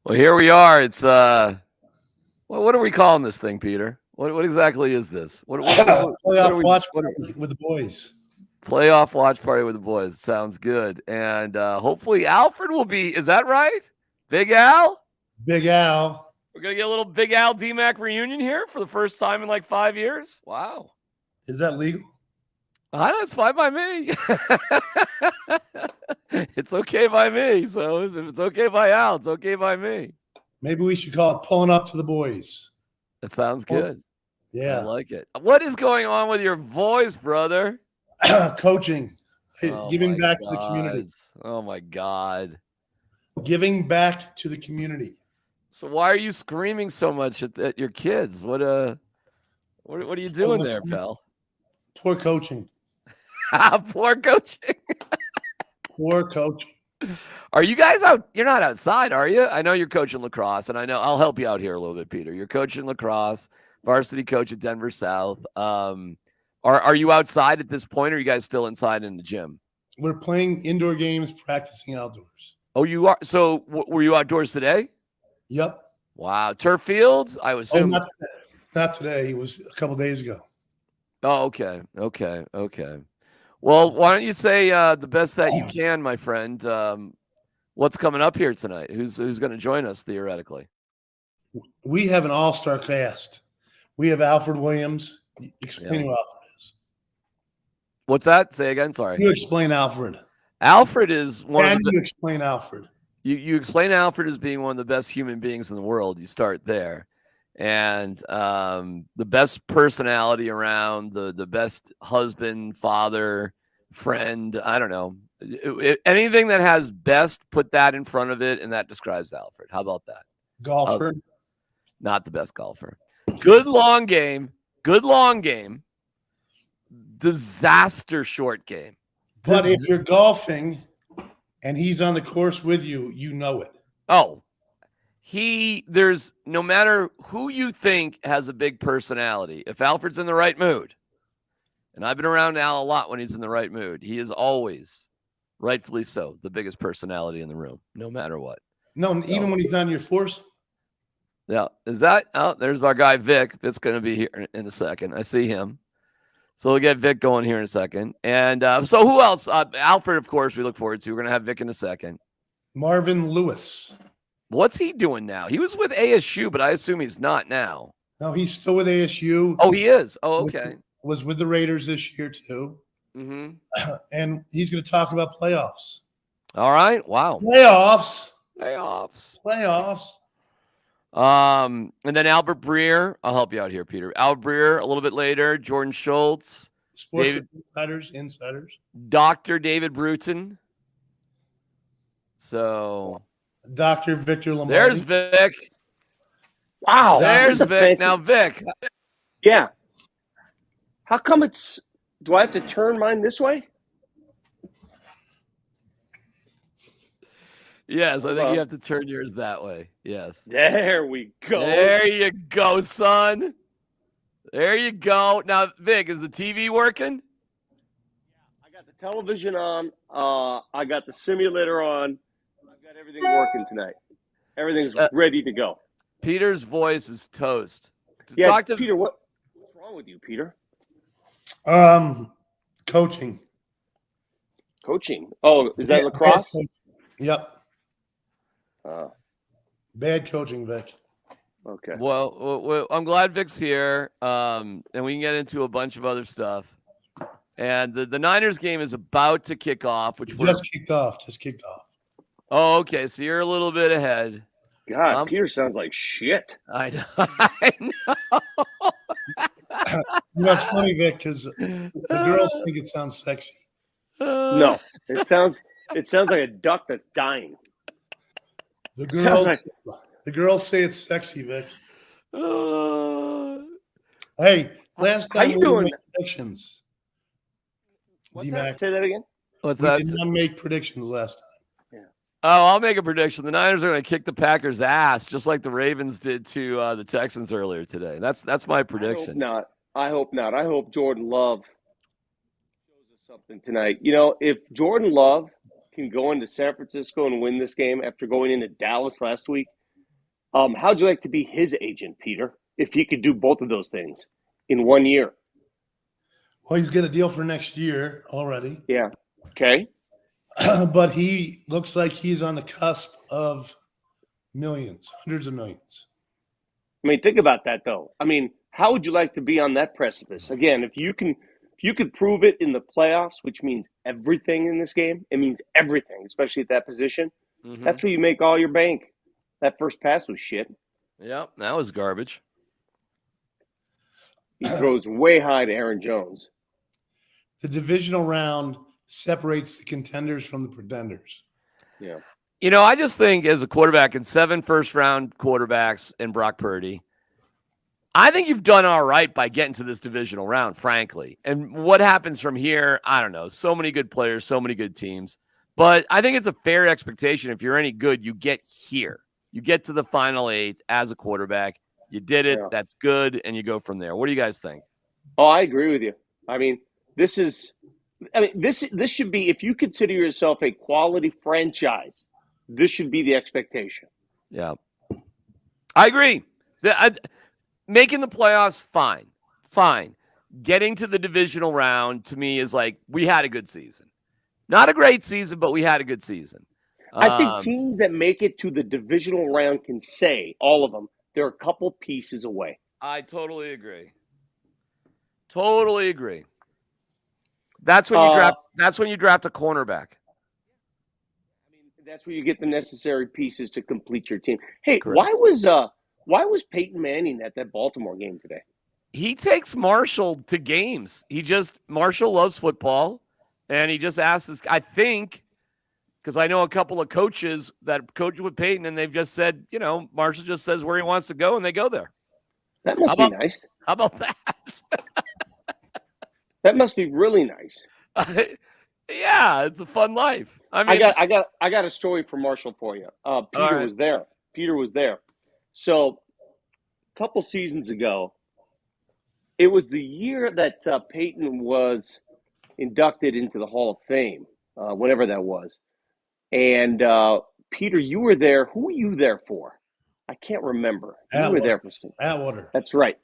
Well, here we are. It's what are we calling this thing, Peter? What exactly is this? What are Playoff we? watch What are, party with the boys. playoff watch party with the boys? Sounds good. And hopefully Alfred will be. Is that right? Big Al. Big Al. We're gonna get a little Big Al DMac reunion here for the first time in like 5 years. Wow. Is that legal? I know it's fine by me. It's okay by me. So if it's okay by Al, it's okay by me. Maybe we should call it pulling up to the boys. That sounds good. I Yeah. like it. What is going on with your voice, brother? Coaching. Oh Giving my back to the community. God. Oh my God. Giving back to the community. So why are you screaming so much at your kids? What are you doing there, pal? Poor coaching. Poor coaching. Poor coaching. Are you guys out? You're not outside, are you? I know you're coaching lacrosse, and I know I'll help you out here a little bit, Peter. You're coaching lacrosse, varsity coach at Denver South. Are you outside at this point, or are you guys still inside in the gym? We're playing indoor games, practicing outdoors. Oh, you are. So were you outdoors today? Yep. Wow, turf fields. I was. Oh, not today. It was a couple days ago. Oh, okay. Well, why don't you say the best that you can, my friend? What's coming up here tonight? Who's going to join us theoretically? We have an all-star cast. We have Alfred Williams. Explain who Alfred is. What's that? Say again. Sorry. You explain Alfred. Alfred is one of the. You explain Alfred. You explain Alfred as being one of the best human beings in the world. You start there. And the best personality around, the best husband, father, friend. I don't know. Anything that has best, put that in front of it, and that describes Alfred. How about that? Golfer. Not the best golfer. Good long game. Disaster short game. But if you're golfing and he's on the course with you, you know it. Oh. There's no matter who you think has a big personality, if Alfred's in the right mood, and I've been around Al a lot when he's in the right mood, he is always, rightfully so, the biggest personality in the room, no matter what. No, even when he's on your force. Yeah. Is that? Oh, there's our guy, Vic. Vic's going to be here in a second. I see him. So we'll get Vic going here in a second. And so who else? Alfred, of course, we look forward to. We're going to have Vic in a second. Marvin Lewis. What's he doing now? He was with ASU, but I assume he's not now. No, he's still with ASU. Oh, he is? Oh, okay. Was with the Raiders this year, too. Mm-hmm. And he's going to talk about playoffs. All right. Wow. Playoffs. And then Albert Breer. I'll help you out here, Peter. Albert Breer a little bit later. Jordan Schultz. Sports insiders. Dr. David Bruton. So... Dr. Victor Lombardi. There's Vic. Wow. There's Vic. Fancy. Now, Vic. Yeah. How come do I have to turn mine this way? Yes, I think you have to turn yours that way. Yes. There we go. There you go, son. There you go. Now, Vic, is the TV working? Yeah, I got the television on. I got the simulator on. I've got everything working tonight. Everything's ready to go. Peter's voice is toast. Yeah, Peter, what's wrong with you, Peter? Coaching. Coaching. Oh, is that lacrosse? Yep. Bad coaching, Vic. Okay. Well, I'm glad Vic's here, and we can get into a bunch of other stuff. And the Niners game is about to kick off, which just kicked off. Oh, okay. So you're a little bit ahead. God, Peter sounds like shit. I know. It's funny, Vic, because the girls think it sounds sexy. No, it sounds like a duck that's dying. The girls say it's sexy, Vic. Hey, last time how you doing? Make predictions. What's that? Say that again. What's that? We did not make predictions last time. Oh, I'll make a prediction. The Niners are going to kick the Packers' ass, just like the Ravens did to the Texans earlier today. That's my prediction. I hope not. I hope Jordan Love shows us something tonight. You know, if Jordan Love can go into San Francisco and win this game after going into Dallas last week, How'd you like to be his agent, Peter, if he could do both of those things in 1 year? Well, he's got a deal for next year already. Yeah. Okay. But he looks like he's on the cusp of millions, hundreds of millions. I mean, think about that, though. I mean, how would you like to be on that precipice? Again, if you could prove it in the playoffs, which means everything in this game, it means everything, especially at that position. Mm-hmm. That's where you make all your bank. That first pass was shit. Yep, that was garbage. He throws way high to Aaron Jones. The divisional round separates the contenders from the pretenders. Yeah. You know, I just think as a quarterback and 7 first-round quarterbacks in Brock Purdy, I think you've done all right by getting to this divisional round, frankly. And what happens from here, I don't know. So many good players, so many good teams. But I think it's a fair expectation. If you're any good, you get here. You get to the final 8 as a quarterback. You did it. Yeah. That's good. And you go from there. What do you guys think? Oh, I agree with you. I mean, this should be, if you consider yourself a quality franchise, this should be the expectation. Yeah. I agree. Making the playoffs, fine. Getting to the divisional round, to me, is like, we had a good season. Not a great season, but we had a good season. I think teams that make it to the divisional round can say, all of them, they're a couple pieces away. I totally agree. That's when you draft. That's when you draft a cornerback. I mean, that's where you get the necessary pieces to complete your team. Hey, Correct. why was Peyton Manning at that Baltimore game today? He takes Marshall to games. Marshall loves football, and he just asked this. I think, because I know a couple of coaches that coach with Peyton, and they've just said, Marshall just says where he wants to go, and they go there. That must be nice. How about that? That must be really nice. Yeah, it's a fun life. I mean, I got a story for Marshall for you. Peter was there. So, a couple seasons ago, it was the year that Peyton was inducted into the Hall of Fame, whenever that was. And Peter, you were there. Who were you there for? I can't remember. You were there for Atwater. That's right.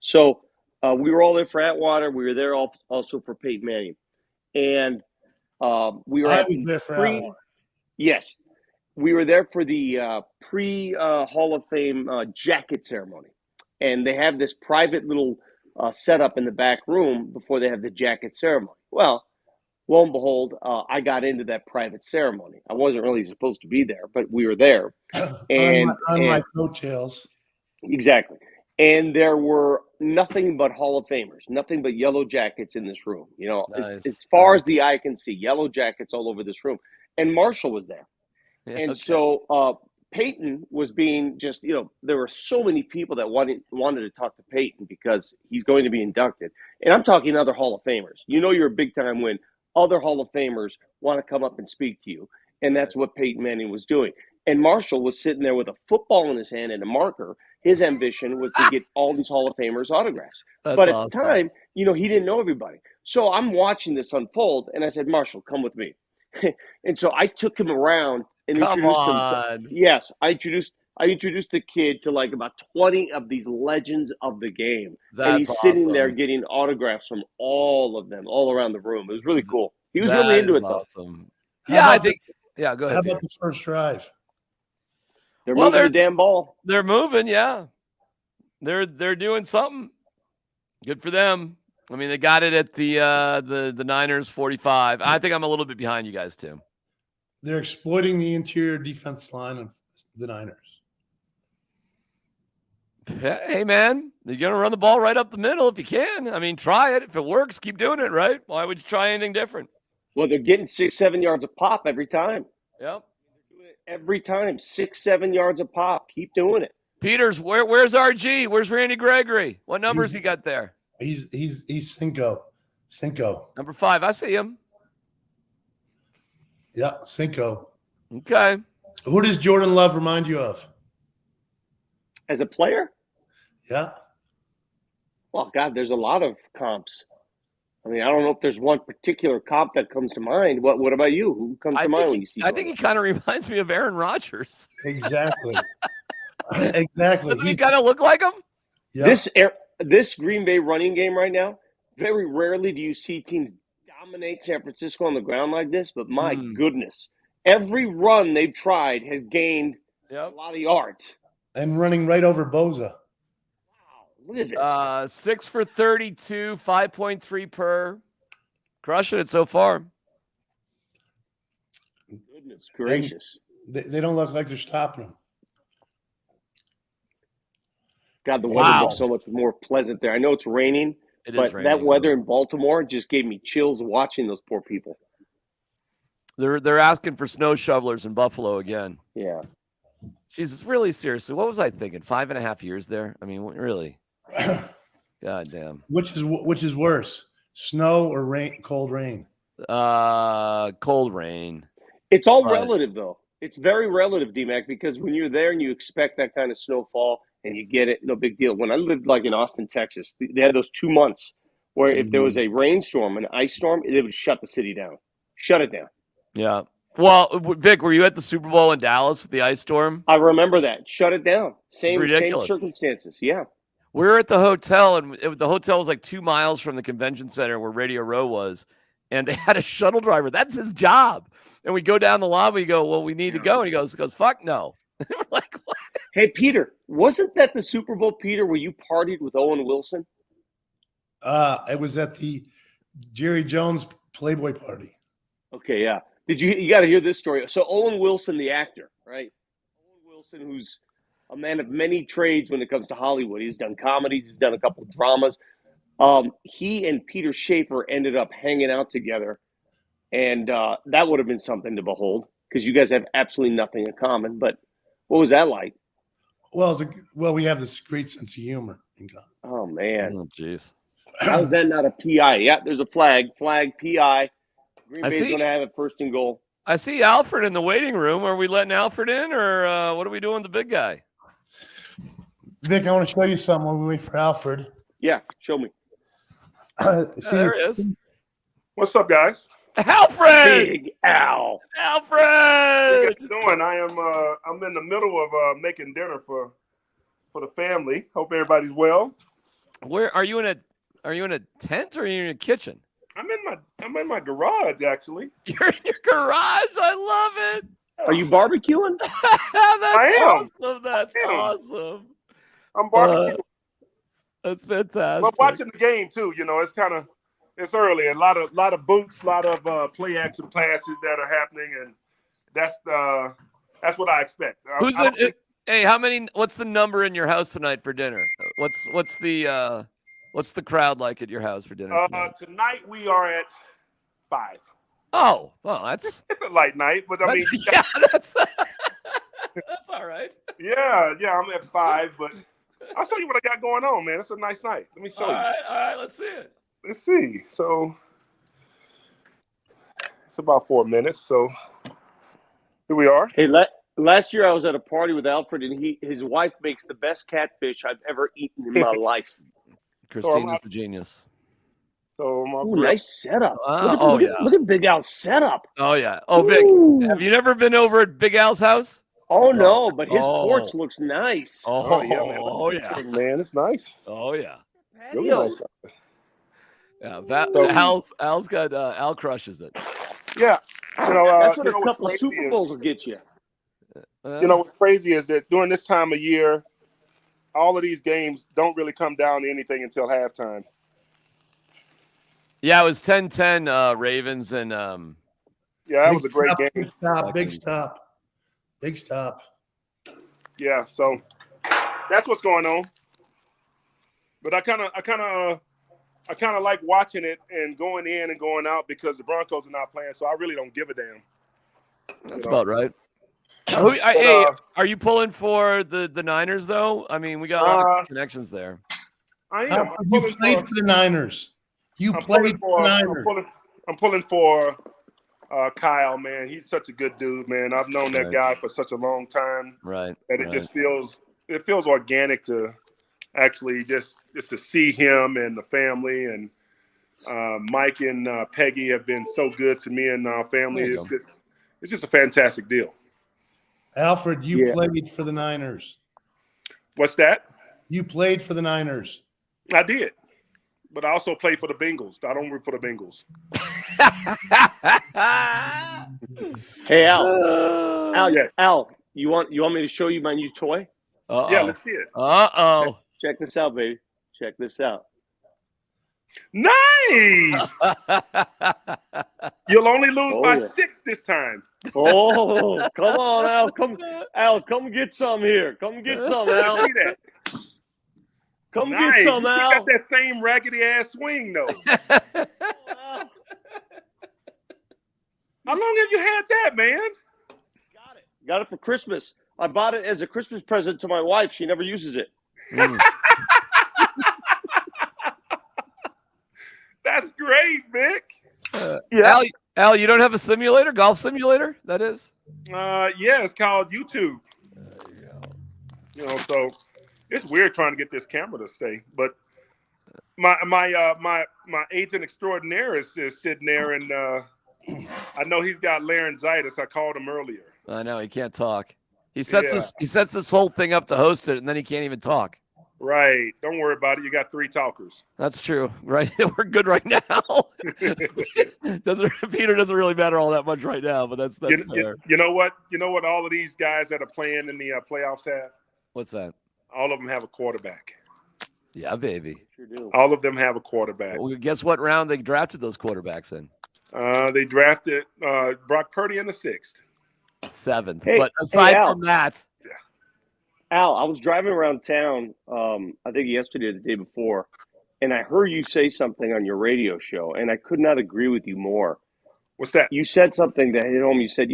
So we were all there for Atwater. We were there also for Peyton Manning, and we were. I was there for Atwater. Yes, we were there for the pre-Hall of Fame jacket ceremony, and they have this private little setup in the back room before they have the jacket ceremony. Well, lo and behold, I got into that private ceremony. I wasn't really supposed to be there, but we were there. And on my coattails. Exactly. And there were nothing but Hall of Famers, nothing but yellow jackets in this room. Nice. As far as the eye can see, yellow jackets all over this room. And Marshall was there. Yeah, and okay. So Peyton was being just, there were so many people that wanted to talk to Peyton because he's going to be inducted. And I'm talking other Hall of Famers. You're a big time when other Hall of Famers want to come up and speak to you. And that's what Peyton Manning was doing. And Marshall was sitting there with a football in his hand and a marker. His ambition was to get all these Hall of Famers autographs. But at the time, he didn't know everybody. So I'm watching this unfold, and I said, Marshall, come with me. And so I took him around and introduced him. Yes, I introduced the kid to like about 20 of these legends of the game. And he's sitting there getting autographs from all of them, all around the room. It was really cool. He was really into it, though. Awesome. Yeah, I think. Yeah, go ahead. How about the first drive? They're moving the damn ball. They're moving, yeah. They're doing something. Good for them. I mean, they got it at the Niners 45. I think I'm a little bit behind you guys too. They're exploiting the interior defense line of the Niners. Hey, man, you're going to run the ball right up the middle if you can. I mean, try it. If it works, keep doing it, right? Why would you try anything different? Well, they're getting 6-7 yards a pop every time. Yep. Every time, 6-7 yards a pop. Keep doing it. Peters, where's RG? Where's Randy Gregory? What numbers he got there? He's Cinco. Number 5. I see him. Yeah, Cinco. Okay. Who does Jordan Love remind you of? As a player? Yeah. Well, God, there's a lot of comps. I mean, I don't know if there's one particular comp that comes to mind. What about you? Who comes to mind when you see? I think he kind of reminds me of Aaron Rodgers. Exactly. Exactly. Doesn't he kind of look like him? Yep. This Green Bay running game right now, very rarely do you see teams dominate San Francisco on the ground like this, but my goodness, every run they've tried has gained a lot of yards. And running right over Boza. Wow, look at this. 6 for 32, 5.3 per. Crushing it so far. Goodness gracious. They don't look like they're stopping them. God, the weather looks so much more pleasant there. I know it's raining, but that weather in Baltimore just gave me chills watching those poor people. They're asking for snow shovelers in Buffalo again. Yeah. Jesus, really seriously, what was I thinking? 5.5 years there? I mean, really? God damn. Which is worse, snow or rain? Cold rain. Cold rain. It's all relative, though. It's very relative, DMac, because when you're there and you expect that kind of snowfall and you get it, no big deal. When I lived like in Austin, Texas, they had those 2 months where if there was a rainstorm, an ice storm, it would shut the city down. Shut it down. Yeah. Well, Vic, were you at the Super Bowl in Dallas with the ice storm? I remember that. Shut it down. Same circumstances. Yeah. We were at the hotel, and the hotel was like 2 miles from the convention center where Radio Row was, and they had a shuttle driver. That's his job. And we go down the lobby. We go, well, we need to go. And he goes, fuck no. We're like, what? Hey, Peter, wasn't that the Super Bowl, Peter, where you partied with Owen Wilson? It was at the Jerry Jones Playboy party. Okay, yeah. You got to hear this story. So Owen Wilson, the actor, right? Owen Wilson, who's a man of many trades when it comes to Hollywood. He's done comedies. He's done a couple of dramas. He and Peter Schaffer ended up hanging out together, and that would have been something to behold because you guys have absolutely nothing in common. But what was that like? Well, we have this great sense of humor in common. Oh, man. Oh, jeez. How is that not a PI? Yeah, there's a flag, PI. Green Bay's going to have it first and goal. I see Alfred in the waiting room. Are we letting Alfred in, or what are we doing with the big guy? Vic, I want to show you something while we wait for Alfred. Yeah, show me. There he is. What's up, guys? Alfred! Big Al. Alfred! What you guys doing? I'm in the middle of making dinner for the family. Hope everybody's well. Where are you in a tent or are you in a kitchen? I'm in my garage actually. You're in your garage. I love it. Are you barbecuing? That's awesome. I'm barbecuing. That's fantastic. But watching the game too. You know, it's early. A lot of boots, a lot of play action classes that are happening, and that's what I expect. Hey, what's the number in your house tonight for dinner? What's the crowd like at your house for dinner tonight? Tonight we are at 5. Oh, well, that's it's a light night, but I mean, that's all right. Yeah, I'm at 5, but I'll show you what I got going on, man. It's a nice night. Let me show you. All right, let's see it. Let's see. So it's about 4 minutes. So here we are. Hey, last year I was at a party with Alfred, and his wife makes the best catfish I've ever eaten in my life. Christina's the genius. So nice setup. Look at Big Al's setup. Oh yeah. Oh, Vic, have you never been over at Big Al's house? Oh no, but his porch looks nice. Oh yeah, man. Oh yeah, man. It's nice. Oh yeah. Really nice. Yeah, Al's got Al crushes it. Yeah, that's what a couple of Super Bowls will get you. What's crazy is that during this time of year, all of these games don't really come down to anything until halftime. Yeah, it was 10-10 Ravens and yeah, that was a great game. Big stop. Yeah, so that's what's going on. But I kind of like watching it and going in and going out because the Broncos are not playing, so I really don't give a damn. That's about right. Hey, are you pulling for the Niners though? I mean, we got a lot of connections there. I am. You played for the Niners. I'm pulling for Kyle, man. He's such a good dude, man. I've known that guy for such a long time. Right. That it just feels organic to actually just to see him and the family, and Mike and Peggy have been so good to me and our family. It's just a fantastic deal. Alfred, you played for the Niners. What's that? You played for the Niners. I did. But I also played for the Bengals. I don't root for the Bengals. Hey, Al. Yes. Al, you want me to show you my new toy? Uh-oh. Yeah, let's see it. Uh-oh. Check this out, baby. Check this out. Nice. You'll only lose by 6 this time. Oh, come on, Al. Come get some here. Come get some, Al. See that? Come Nice. get some, You still Al. got that same raggedy ass swing, though. How long have you had that, man? Got it for Christmas. I bought it as a Christmas present to my wife. She never uses it. That's great, Vic. Yeah. Al, you don't have a simulator, golf simulator? That is. Yeah, it's called YouTube. You know, so it's weird trying to get this camera to stay. But my agent extraordinaire is sitting there, and I know he's got laryngitis. I called him earlier. I know he can't talk. He sets this whole thing up to host it, and then he can't even talk. Right. Don't worry about it. You got 3 talkers. That's true. Right. We're good right now. Peter doesn't really matter all that much right now, but that's fair. You know what? You know what all of these guys that are playing in the playoffs have? What's that? All of them have a quarterback. Yeah, baby. Sure do. All of them have a quarterback. Well, guess what round they drafted those quarterbacks in? They drafted Brock Purdy in the 6th. 7th. Hey, but aside Al. from that, Al, I was driving around town, I think yesterday or the day before, and I heard you say something on your radio show, and I could not agree with you more. What's that? You said something that hit home. You said,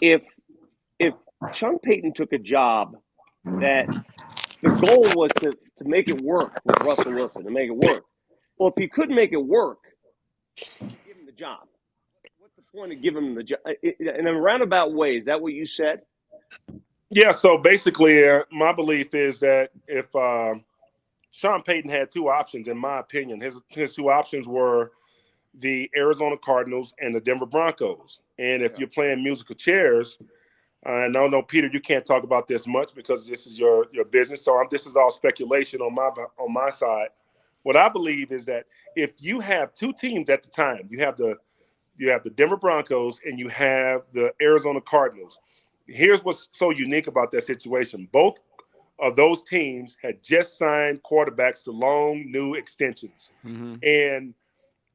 if Sean Payton took a job that the goal was to make it work with Russell Wilson, to make it work. Well, if he couldn't make it work, give him the job. What's the point of giving him the job? In a roundabout way, is that what you said? Yeah, so basically, my belief is that if Sean Payton had 2 options, in my opinion, his 2 options were the Arizona Cardinals and the Denver Broncos. And if you're playing musical chairs, no, Peter, you can't talk about this much because this is your business. So this is all speculation on my side. What I believe is that if you have 2 teams at the time, you have the Denver Broncos and you have the Arizona Cardinals. Here's what's so unique about that situation. Both of those teams had just signed quarterbacks to long, new extensions. Mm-hmm. And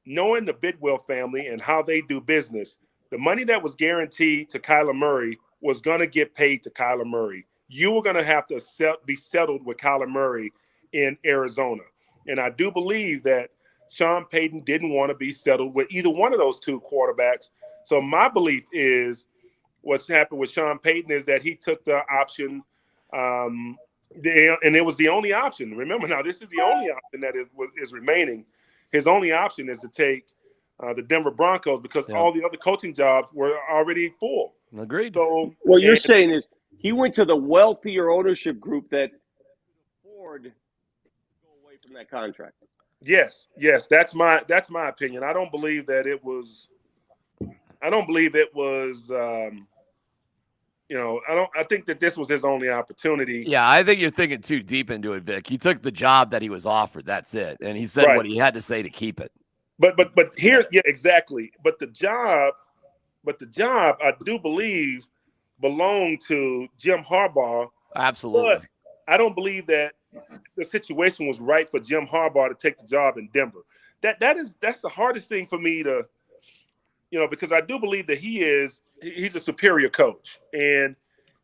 knowing the Bidwell family and how they do business, the money that was guaranteed to Kyler Murray was going to get paid to Kyler Murray. You were going to have to be settled with Kyler Murray in Arizona. And I do believe that Sean Payton didn't want to be settled with either one of those 2 quarterbacks. So my belief is what's happened with Sean Payton is that he took the option, and it was the only option. Remember, now this is the only option that is remaining. His only option is to take the Denver Broncos because all the other coaching jobs were already full. Agreed. So what you're saying is he went to the wealthier ownership group that could afford to go away from that contract. Yes, that's my opinion. I don't believe that it was. I think that this was his only opportunity. Yeah, I think you're thinking too deep into it, Vic. He took the job that he was offered. That's it. And he said what he had to say to keep it. But here, yeah, exactly. But the job, I do believe belonged to Jim Harbaugh. Absolutely. But I don't believe that the situation was right for Jim Harbaugh to take the job in Denver. That's the hardest thing for me to, because I do believe that he's a superior coach and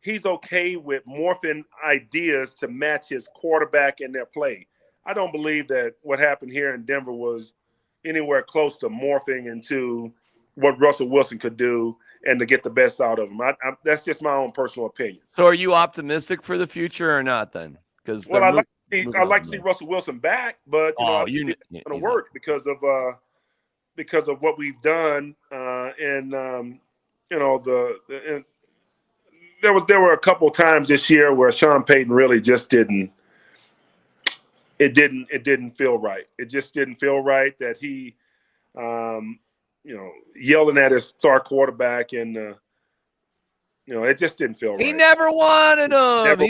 he's okay with morphing ideas to match his quarterback and their play. I don't believe that what happened here in Denver was anywhere close to morphing into what Russell Wilson could do and to get the best out of him. That's just my own personal opinion. So are you optimistic for the future or not then? Because I'd like to see Russell Wilson back, but it's going to work because of what we've done. There were a couple of times this year where Sean Payton really just didn't feel right. It just didn't feel right that he, yelling at his star quarterback and, it just didn't feel right. He never wanted him. Never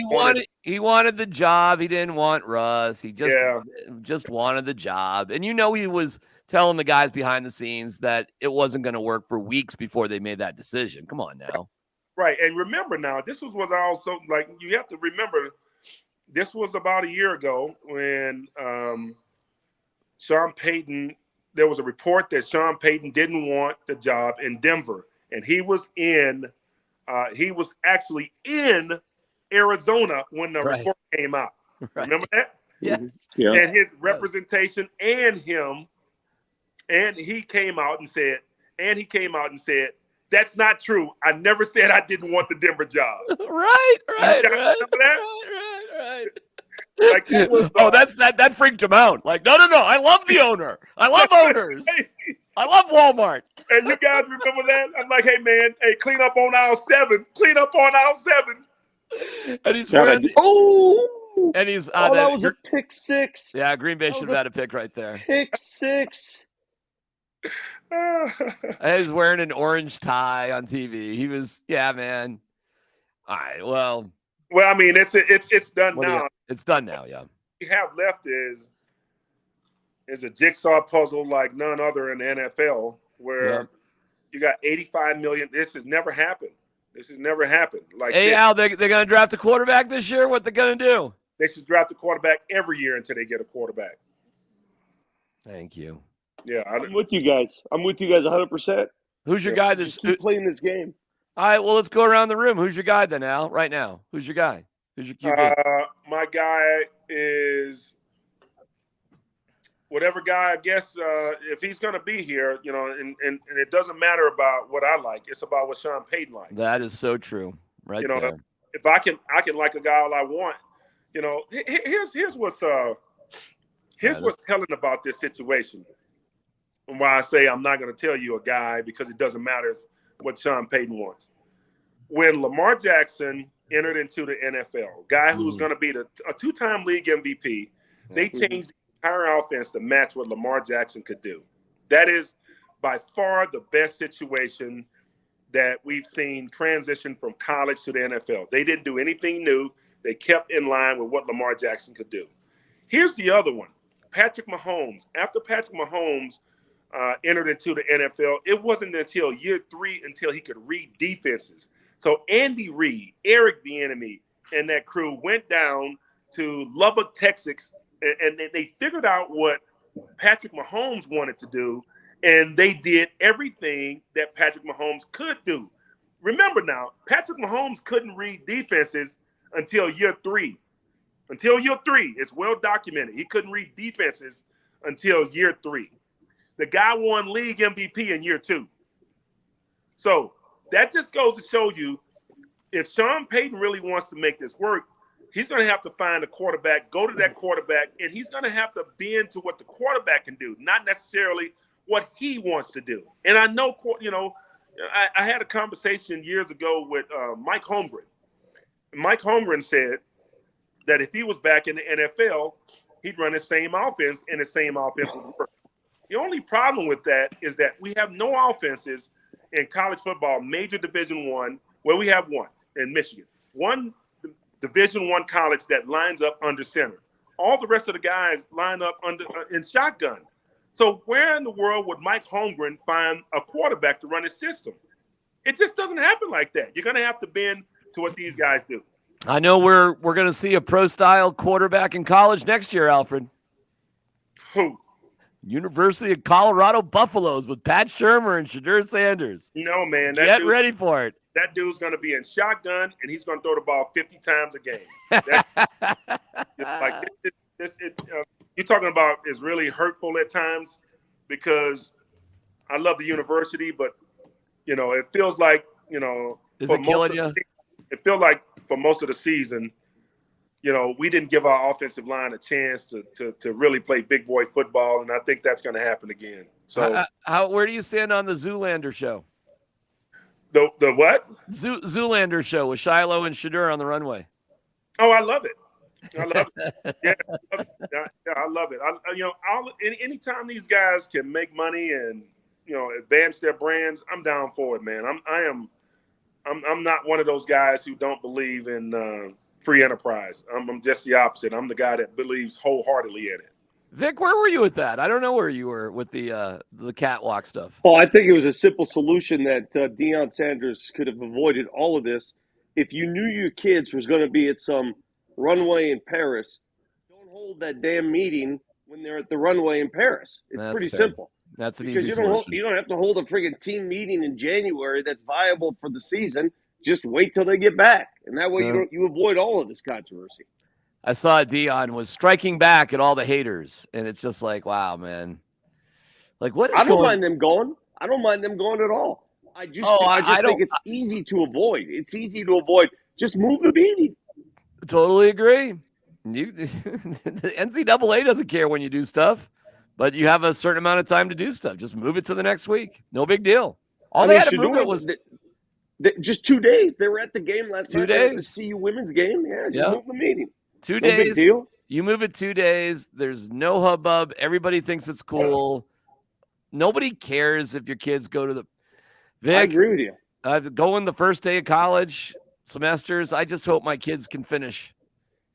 He wanted the job. He didn't want Russ. He Yeah. just wanted the job. And he was telling the guys behind the scenes that it wasn't going to work for weeks before they made that decision. Come on now. Right. And remember now, this was also like, you have to remember, this was about a year ago when Sean Payton, there was a report that Sean Payton didn't want the job in Denver. And he was actually in Arizona when the report came out. Right. Remember that? Yes. Yeah. And his representation and him, and he came out and said, that's not true. I never said I didn't want the Denver job. Right. Remember that? Right. Like, that was, that freaked him out. Like, no. I love the owner. I love owners. I love Walmart. And you guys remember that? I'm like, hey, man, clean up on aisle 7. Clean up on aisle 7. And he's wearing that was a pick six. Yeah, Green Bay should have had a pick right there. Pick six. He was wearing an orange tie on TV. He was, man. All right, well, I mean, it's done now. It's done now, yeah. What we have left is a jigsaw puzzle like none other in the NFL, where you got $85 million. This has never happened. Like, hey, Al, they're going to draft a quarterback this year? What they're going to do? They should draft a quarterback every year until they get a quarterback. Thank you. Yeah, I'm with you guys. 100%. Who's your guy? Just keep playing this game. All right, well, let's go around the room. Who's your guy then, Al? Right now, who's your guy? Who's your QB? My guy is whatever guy. I guess if he's going to be here, and it doesn't matter about what I like. It's about what Sean Payton likes. That is so true. Right there. If I can like a guy all I want. Here's what's telling about this situation. And why I say I'm not going to tell you a guy, because it doesn't matter what Sean Payton wants. When Lamar Jackson entered into the NFL, guy who's going to be a two-time league MVP, they changed the entire offense to match what Lamar Jackson could do. That is by far the best situation that we've seen transition from college to the NFL. They didn't do anything new. They kept in line with what Lamar Jackson could do. Here's the other one. Patrick Mahomes. After Patrick Mahomes entered into the NFL, it wasn't until year 3 until he could read defenses. So Andy Reid, Eric Bieniemy, and that crew went down to Lubbock, Texas, and they figured out what Patrick Mahomes wanted to do, and they did everything that Patrick Mahomes could do. Remember now, Patrick Mahomes couldn't read defenses until year 3. Until year 3, it's well documented. He couldn't read defenses until year 3. The guy won league MVP in year 2. So that just goes to show you, if Sean Payton really wants to make this work, he's going to have to find a quarterback, go to that quarterback, and he's going to have to bend to what the quarterback can do, not necessarily what he wants to do. And I know, I had a conversation years ago with Mike Holmgren. Mike Holmgren said that if he was back in the NFL, he'd run the same offense, and the same offense would work. The only problem with that is that we have no offenses in college football, major Division I, where we have one in Michigan. One Division I college that lines up under center. All the rest of the guys line up in shotgun. So where in the world would Mike Holmgren find a quarterback to run his system? It just doesn't happen like that. You're going to have to bend to what these guys do. I know we're going to see a pro-style quarterback in college next year, Alfred. Who? University of Colorado Buffaloes with Pat Shurmur and Shadur Sanders. No, man. Get ready for it. That dude's going to be in shotgun, and he's going to throw the ball 50 times a game. You're talking about is really hurtful at times, because I love the university, but, it feels like, is it killing you? It feels like for most of the season, we didn't give our offensive line a chance to really play big boy football, and I think that's going to happen again. So, where do you stand on the Zoolander show? The what? Zoolander show with Shiloh and Shadur on the runway. Oh, I love it. I love it. Yeah, I love it. Anytime these guys can make money and advance their brands, I'm down for it, man. I'm not one of those guys who don't believe in free enterprise. I'm just the opposite. I'm the guy that believes wholeheartedly in it. Vic, where were you with that? I don't know where you were with the catwalk stuff. Well, I think it was a simple solution that Deion Sanders could have avoided all of this. If you knew your kids was going to be at some runway in Paris, don't hold that damn meeting when they're at the runway in Paris. It's That's pretty fair. simple. That's an Because easy you don't solution. you don't have to hold a friggin' team meeting in January that's viable for the season. Just wait till they get back, and that way you avoid all of this controversy. I saw Dion was striking back at all the haters, and it's just like, wow, man. Like, what is I don't going? mind them going. I don't mind them going at all. I just think it's easy to avoid. It's easy to avoid. Just move the meeting. Totally agree. The NCAA doesn't care when you do stuff, but you have a certain amount of time to do stuff. Just move it to the next week. No big deal. All they had to move it was just 2 days. They were at the game last night. 2 days. The CU women's game. Yeah, just move the meeting. 2 No days. big deal. You move it 2 days. There's no hubbub. Everybody thinks it's cool. Nobody cares if your kids go to the. Vic, I agree with you. Going the first day of college semesters. I just hope my kids can finish.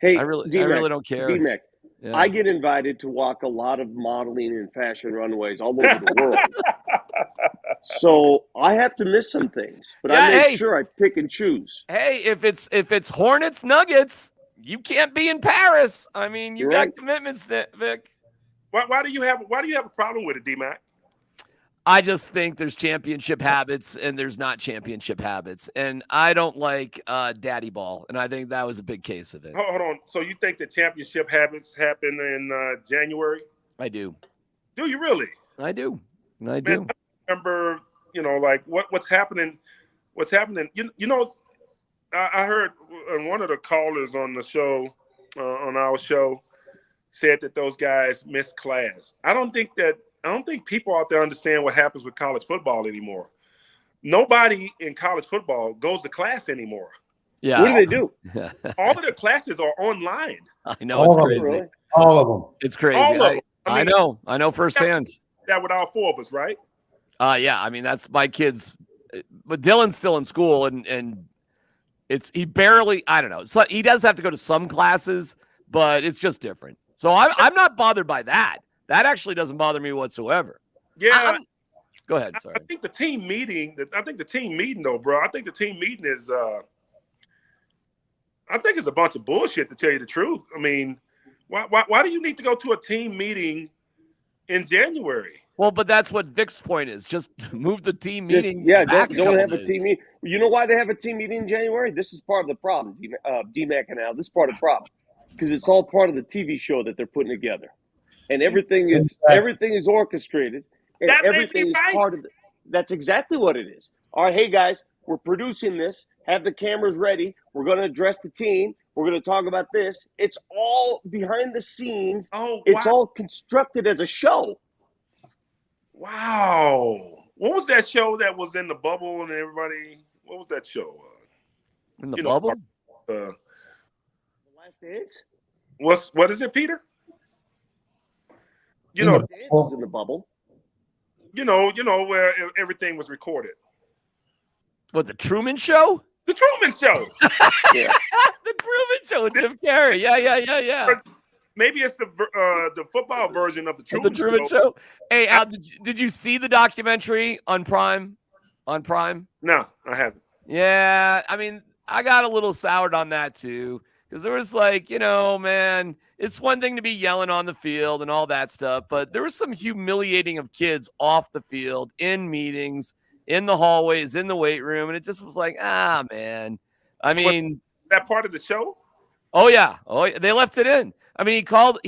Hey, I really don't care. DMac, Yeah. I get invited to walk a lot of modeling and fashion runways all over the world. So I have to miss some things, but I make sure I pick and choose. Hey, if it's Hornets Nuggets, you can't be in Paris. I mean, you got commitments, Vic. Why do you have a problem with it, DMac? I just think there's championship habits and there's not championship habits. And I don't like daddy ball. And I think that was a big case of it. Hold on. So you think the championship habits happen in January? I do. Do you really? I do. I remember, like what's happening. What's happening? I heard one of the callers on the show, on our show, said that those guys missed class. I don't think people out there understand what happens with college football anymore. Nobody in college football goes to class anymore. Yeah. What do they do? All of their classes are online. I know. It's crazy. Really? All of them. It's crazy. I know firsthand. That with all four of us, right? Yeah. I mean, that's my kids. But Dylan's still in school and he barely, I don't know. So he does have to go to some classes, but it's just different. So I'm not bothered by that. That actually doesn't bother me whatsoever. Yeah. Go ahead. Sorry. I think the team meeting, though, bro. I think the team meeting is, I think it's a bunch of bullshit, to tell you the truth. I mean, why do you need to go to a team meeting in January? Well, but that's what Vic's point is. Just move the team meeting. Don't have a team meeting. You know why they have a team meeting in January? This is part of the problem, DMac and Al. This is part of the problem because it's all part of the TV show that they're putting together. And everything is orchestrated, and everything is part of it. That's exactly what it is. All right, hey guys, we're producing this. Have the cameras ready. We're going to address the team. We're going to talk about this. It's all behind the scenes. It's all constructed as a show. Wow. What was that show that was in the bubble and everybody? What was that show? In the bubble? The Last Dance. What is it, Peter? In the bubble. Where everything was recorded. What, the Truman Show? The Truman Show. Yeah. The Truman Show with Jim Carrey. Yeah. Maybe it's the football version of the Truman Show. Hey, Al, did you see the documentary on Prime? No, I haven't. Yeah, I mean, I got a little soured on that too. Because there was man, it's one thing to be yelling on the field and all that stuff, but there was some humiliating of kids off the field, in meetings, in the hallways, in the weight room, and it just was like, man. I mean, that part of the show? Oh yeah, they left it in. I mean, he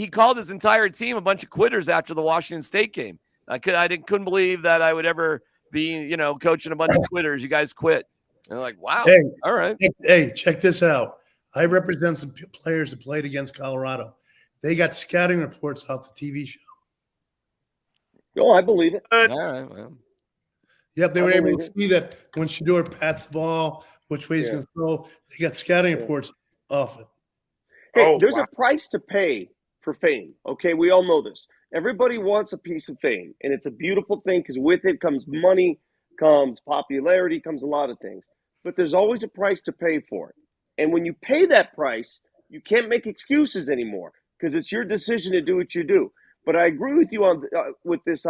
called his entire team a bunch of quitters after the Washington State game. Couldn't believe that I would ever be, coaching a bunch of quitters. You guys quit. And they're like, wow. Hey, all right. Hey, check this out. I represent some players that played against Colorado. They got scouting reports off the TV show. Oh, I believe it. All right. Well. Yep, they were able to see that when Shador pats the ball, which way he's going to throw. They got scouting reports off it. Hey, there's a price to pay for fame. Okay, we all know this. Everybody wants a piece of fame, and it's a beautiful thing because with it comes money, comes popularity, comes a lot of things. but there's always a price to pay for it. And when you pay that price, you can't make excuses anymore because it's your decision to do what you do. But I agree with you on with this,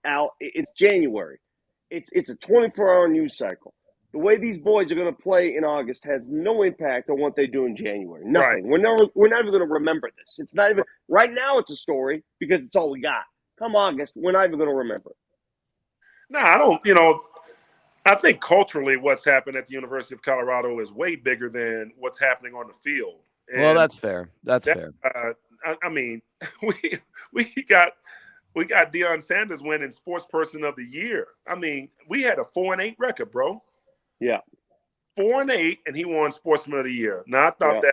Al. It's January. It's a 24-hour news cycle. The way these boys are going to play in August has no impact on what they do in January. Nothing. Right. We're not even going to remember this. It's not even right now. It's a story because it's all we got. Come August, we're not even going to remember it. No, I don't. I think culturally, what's happened at the University of Colorado is way bigger than what's happening on the field. And well, that's fair. That's fair. I mean, we got Deion Sanders winning Sports Person of the Year. I mean, we had a 4-8 record, bro. Yeah, 4-8, and he won Sportsman of the Year. Now, I thought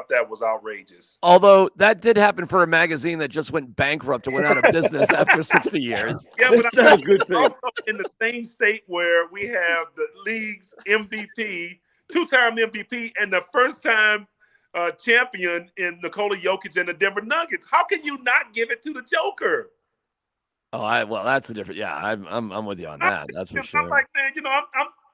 that was outrageous. Although that did happen for a magazine that just went bankrupt and went out of business after 60 years. Yeah, that's but not a good thing. Also in the same state where we have the league's MVP, two-time MVP, and the first-time champion in Nikola Jokic and the Denver Nuggets. How can you not give it to the Joker? Oh, well, that's a different. Yeah, I'm with you on that. That's for sure. I'm like, man,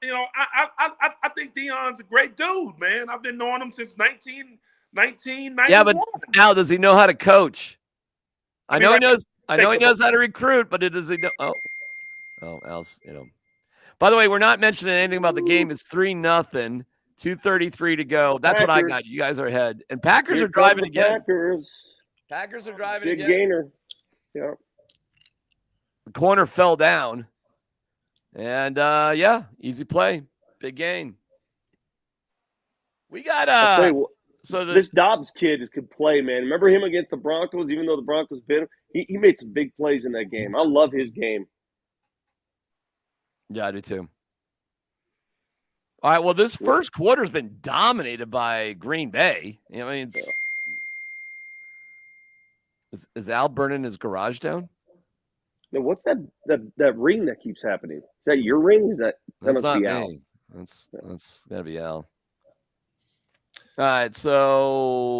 I think Deion's a great dude, man. I've been knowing him since 1991. Yeah, but now does he know how to coach? I know he knows how to recruit, but does he know? Oh, else, By the way, we're not mentioning anything about the game. It's 3-0, 2:33 to go. That's what I got. You guys are ahead, and Packers are driving again. Packers are driving Big again. Gainer. Yeah. The corner fell down. And, easy play. Big gain. We got this Dobbs kid could play, man. Remember him against the Broncos, even though the Broncos bit him? He made some big plays in that game. I love his game. Yeah, I do too. All right, well, this first quarter's been dominated by Green Bay. Is Al burning his garage down? Now, what's that ring that keeps happening? Is that your ring? That That's must not be me. Al. That's gotta be Al. All right, so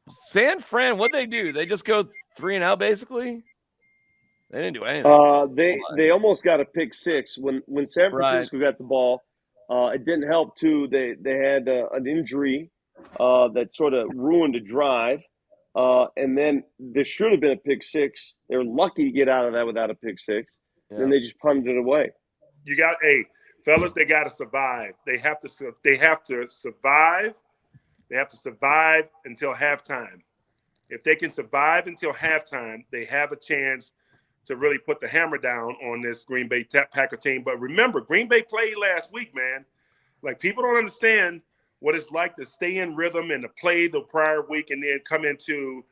San Fran, what'd they do? They just go 3-0 basically? They didn't do anything. They almost got a pick six when San Francisco got the ball. It didn't help too. They had an injury that sort of ruined a drive. And then there should have been a pick six. They were lucky to get out of that without a pick six. Yeah. And they just punted it away. Fellas, they got to survive. They have to survive. They have to survive until halftime. If they can survive until halftime, they have a chance to really put the hammer down on this Green Bay Packer team. But remember, Green Bay played last week, man. Like, people don't understand what it's like to stay in rhythm and to play the prior week and then come into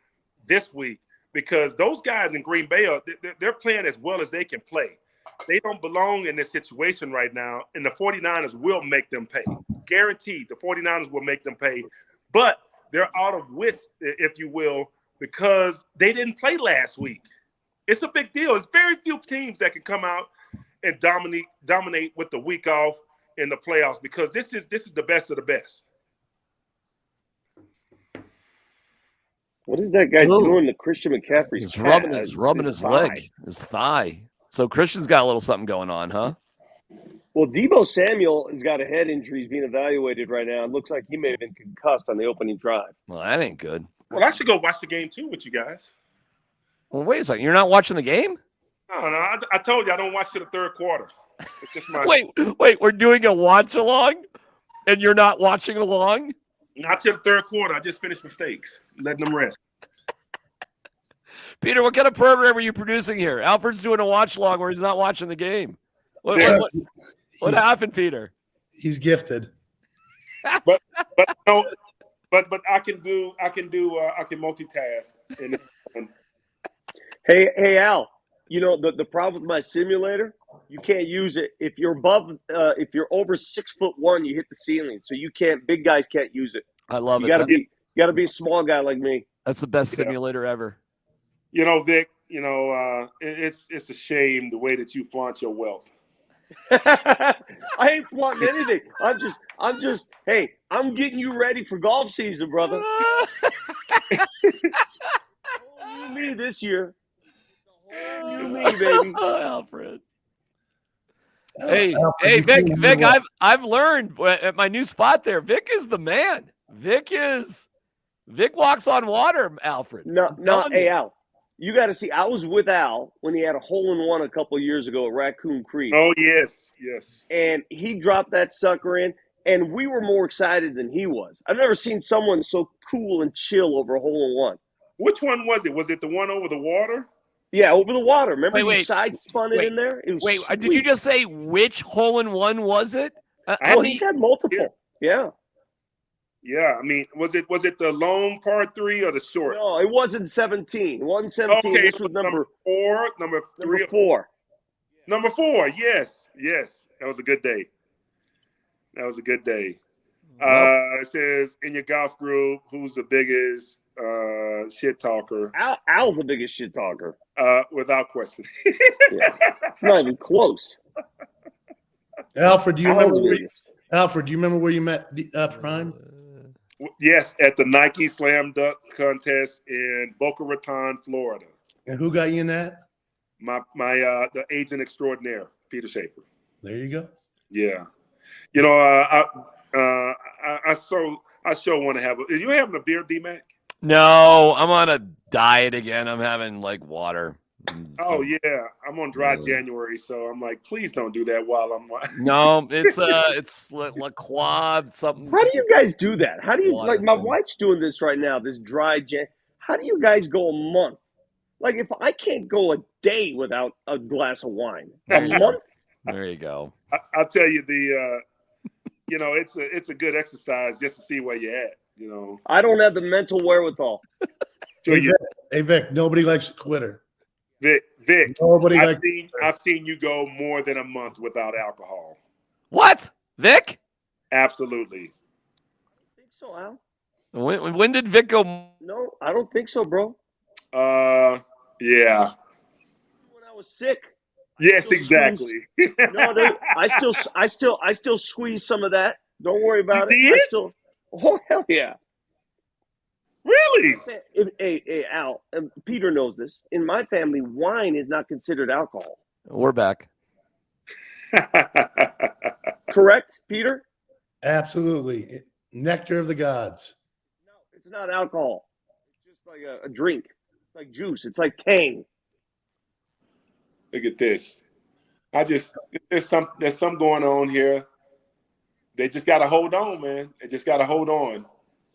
this week, because those guys in Green Bay, they're playing as well as they can play. They don't belong in this situation right now, and the 49ers will make them pay. Guaranteed, the 49ers will make them pay. But they're out of wits, if you will, because they didn't play last week. It's a big deal. There's very few teams that can come out and dominate with the week off in the playoffs, because this is the best of the best. What is that guy doing to Christian McCaffrey's He's rubbing his leg, his thigh. So Christian's got a little something going on, huh? Well, Deebo Samuel has got a head injury. He's being evaluated right now. It looks like he may have been concussed on the opening drive. Well, that ain't good. Well, I should go watch the game too with you guys. Well, wait a second. You're not watching the game? No. I told you I don't watch to the third quarter. It's just my Wait. We're doing a watch along, and you're not watching along? Not till the third quarter. I just finished mistakes, letting them rest. Peter, what kind of program are you producing here? Alfred's doing a watch along where he's not watching the game. What happened, Peter? He's gifted. But I can multitask. Hey Al, the problem with my simulator, you can't use it if you're over 6'1", you hit the ceiling, so you can't. Big guys can't use it. I love it. You got to be a small guy like me. That's the best simulator ever. Vic, it's a shame the way that you flaunt your wealth. I ain't flaunting anything. I'm just. Hey, I'm getting you ready for golf season, brother. You me this year. You me, baby. Alfred. Hey, Alfred, hey, you Vic, can't Vic, do what? I've learned at my new spot there. Vic is the man. Vic walks on water, Alfred. I'm telling Hey, you. Al, you got to see. I was with Al when he had a hole-in-one a couple of years ago at Raccoon Creek, Oh yes, yes. and he dropped that sucker in, and we were more excited than he was. I've never seen someone so cool and chill over a hole-in-one. Which one was it? Was it the one over the water? Yeah, over the water. Remember you Wait, side spun it in there? It was Wait, sweet. did you just say which hole-in-one was it? Well, he's had multiple. Yeah. Yeah, I mean, was it the long part 3 or the short? No, it wasn't 17. It wasn't 17. Okay, This was number 4, number 3, number 4. Number 4. Yes, that was a good day. It says in your golf group, who's the biggest shit talker? Al's the biggest shit talker. Without question. Yeah. It's not even close. Alfred, do you Al's remember? the biggest. Alfred, do you remember where you met Prime? Yes, at the Nike Slam Dunk contest in Boca Raton, Florida. And who got you in that? The agent extraordinaire, Peter Schaffer. There you go. Yeah, you know, I sure want to have. Are you having a beer, DMac? No, I'm on a diet again. I'm having like water. Oh yeah, I'm on dry January, so I'm like, please don't do that while I'm. No, it's La Quab something. How do you guys do that? How do you Water like? My thing. wife's doing this right now. This dry Jan. How do you guys go a month? Like if I can't go a day without a glass of wine, a month. There you go. I'll tell you you know, it's a good exercise just to see where you're at. You know, I don't have the mental wherewithal. Hey, Vic, nobody likes a quitter. Vic, Nobody I've likes seen you go more than a month without alcohol. What, Vic? Absolutely. I think so, Al. When did Vic go? No, I don't think so, bro. Yeah. When I was sick. Yes, exactly. No, I still squeeze some of that. Don't worry about You it. did? Oh hell yeah. Really? Hey, Al, Peter knows this. In my family, wine is not considered alcohol. We're back. Correct, Peter? Absolutely. Nectar of the gods. No, it's not alcohol. It's just like a drink. It's like juice. It's like Tang. Look at this. There's some going on here. They just got to hold on, man. They just got to hold on.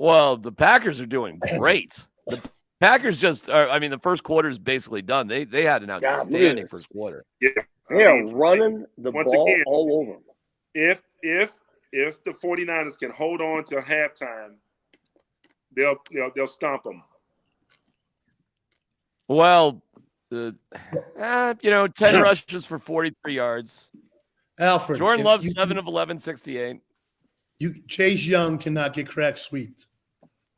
Well, the Packers are doing great. The Packers the first quarter is basically done. They had an outstanding first quarter. Yeah, They are running the ball again, all over them. If the 49ers can hold on till halftime, they'll stomp them. Well, 10 rushes for 43 yards. Alfred. Jordan Love, 7 of 11, 68. Chase Young cannot get cracked sweet.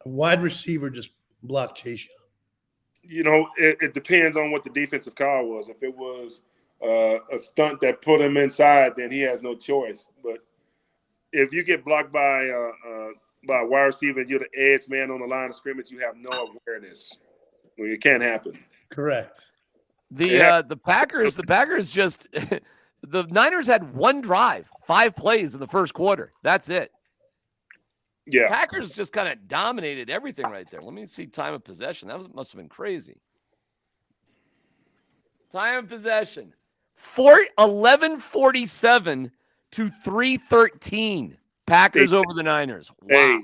A wide receiver just blocked Chase Young. You know, it depends on what the defensive call was. If it was a stunt that put him inside, then he has no choice. But if you get blocked by a wide receiver and you're the edge man on the line of scrimmage, you have no awareness. Well, it can't happen. Correct. The Packers just the Niners had one drive, 5 plays in the first quarter. That's it. Yeah. Packers just kind of dominated everything right there. Let me see time of possession. Must have been crazy. Time of possession. 11:47 to 3:13. Packers over the Niners. Wow. Hey,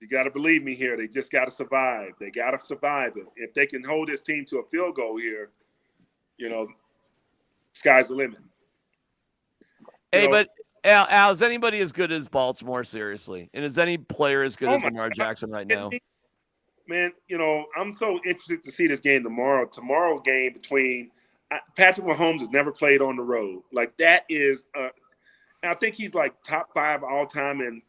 you got to believe me here. They just got to survive. They got to survive it. If they can hold this team to a field goal here, sky's the limit. Hey, but Al, is anybody as good as Baltimore, seriously? And is any player as good as Lamar Jackson right now? Man, I'm so interested to see this game tomorrow. Tomorrow's game between Patrick Mahomes has never played on the road. Like, that is I think he's like top 5 all time in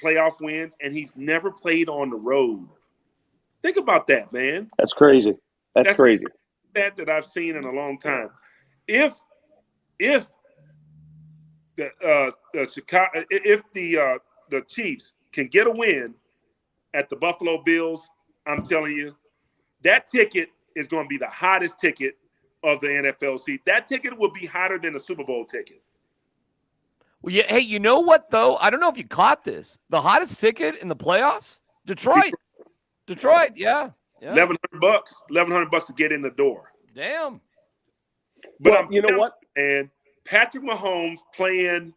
playoff wins, and he's never played on the road. Think about that, man. That's crazy. That's crazy. That I've seen in a long time. If the Chiefs can get a win at the Buffalo Bills, I'm telling you, that ticket is going to be the hottest ticket of the NFL season. That ticket will be hotter than the Super Bowl ticket. Well, yeah, hey, you know what, though? I don't know if you caught this. The hottest ticket in the playoffs? Detroit. Detroit, yeah. $1,100, $1,100 to get in the door. Damn. But you know what? And Patrick Mahomes playing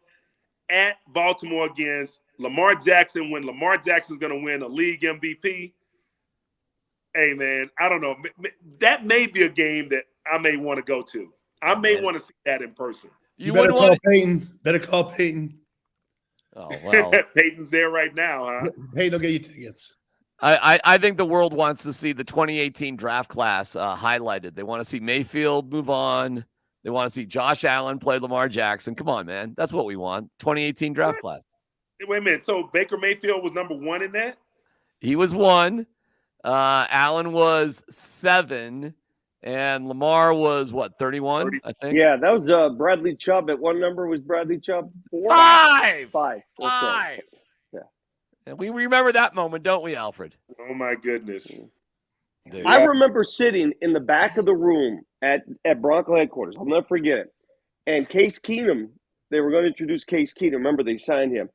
at Baltimore against Lamar Jackson when Lamar Jackson's going to win a league MVP. Hey, man, I don't know. That may be a game that I may want to go to. I may want to see that in person. You better call Peyton. Better call Peyton. Oh, well. Peyton's there right now, huh? Peyton will get you tickets. I think the world wants to see the 2018 draft class highlighted. They want to see Mayfield move on. They want to see Josh Allen play Lamar Jackson. Come on, man. That's what we want. 2018 draft class. Wait a minute. So Baker Mayfield was number 1 in that? He was 1. Allen was 7. And Lamar was, what, 31, I think? Yeah, that was Bradley Chubb. At one number was Bradley Chubb? 4? 5. 5. Okay. Yeah. And we remember that moment, don't we, Alfred? Oh, my goodness. Dude. I remember sitting in the back of the room at Bronco headquarters. I'll never forget it. And Case Keenum, they were going to introduce Case Keenum. Remember, they signed him.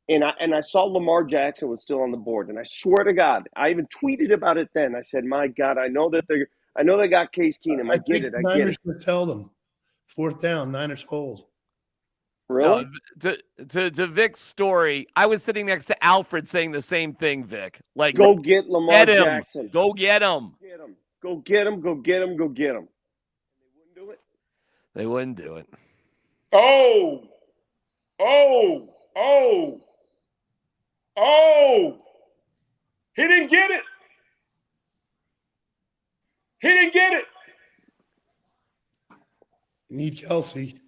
And I saw Lamar Jackson was still on the board. And I swear to God, I even tweeted about it then. I said, my God, I know they got Case Keenum. I get it. Niners should tell them. 4th down, Niners hold. Really? No, to Vic's story, I was sitting next to Alfred saying the same thing, Vic. Like, go get Lamar Jackson. Go get him. Go get him. Go get him. Go get him. They wouldn't do it. Oh. He didn't get it. Need Kelsey.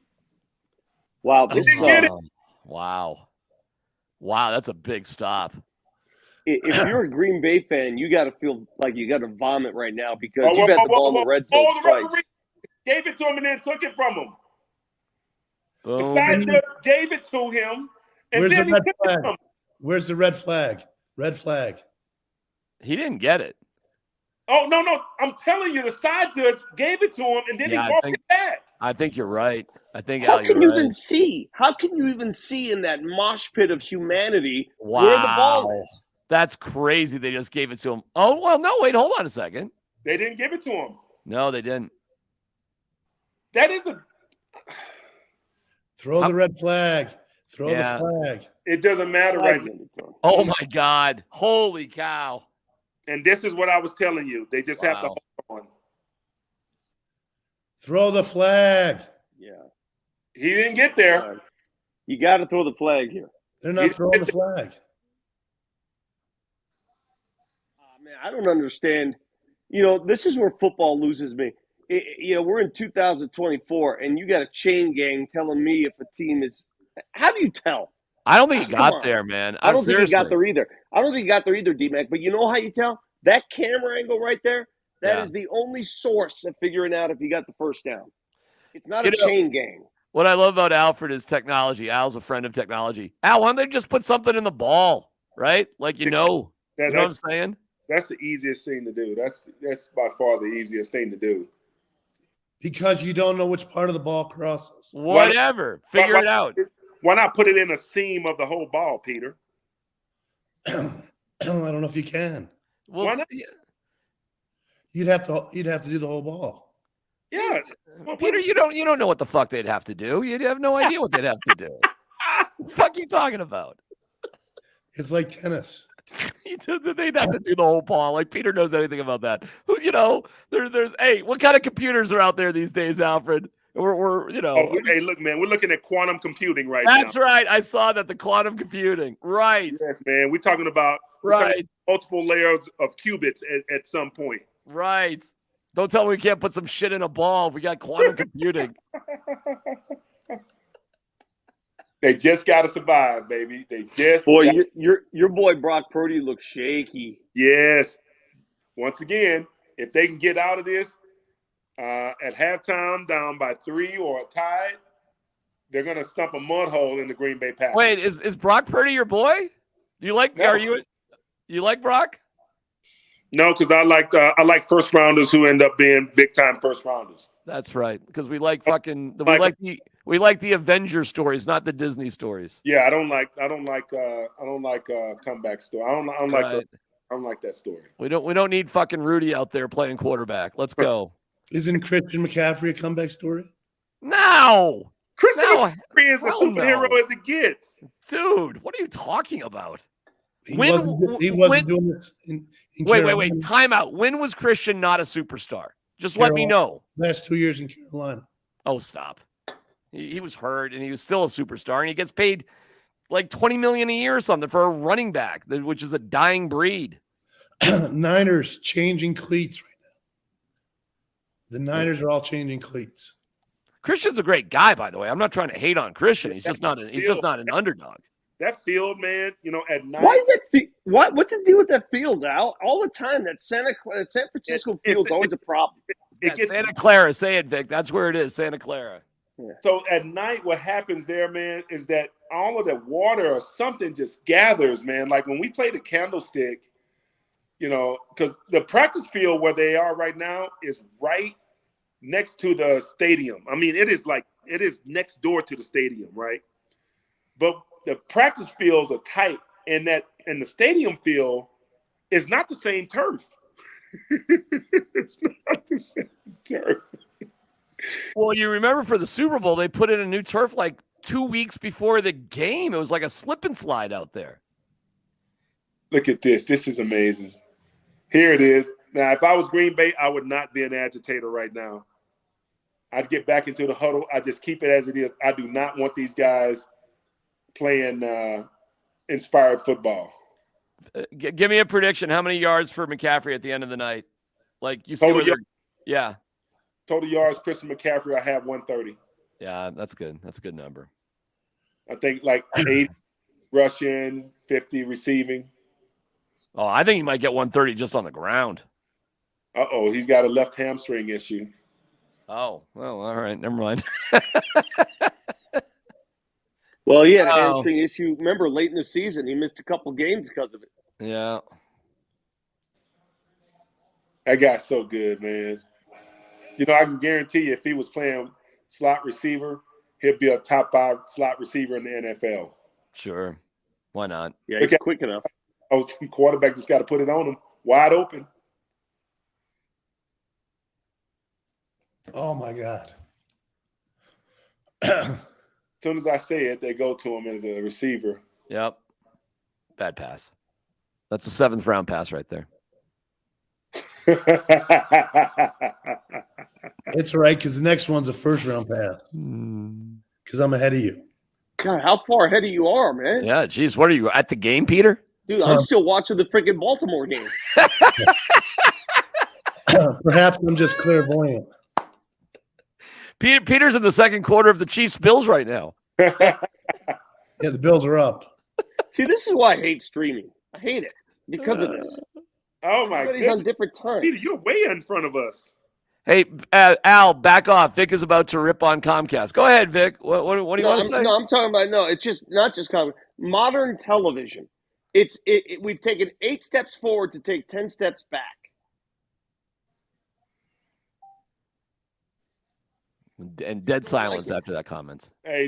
Wow. Wow, that's a big stop. If you're a Green Bay fan, you got to feel like you got to vomit right now because you've had the ball in the red zone the twice. referee gave it to him and then took it from him. Boom. The side judge gave it to him, and Where's then the red he took it flag? from him. Where's the red flag? Red flag. He didn't get it. Oh, no. I'm telling you, the side judge gave it to him, and then he walked it back. I think you're right. I think How Al, can you're you right. even see? How can you even see in that mosh pit of humanity where the ball is? That's crazy. They just gave it to him. Oh, well, no, wait, hold on a second. They didn't give it to him. No, they didn't. That is a Throw the red flag. Throw the flag. It doesn't matter right now. Oh, my God. Holy cow. And this is what I was telling you. They just have to hold on. Throw the flag. Yeah. He didn't get there. You got to throw the flag here. They're not throwing the flag. Man, I don't understand. This is where football loses me. We're in 2024, and you got a chain gang telling me if a team is – how do you tell? I don't think he got there, man. I don't think he got there either. DMac. But you know how you tell? That camera angle right there, that is the only source of figuring out if you got the first down. It's not a chain gang. What I love about Alfred is technology. Al's a friend of technology. Al, why don't they just put something in the ball, right? Like, you know what I'm saying? That's the easiest thing to do. That's by far the easiest thing to do. Because you don't know which part of the ball crosses. Whatever. Figure it out. Why not put it in a seam of the whole ball, Peter? I don't know if you can. Well, why not? You'd have to do the whole ball. Yeah. Peter, you don't know what the fuck they'd have to do. You'd have no idea what they'd have to do. What the fuck are you talking about? It's like tennis. They'd have to do the whole ball. Like Peter knows anything about that. There's what kind of computers are out there these days, Alfred? We're hey, look, man, we're looking at quantum computing now. That's right. I saw that, the quantum computing. Right. Yes, man. We're talking about multiple layers of qubits at some point. Right. Don't tell me we can't put some shit in a ball if we got quantum computing. They just got to survive, baby. Your boy Brock Purdy looks shaky. Yes. Once again, if they can get out of this at halftime down by 3 or tied, they're going to stump a mud hole in the Green Bay Packers. Wait, is Brock Purdy your boy? Do you like? No. You like Brock? No, because I like first rounders who end up being big time first rounders. That's right, because we like We like the Avenger stories, not the Disney stories. Yeah, I don't like comeback story. I don't like that story. We don't need fucking Rudy out there playing quarterback. Let's go. Isn't Christian McCaffrey a comeback story? No. Christian No, McCaffrey is a superhero as it gets. Dude, what are you talking about? He wasn't doing this in Wait. Time out. When was Christian not a superstar? Just let me know. Last 2 years in Carolina. Oh, stop. He was hurt, and he was still a superstar, and he gets paid like $20 million a year or something for a running back, which is a dying breed. Niners changing cleats right now. The Niners are all changing cleats. Christian's a great guy, by the way. I'm not trying to hate on Christian. He's just not an underdog. That field, man, at night. Why is that? What's the deal with that field, Al? All the time, that San Francisco field's always a problem. Santa Clara. Say it, Vic. That's where it is, Santa Clara. Yeah. So at night, what happens there, man, is that all of the water or something just gathers, man. Like when we play the Candlestick, because the practice field where they are right now is right next to the stadium. I mean, it is next door to the stadium, right? But the practice fields are tight, and the stadium field is not the same turf. It's not the same turf. Well, you remember for the Super Bowl, they put in a new turf like 2 weeks before the game. It was like a slip and slide out there. Look at this. This is amazing. Here it is. Now, if I was Green Bay, I would not be an agitator right now. I'd get back into the huddle. I just keep it as it is. I do not want these guys playing inspired football. Give me a prediction. How many yards for McCaffrey at the end of the night? Like you see yeah. Total yards, Christian McCaffrey, I have 130. Yeah, that's good. That's a good number. I think like 80 rushing, 50 receiving. Oh, I think he might get 130 just on the ground. Uh-oh, he's got a left hamstring issue. Oh, well, all right. Never mind. Well, he had a hamstring issue. Remember, late in the season, he missed a couple games because of it. Yeah. That guy's so good, man. I can guarantee you if he was playing slot receiver, he'd be a top 5 slot receiver in the NFL. Sure. Why not? Yeah, he's quick enough. Oh, quarterback just got to put it on him. Wide open. Oh, my God. As soon as I say it, they go to him as a receiver. Yep. Bad pass. That's a 7th round pass right there. It's all right because the next one's a 1st round pass. Because I'm ahead of you. God, how far ahead of you are, man? Yeah, geez. What are you at the game, Peter? Dude, I'm still watching the freaking Baltimore game. Perhaps I'm just clairvoyant. Peter's in the second quarter of the Chiefs-Bills right now. Yeah, the Bills are up. See, this is why I hate streaming. I hate it because of this. Oh, my God. Everybody's on different times. Peter, you're way in front of us. Hey, Al, back off. Vic is about to rip on Comcast. Go ahead, Vic. What do you want to say? No, I'm talking about it's just not just modern television. We've taken 8 steps forward to take 10 steps back. And dead silence after that comment. Hey,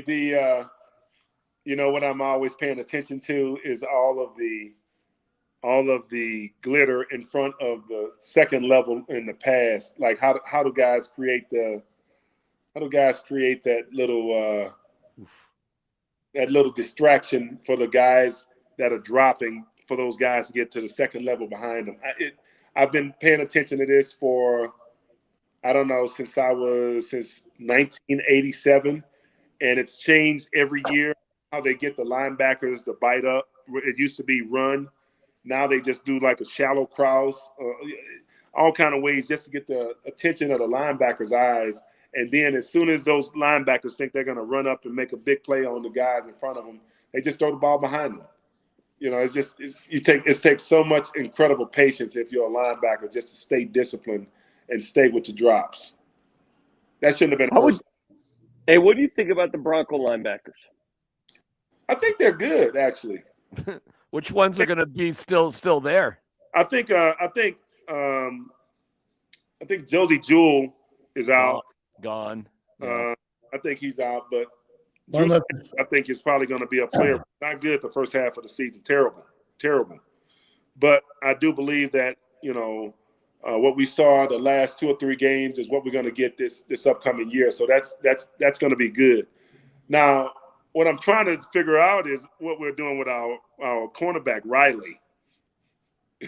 what I'm always paying attention to is all of the glitter in front of the second level in the pass. Like how do guys create that little distraction for the guys that are dropping for those guys to get to the second level behind them. I've been paying attention to this for I don't know since 1987, and it's changed every year how they get the linebackers to bite up. It used to be run. Now they just do like a shallow cross, all kind of ways just to get the attention of the linebackers' eyes. And then as soon as those linebackers think they're going to run up and make a big play on the guys in front of them, they just throw the ball behind them. It takes so much incredible patience if you're a linebacker just to stay disciplined and stay with the drops. That shouldn't have been. Hey, what do you think about the Bronco linebackers? I think they're good, actually. Which ones are going to be still there? I think Josie Jewell is out. Gone. I I think he's out, but One left. I think he's probably going to be a player. Not good the first half of the season. Terrible. But I do believe that, what we saw the last 2 or 3 games is what we're going to get this upcoming year. So that's going to be good. Now, what I'm trying to figure out is what we're doing with our cornerback, Riley.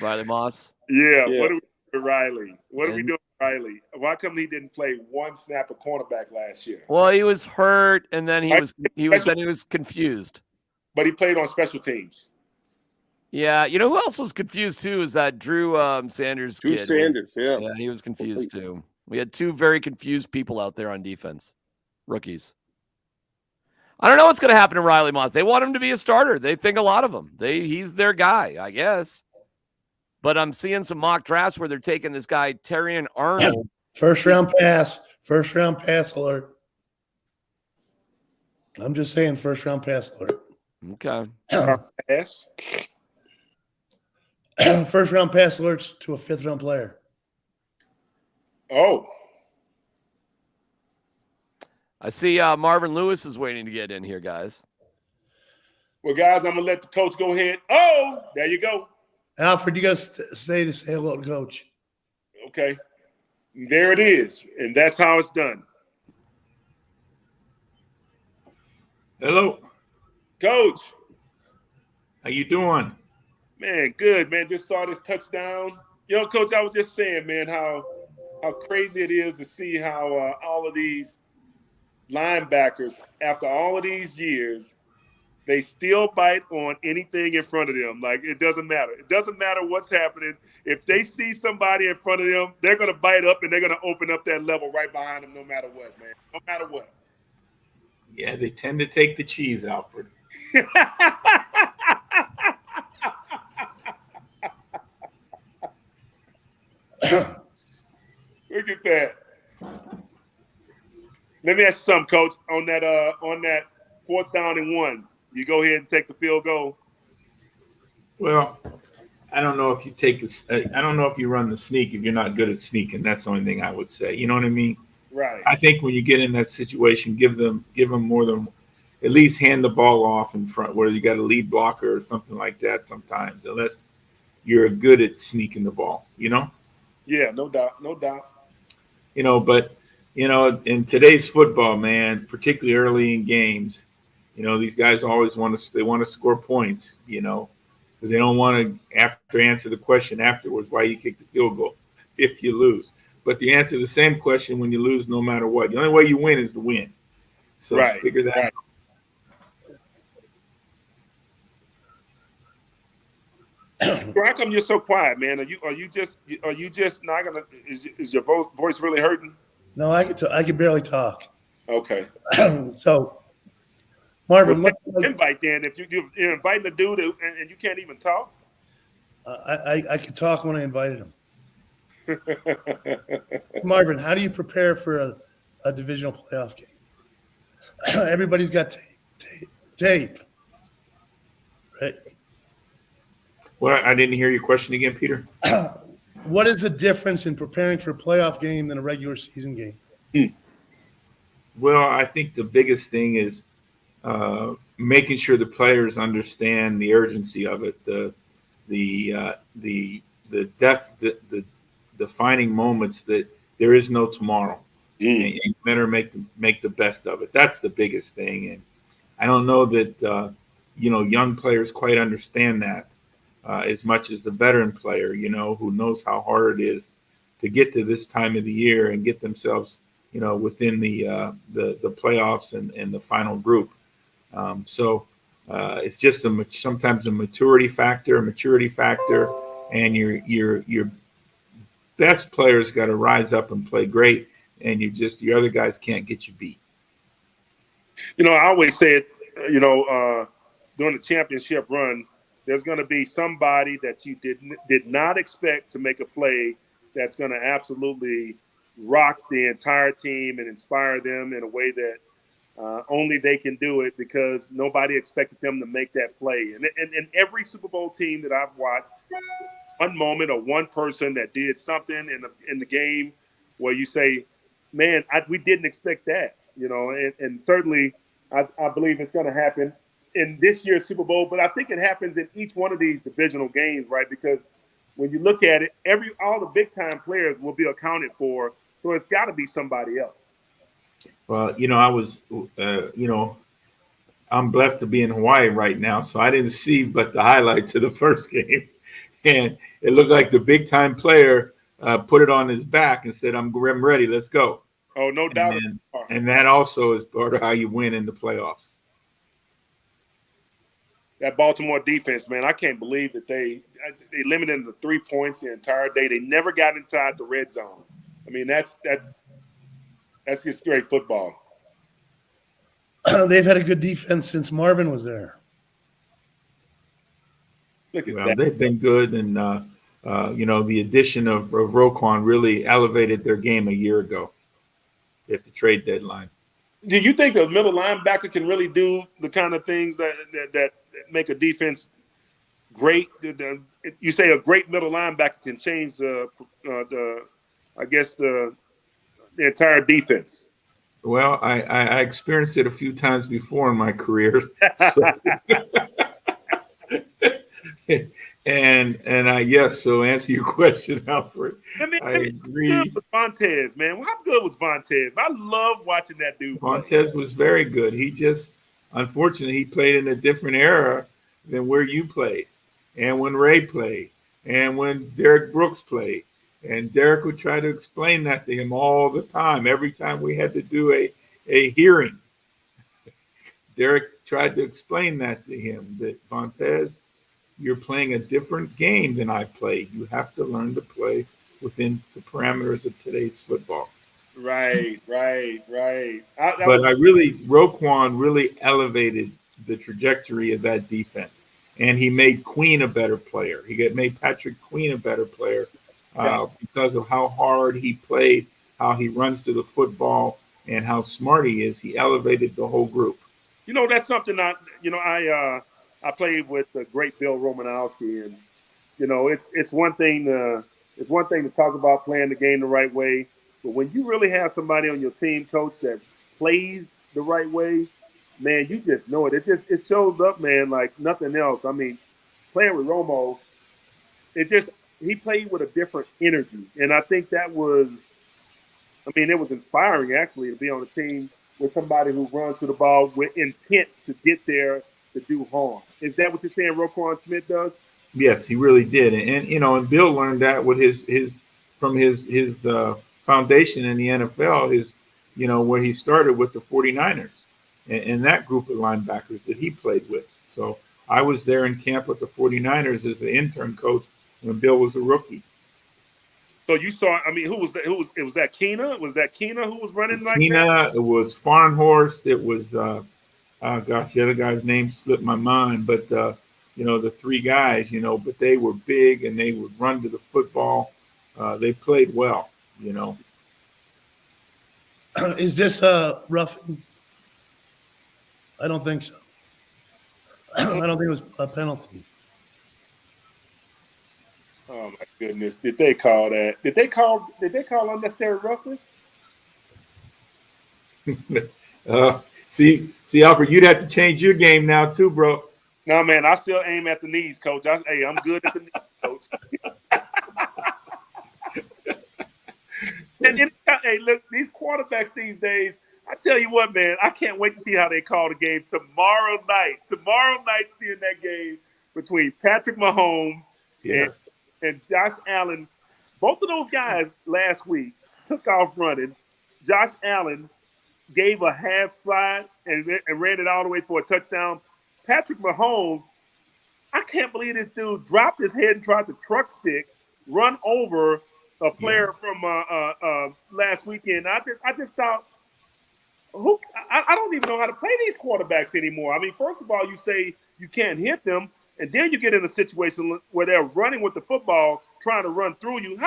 Riley Moss. Yeah. What are we doing with Riley? What are we doing with Riley? Why come he didn't play one snap of cornerback last year? Well, he was hurt, and then he was confused. But he played on special teams. Yeah, you know who else was confused too is that Drew Sanders Drew kid. Sanders, Yeah, he was confused too. We had 2 very confused people out there on defense, rookies. I don't know what's going to happen to Riley Moss. They want him to be a starter. They think a lot of him. He's their guy, I guess. But I'm seeing some mock drafts where they're taking this guy Terrian Arnold. First round pass alert. I'm just saying, first round pass alert. Okay. Pass. First round pass alerts to a 5th round player. Oh. I see Marvin Lewis is waiting to get in here, guys. Well, guys, I'm going to let the coach go ahead. Oh, there you go. Alfred, you got to stay to say hello to Coach. Okay. There it is. And that's how it's done. Hello. Coach. How you doing? Man, good, man. Just saw this touchdown. Coach, I was just saying, man, how crazy it is to see how all of these linebackers, after all of these years, they still bite on anything in front of them. Like, it doesn't matter. It doesn't matter what's happening. If they see somebody in front of them, they're going to bite up and they're going to open up that level right behind them no matter what, man. No matter what. Yeah, they tend to take the cheese, Alfred. Look at that. Let me ask you something, Coach. On that 4th down and 1, you go ahead and take the field goal. Well, I don't know if you I don't know if you run the sneak if you're not good at sneaking. That's the only thing I would say. You know what I mean? Right. I think when you get in that situation, give them more than at least hand the ball off in front where you got a lead blocker or something like that sometimes, unless you're good at sneaking the ball, Yeah, no doubt. But in today's football, man, particularly early in games, these guys always want to score points, because they don't want to answer the question afterwards why you kick the field goal if you lose. But you answer the same question when you lose, no matter what. The only way you win is to win. So figure that out. How come you're so quiet, man? Are you just not gonna? Is your voice really hurting? No, I can barely talk. Okay. So, Marvin, invite then. If you're inviting a dude and you can't even talk. I could talk when I invited him. Marvin, how do you prepare for a divisional playoff game? Everybody's got tape, right? Well, I didn't hear your question again, Peter. What is the difference in preparing for a playoff game than a regular season game? Well, I think the biggest thing is making sure the players understand the urgency of it, the defining moments that there is no tomorrow, and you better make the best of it. That's the biggest thing, and I don't know that young players quite understand that as much as the veteran player, who knows how hard it is to get to this time of the year and get themselves, within the playoffs and the final group. So it's just sometimes a maturity factor, and your best players got to rise up and play great, and your other guys can't get you beat. I always say it, during the championship run, there's going to be somebody that you did not expect to make a play that's going to absolutely rock the entire team and inspire them in a way that only they can do it because nobody expected them to make that play. And every Super Bowl team that I've watched, one moment or one person that did something in the game where you say, man, we didn't expect that. and certainly I believe it's going to happen in this year's Super Bowl, but I think it happens in each one of these divisional games, right? Because when you look at it, all the big time players will be accounted for, so it's got to be somebody else. Well, I was, I'm blessed to be in Hawaii right now, so I didn't see but the highlights of the first game, and it looked like the big time player put it on his back and said, "I'm ready, let's go." Oh, no doubt. And that also is part of how you win in the playoffs. That Baltimore defense, man, I can't believe that they limited them to 3 points the entire day. They never got inside the red zone. I mean, that's just great football. They've had a good defense since Marvin was there. Look at that. They've been good, and the addition of Roquan really elevated their game a year ago at the trade deadline. Do you think a middle linebacker can really do the kind of things that make a defense great? You say a great middle linebacker can change the entire defense. Well, I experienced it a few times before in my career. So answer your question, Alfred. I agree. How good was Vontaze, man? How good was Vontaze? I love watching that dude. Vontaze was very good. He just, unfortunately, he played in a different era than where you played, and when Ray played, and when Derek Brooks played. And Derek would try to explain that to him all the time. Every time we had to do a hearing, Derek tried to explain that to him, that Vontaze, you're playing a different game than I played. You have to learn to play within the parameters of today's football. Right. Roquan really elevated the trajectory of that defense. And he made Queen a better player. He made Patrick Queen a better player because of how hard he played, how he runs to the football, and how smart he is. He elevated the whole group. That's something I played with the great Bill Romanowski, and it's one thing to talk about playing the game the right way, but when you really have somebody on your team, coach, that plays the right way, man, you just know it. It shows up, man, like nothing else. I mean, playing with Romo, he played with a different energy, and I think it was inspiring actually to be on a team with somebody who runs to the ball with intent to get there to do harm. Is that what you're saying Roquan Smith does? Yes, he really did. And Bill learned that with his foundation in the NFL, where he started with the 49ers and that group of linebackers that he played with. So I was there in camp with the 49ers as an intern coach when Bill was a rookie. So you saw, who was that? It was that Keena? Was that Keena who was running like Keena, that? It was Farnhorst. It was, the other guy's name slipped my mind. But, the three guys, but they were big and they would run to the football. They played well, Is this roughing? I don't think so. I don't think it was a penalty. Oh my goodness! Did they call that? Did they call unnecessary roughness? See, Alfred, you'd have to change your game now too, bro. No, man, I still aim at the knees, coach. I'm good at the knees, coach. Hey, look, these quarterbacks these days, I tell you what, man, I can't wait to see how they call the game tomorrow night. Tomorrow night, seeing that game between Patrick Mahomes and Josh Allen. Both of those guys last week took off running. Josh Allen gave a half slide and ran it all the way for a touchdown. Patrick Mahomes, I can't believe this dude dropped his head and tried to truck stick, run over a player from last weekend. I just thought, I don't even know how to play these quarterbacks anymore. First of all, you say you can't hit them, and then you get in a situation where they're running with the football, trying to run through you.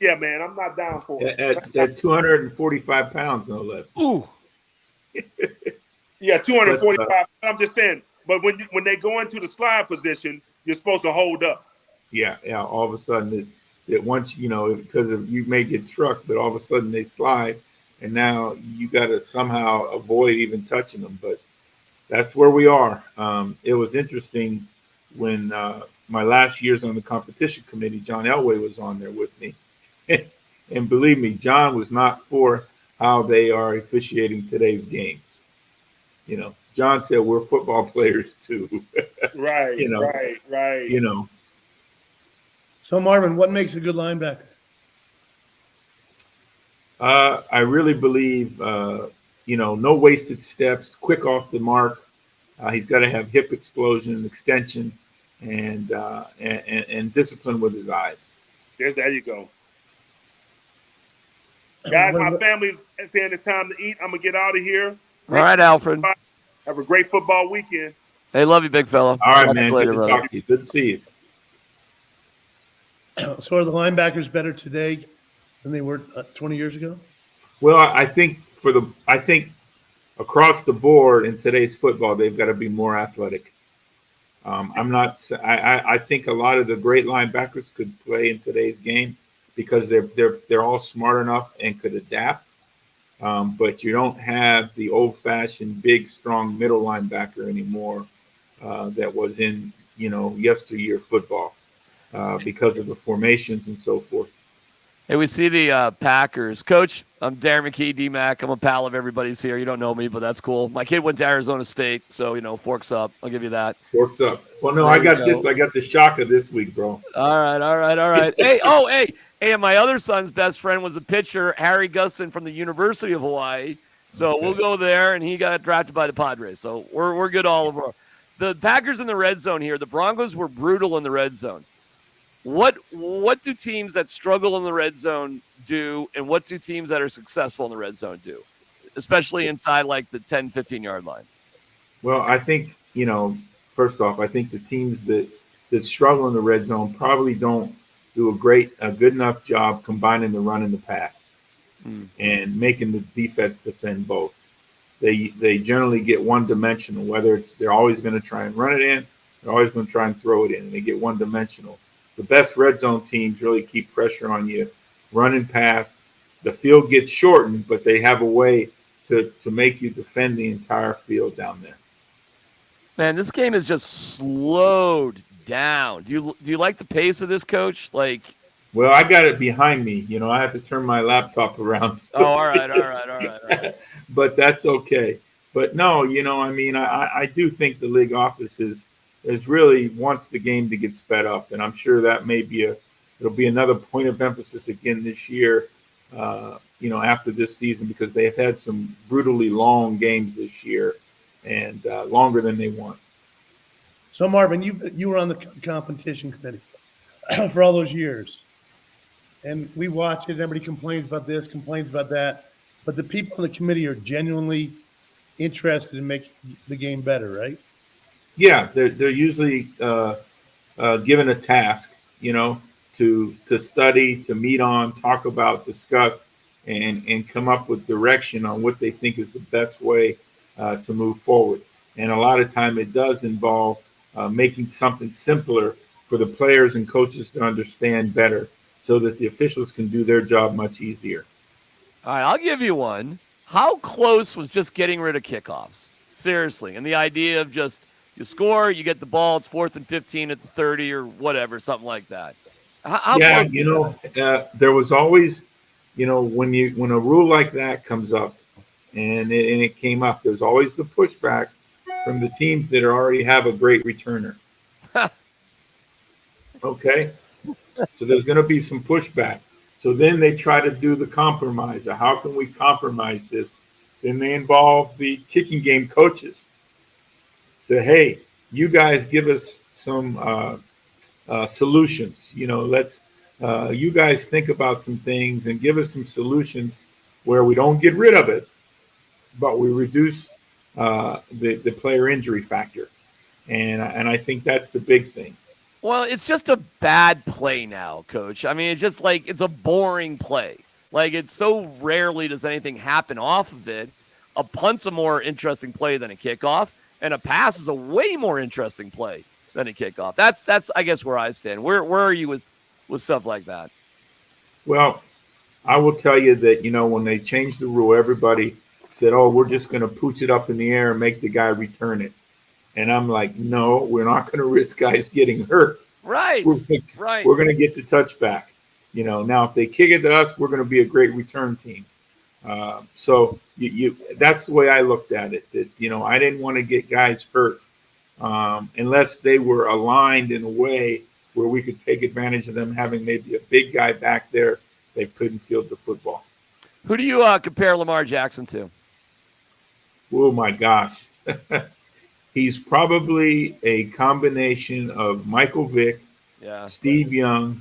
Yeah, man, I'm not down for it. At 245 pounds, no less. Ooh. Yeah, 245. I'm just saying, but when they go into the slide position, you're supposed to hold up. Yeah. All of a sudden, that once because you may get trucked, but all of a sudden they slide, and now you got to somehow avoid even touching them. But that's where we are. It was interesting when my last years on the competition committee, John Elway was on there with me. And believe me, John was not for how they are officiating today's games. You know, John said we're football players too. Right, you know, right. You know. So Marvin, what makes a good linebacker? I really believe, no wasted steps, quick off the mark. He's got to have hip explosion, extension, and discipline with his eyes. There you go. Guys, my family's saying it's time to eat. I'm going to get out of here. All right, Alfred. Have a great football weekend. Hey, love you, big fella. All right, man. Good to talk to you. Good to see you. So are the linebackers better today than they were 20 years ago? Well, I think across the board in today's football, they've got to be more athletic. I think a lot of the great linebackers could play in today's game because they're all smart enough and could adapt. But you don't have the old-fashioned, big, strong middle linebacker anymore that was in yesteryear football because of the formations and so forth. Hey, we see the Packers. Coach, I'm Darren McKee, DMac. I'm a pal of everybody's here. You don't know me, but that's cool. My kid went to Arizona State, so, forks up. I'll give you that. Forks up. Well, no, I got this. I got the shocker this week, bro. All right. Hey, and my other son's best friend was a pitcher, Harry Gustin from the University of Hawaii. So We'll go there, and he got drafted by the Padres. So we're good all over. The Packers in the red zone here. The Broncos were brutal in the red zone. What do teams that struggle in the red zone do, and what do teams that are successful in the red zone do, especially inside like the 10, 15-yard line? Well, I think, first off, I think the teams that struggle in the red zone probably don't do a good enough job combining the run and the pass and making the defense defend both. They generally get one-dimensional, whether they're always going to try and run it in, they're always going to try and throw it in, and they get one-dimensional. The best red zone teams really keep pressure on you, run and pass. The field gets shortened, but they have a way to make you defend the entire field down there. Man, this game is just slowed down. Do you like the pace of this, Coach? Well, I got it behind me. I have to turn my laptop around. Oh, all right. But that's okay. But no, I do think the league office is really wants the game to get sped up, and I'm sure that it'll be another point of emphasis again this year. After this season, because they have had some brutally long games this year, and longer than they want. So Marvin, you were on the competition committee for all those years, and we watch it. Everybody complains about this, complains about that, but the people on the committee are genuinely interested in making the game better, right? Yeah, they're usually given a task, to study, to meet on, talk about, discuss, and come up with direction on what they think is the best way to move forward. And a lot of time it does involve making something simpler for the players and coaches to understand better so that the officials can do their job much easier. All right, I'll give you one. How close was just getting rid of kickoffs? Seriously. And the idea of just you score, you get the ball, it's 4th and 15 at the 30 or whatever, something like that. How close was that? There was always, when a rule like that comes up and it came up, there's always the pushback from the teams that already have a great returner. Okay? So there's going to be some pushback. So then they try to do the compromise. How can we compromise this? Then they involve the kicking game coaches. Hey, you guys give us some solutions. Let's you guys think about some things and give us some solutions where we don't get rid of it, but we reduce the player injury factor. And I think that's the big thing. Well, it's just a bad play now, Coach. I mean, it's just it's a boring play. It's so rarely does anything happen off of it. A punt's a more interesting play than a kickoff, and a pass is a way more interesting play than a kickoff. That's I guess where I stand. Where are you with stuff like that? Well, I will tell you that, when they changed the rule, everybody said, oh, we're just going to pooch it up in the air and make the guy return it. And I'm like, no, we're not going to risk guys getting hurt. Right. We're going to get the touchback. Now if they kick it to us, we're going to be a great return team. So that's the way I looked at it. That I didn't want to get guys hurt unless they were aligned in a way where we could take advantage of them having maybe a big guy back there they couldn't field the football. Who do you compare Lamar Jackson to? Oh my gosh, he's probably a combination of Michael Vick, Steve Young,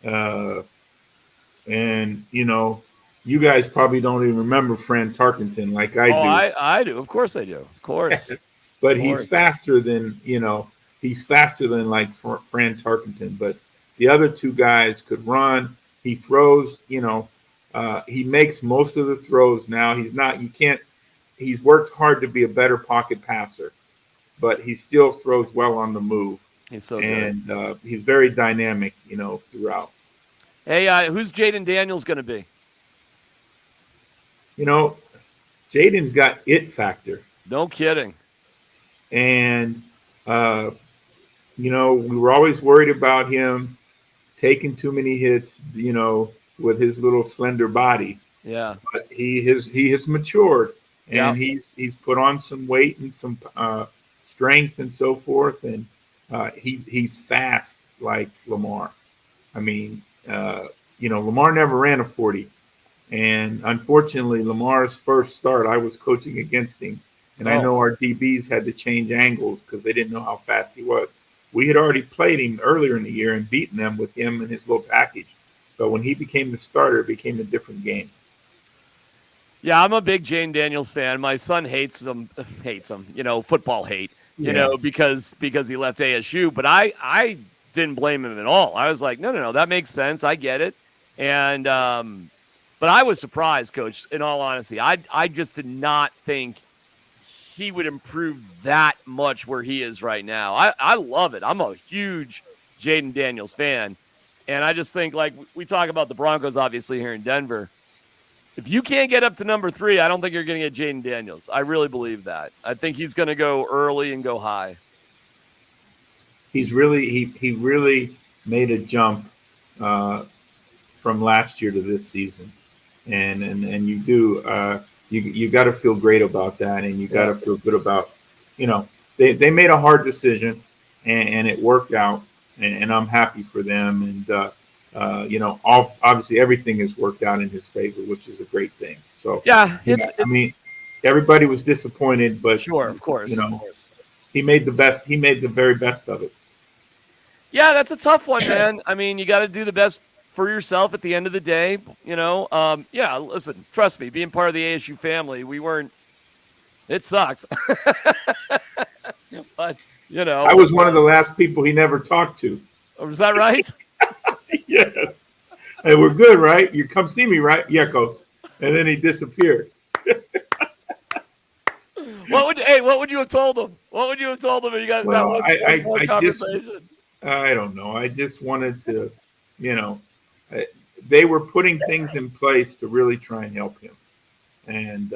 and you guys probably don't even remember Fran Tarkenton like I do. I do. Of course I do. Of course. But he's faster than, like Fran Tarkenton. But the other two guys could run. He throws, he makes most of the throws now. He's worked hard to be a better pocket passer, but he still throws well on the move. He's so good. And he's very dynamic, throughout. Hey, who's Jaden Daniels going to be? Jaden's got it factor. No kidding. And, we were always worried about him taking too many hits, with his little slender body. Yeah. But he has matured, and he's put on some weight and some strength and so forth. And he's fast like Lamar. I mean, Lamar never ran a 40. And unfortunately, Lamar's first start, I was coaching against him. And I know our DBs had to change angles because they didn't know how fast he was. We had already played him earlier in the year and beaten them with him and his little package. But when he became the starter, it became a different game. Yeah, I'm a big Jaden Daniels fan. My son hates him, football hate, because he left ASU. But I didn't blame him at all. I was like, no, that makes sense. I get it. And but I was surprised, Coach, in all honesty. I just did not think he would improve that much where he is right now. I love it. I'm a huge Jaden Daniels fan. And I just think, like, we talk about the Broncos, obviously, here in Denver. If you can't get up to number 3, I don't think you're going to get Jaden Daniels. I really believe that. I think he's going to go early and go high. He's really he really made a jump from last year to this season. And you do you got to feel great about that, and you got to feel good about, they made a hard decision, and it worked out, and I'm happy for them. And obviously everything has worked out in his favor, which is a great thing. So everybody was disappointed, but sure, of course, he made the best. He made the very best of it. Yeah, that's a tough one, man. I mean, you got to do the best for yourself at the end of the day, listen, trust me, being part of the ASU family, it sucks. But, I was one of the last people he never talked to. Was that right? Yes. Hey, we're good, right? You come see me, right? Yeah, Coach. And then he disappeared. What would you have told him? What would you have told him if you got that one conversation? I don't know. I just wanted to, they were putting things in place to really try and help him. And,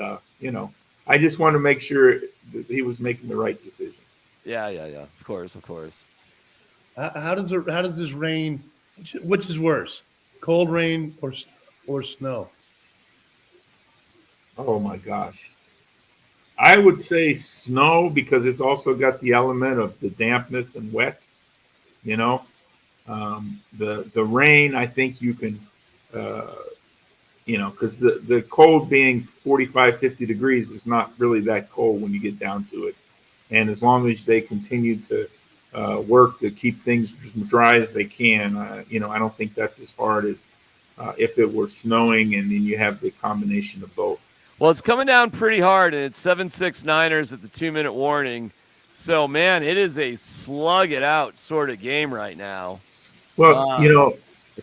I just wanted to make sure that he was making the right decision. Yeah. Of course. How does this rain, which is worse, cold rain or snow? Oh, my gosh. I would say snow because it's also got the element of the dampness and wet, The rain, I think you can, because the cold being 45, 50 degrees is not really that cold when you get down to it. And as long as they continue to work to keep things as dry as they can, I don't think that's as hard as if it were snowing and then you have the combination of both. Well, it's coming down pretty hard, and it's 7-6 Niners at the 2-minute warning. So, man, it is a slug-it-out sort of game right now. Well,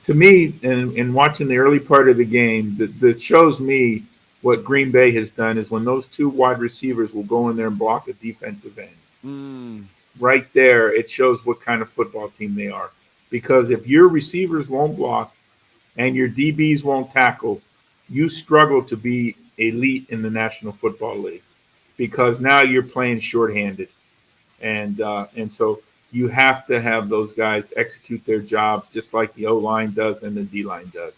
to me, in watching the early part of the game, that shows me what Green Bay has done is when those two wide receivers will go in there and block a defensive end. Right there, it shows what kind of football team they are. Because if your receivers won't block and your DBs won't tackle, you struggle to be elite in the National Football League because now you're playing shorthanded. And so you have to have those guys execute their jobs just like the O-line does and the D-line does.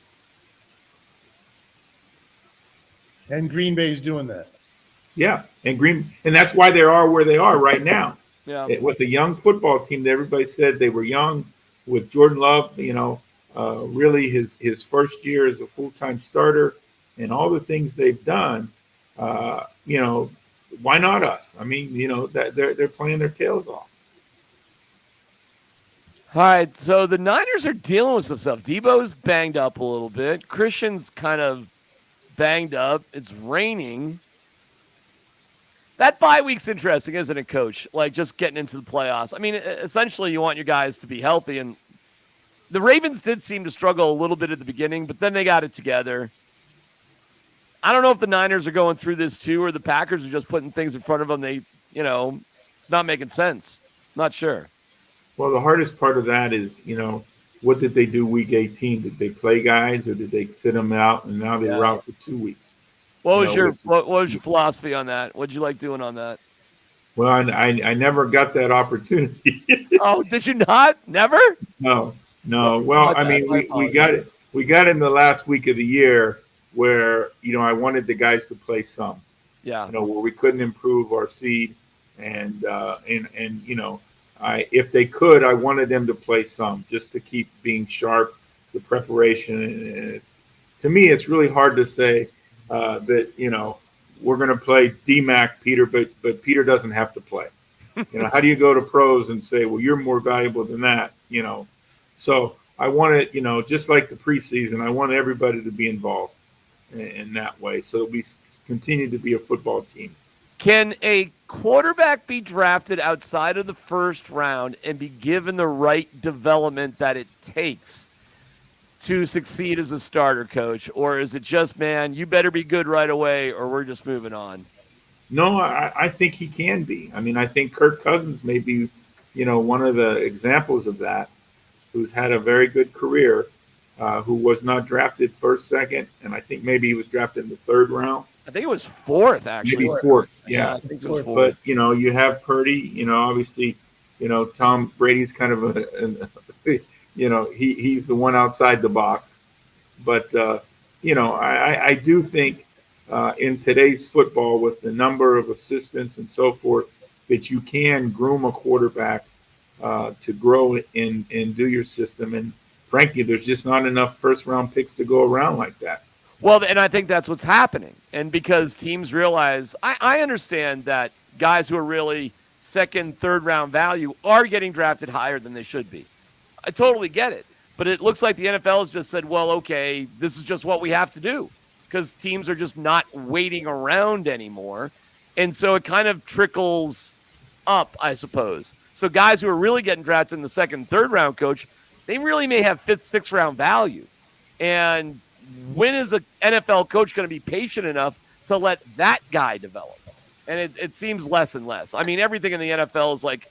And Green Bay's doing that. Yeah, and that's why they are where they are right now. Yeah. With a young football team, everybody said they were young. With Jordan Love, really his first year as a full-time starter, and all the things they've done, why not us? I mean, that they're playing their tails off. All right, so the Niners are dealing with some stuff. Debo's banged up a little bit. Christian's kind of banged up. It's raining. That bye week's interesting, isn't it, Coach? Like, just getting into the playoffs. I mean, essentially, you want your guys to be healthy. And the Ravens did seem to struggle a little bit at the beginning, but then they got it together. I don't know if the Niners are going through this too, or the Packers are just putting things in front of them. It's not making sense. Not sure. Well, the hardest part of that is, what did they do week 18? Did they play guys, or did they sit them out, and now they're out for 2 weeks? What was your philosophy on that? What did you like doing on that? Well, I never got that opportunity. Oh, did you not? Never? No. Well, I mean, we got it. We got in the last week of the year where I wanted the guys to play some. Yeah. Where we couldn't improve our seed, and if they could, I wanted them to play some just to keep being sharp, the preparation. And to me, it's really hard to say that we're going to play DMac, Peter, but Peter doesn't have to play. How do you go to pros and say, well, you're more valuable than that? So I want it, just like the preseason, I want everybody to be involved in that way. So we continue to be a football team. Can a quarterback be drafted outside of the first round and be given the right development that it takes to succeed as a starter, Coach? Or is it just, man, you better be good right away or we're just moving on? No, I think he can be. I mean, I think Kirk Cousins may be, one of the examples of that, who's had a very good career, who was not drafted first, second, and I think maybe he was drafted in the third round. I think it was fourth, actually. Maybe fourth, yeah. I think it was fourth. But, you have Purdy, obviously, Tom Brady's kind of he's the one outside the box. But, I do think in today's football, with the number of assistants and so forth, that you can groom a quarterback to grow and do your system. And frankly, there's just not enough first-round picks to go around like that. Well, and I think that's what's happening. And because teams realize, I understand that guys who are really second, third round value are getting drafted higher than they should be. I totally get it. But it looks like the NFL has just said, well, okay, this is just what we have to do, because teams are just not waiting around anymore. And so it kind of trickles up, I suppose. So guys who are really getting drafted in the second, third round, Coach, they really may have fifth, sixth round value. And when is an NFL coach going to be patient enough to let that guy develop? And it seems less and less. I mean, everything in the NFL is like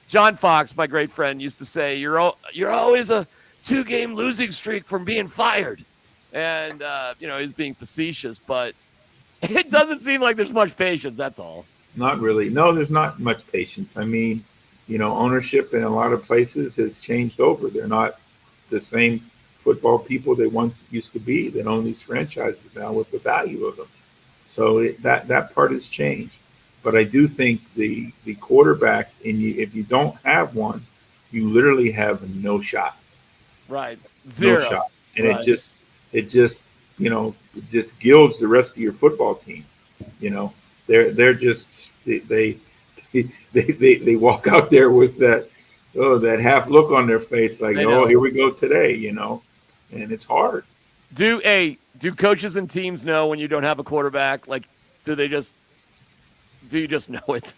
John Fox, my great friend, used to say, you're always a 2-game losing streak from being fired. And, he's being facetious, but it doesn't seem like there's much patience. That's all. Not really. No, there's not much patience. I mean, ownership in a lot of places has changed over. They're not the same football people they once used to be that own these franchises now with the value of them. So that part has changed. But I do think the quarterback, if you don't have one, you literally have no shot. Right. Zero. No shot. And right. it just gilds the rest of your football team. They're just they walk out there with that half look on their face, like, oh, here we go today, and it's hard. Do coaches and teams know when you don't have a quarterback? Like, do you just know it?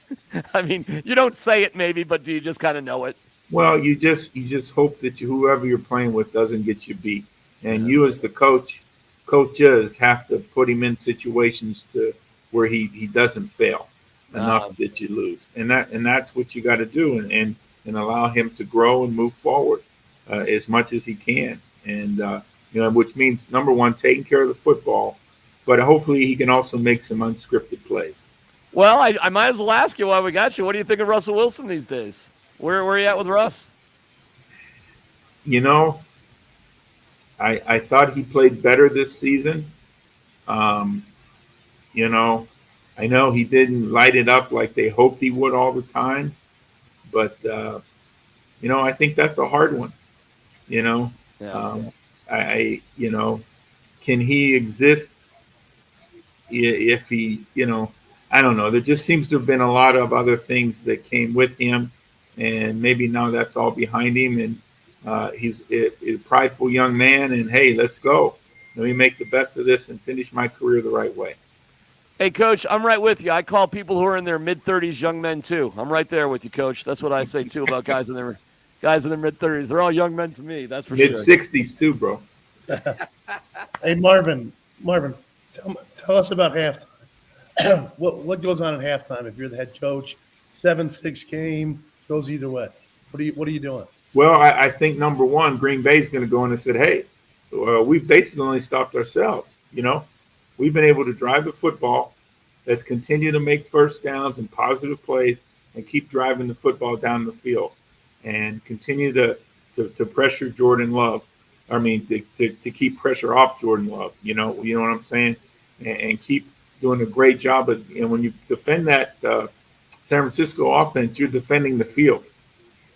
I mean, you don't say it maybe, but do you just kind of know it? Well, you just hope that whoever you're playing with doesn't get you beat, and you as the coaches have to put him in situations to where he doesn't fail enough that you lose, and that's what you got to do, and allow him to grow and move forward as much as he can. And which means, number one, taking care of the football, but hopefully he can also make some unscripted plays. Well, I might as well ask you while we got you. What do you think of Russell Wilson these days? Where are you at with Russ? I thought he played better this season. I know he didn't light it up like they hoped he would all the time, but I think that's a hard one. Yeah. Can he exist if he, I don't know. There just seems to have been a lot of other things that came with him, and maybe now that's all behind him, and he's a prideful young man, and hey, let's go. Let me make the best of this and finish my career the right way. Hey, Coach, I'm right with you. I call people who are in their mid-30s young men, too. I'm right there with you, Coach. That's what I say, too, about guys in their mid-30s. They're all young men to me, that's for sure. Mid-60s, too, bro. Hey, Marvin, tell us about halftime. What goes on at halftime if you're the head coach? 7-6 game, goes either way. What are you doing? Well, I think, number one, Green Bay's going to go in and say, hey, we've basically only stopped ourselves, We've been able to drive the football. Let's continue to make first downs and positive plays and keep driving the football down the field and continue to pressure Jordan Love. I mean, to keep pressure off Jordan Love. You know what I'm saying? And keep doing a great job. And when you defend that San Francisco offense, you're defending the field.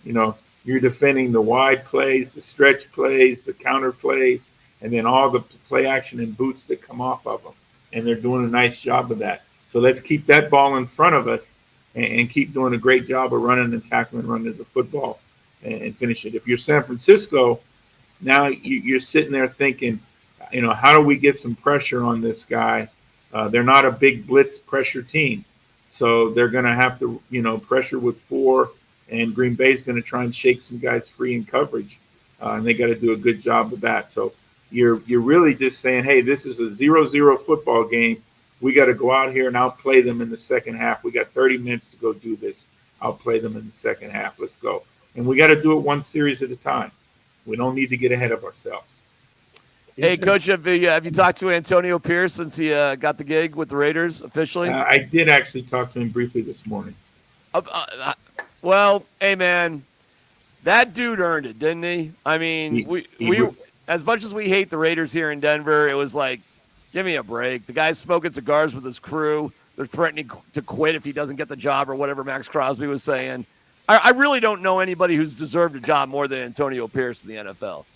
You're defending the wide plays, the stretch plays, the counter plays, and then all the play action and boots that come off of them. And they're doing a nice job of that. So let's keep that ball in front of us and keep doing a great job of running and tackling, running the football and finish it. If you're San Francisco, now you're sitting there thinking, how do we get some pressure on this guy? They're not a big blitz pressure team. So they're going to have to, pressure with 4, and Green Bay's going to try and shake some guys free in coverage. And they got to do a good job of that. So you're really just saying, hey, this is a 0-0 football game. We got to go out here and outplay them in the second half. We got 30 minutes to go do this. Outplay them in the second half. Let's go. And we got to do it one series at a time. We don't need to get ahead of ourselves. Hey, Coach, have you talked to Antonio Pierce since he got the gig with the Raiders officially? I did actually talk to him briefly this morning. Well, hey, man, that dude earned it, didn't he? I mean, we as much as we hate the Raiders here in Denver, it was like, give me a break. The guy's smoking cigars with his crew. They're threatening to quit if he doesn't get the job or whatever Max Crosby was saying. I really don't know anybody who's deserved a job more than Antonio Pierce in the NFL.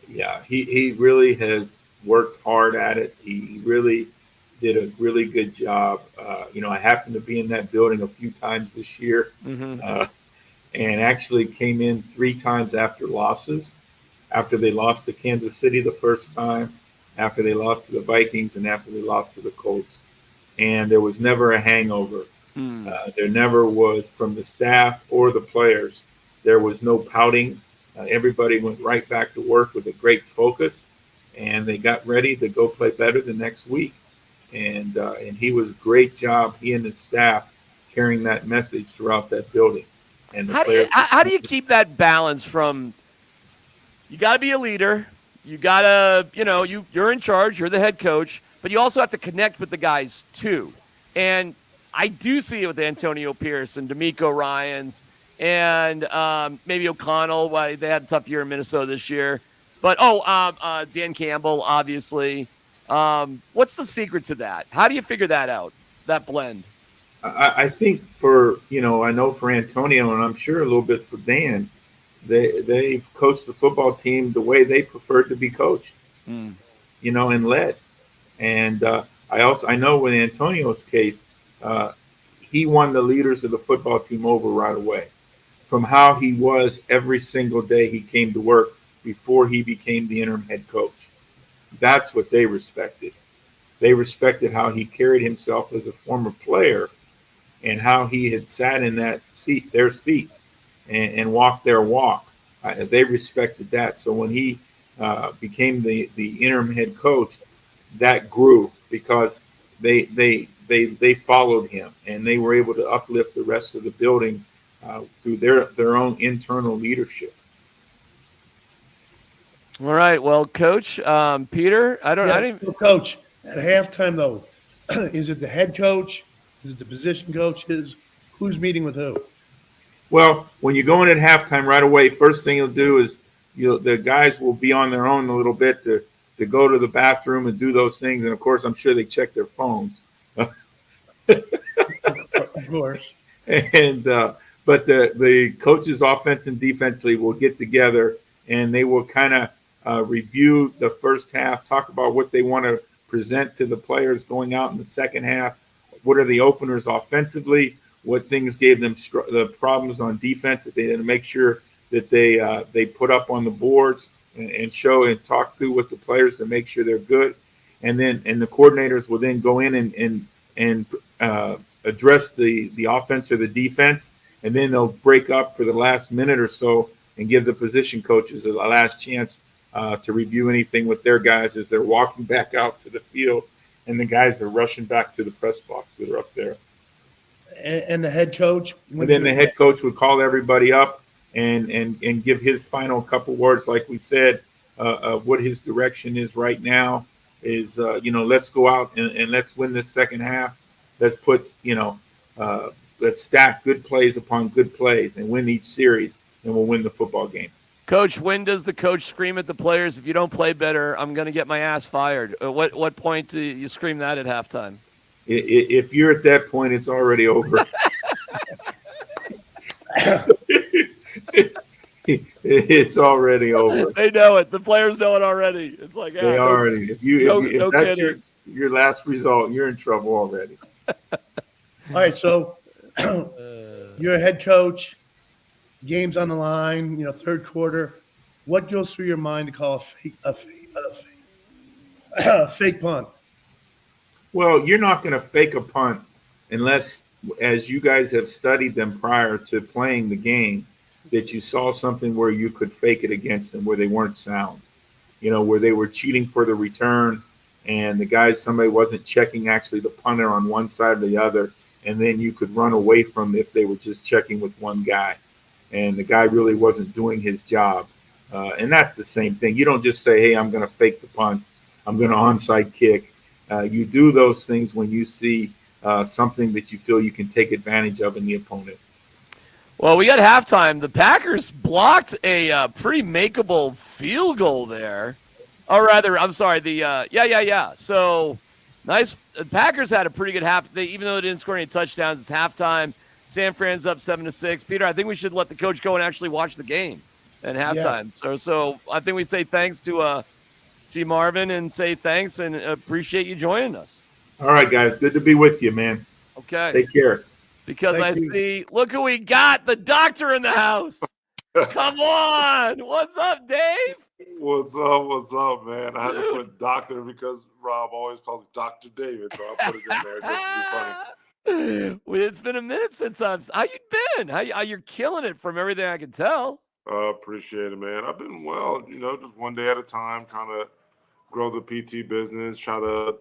Yeah, he really has worked hard at it. He really did a really good job. I happened to be in that building a few times this year, and actually came in 3 times after losses. After they lost to Kansas City the first time, after they lost to the Vikings, and after they lost to the Colts. And there was never a hangover. There never was, from the staff or the players, there was no pouting. Everybody went right back to work with a great focus, and they got ready to go play better the next week. And he was a great job, he and his staff, carrying that message throughout that building. And the how do you keep that balance from, you got to be a leader, you got to, you're in charge, you're the head coach, but you also have to connect with the guys too. And I do see it with Antonio Pierce and DeMeco Ryans and maybe O'Connell. They had a tough year in Minnesota this year. But, Dan Campbell, obviously. What's the secret to that? How do you figure that out, that blend? I think for, I know for Antonio, and I'm sure a little bit for Dan, they've coached the football team the way they preferred to be coached, and led. And I know in Antonio's case, he won the leaders of the football team over right away from how he was every single day he came to work before he became the interim head coach. That's what they respected. They respected how he carried himself as a former player and how he had sat in their seats and walked their walk. They respected that. So when he became the interim head coach, that grew because they followed him, and they were able to uplift the rest of the building through their own internal leadership. All right. Well, Coach Peter, I didn't. So Coach, at halftime though, is it the head coach? Is it the position coaches? Who's meeting with who? Well, when you go in at halftime right away, first thing you'll do is the guys will be on their own a little bit to go to the bathroom and do those things. And of course, I'm sure they check their phones. Of course. And but the coaches, offense and defensively, will get together and they will kind of review the first half, talk about what they want to present to the players going out in the second half. What are the openers offensively? What things gave them the problems on defense that they had to make sure that they put up on the boards and show and talk through with the players to make sure they're good. And the coordinators will then go in and address the offense or the defense, and then they'll break up for the last minute or so and give the position coaches a last chance to review anything with their guys as they're walking back out to the field, and the guys are rushing back to the press box that are up there. And the head coach. And then the head coach would call everybody up and give his final couple words, like we said, of what his direction is right now. Is let's go out and let's win this second half. Let's put let's stack good plays upon good plays and win each series, and we'll win the football game. Coach, when does the coach scream at the players, if you don't play better, I'm going to get my ass fired? What point do you scream that at halftime? If you're at that point, it's already over. It's already over. They know it. The players know it already. It's like they already. If that's your last result, you're in trouble already. All right, so you're a head coach. Game's on the line. Third quarter. What goes through your mind to call a fake punt? Well, you're not going to fake a punt unless, as you guys have studied them prior to playing the game, that you saw something where you could fake it against them, where they weren't sound, where they were cheating for the return and somebody wasn't checking actually the punter on one side or the other, and then you could run away from if they were just checking with one guy and the guy really wasn't doing his job. And that's the same thing. You don't just say, hey, I'm going to fake the punt. I'm going to onside kick. You do those things when you see something that you feel you can take advantage of in the opponent. Well, we got halftime. The Packers blocked a pretty makeable field goal there. Or rather, I'm sorry, So, nice. The Packers had a pretty good half. Even though they didn't score any touchdowns, it's halftime. San Fran's up 7-6. Peter, I think we should let the coach go and actually watch the game at halftime. Yes. So I think we say thanks to Marvin and say thanks and appreciate you joining us. All right, guys. Good to be with you, man. Okay. Take care. Because Thank you. See, look who we got, the doctor in the house. Come on. What's up, Dave? What's up, man? I had to put doctor because Rob always calls me Dr. David, so I put it in there just to be funny. Well, it's been a minute since how you been? How you're killing it from everything I can tell. Appreciate it, man. I've been well, just one day at a time, trying to grow the PT business, try to,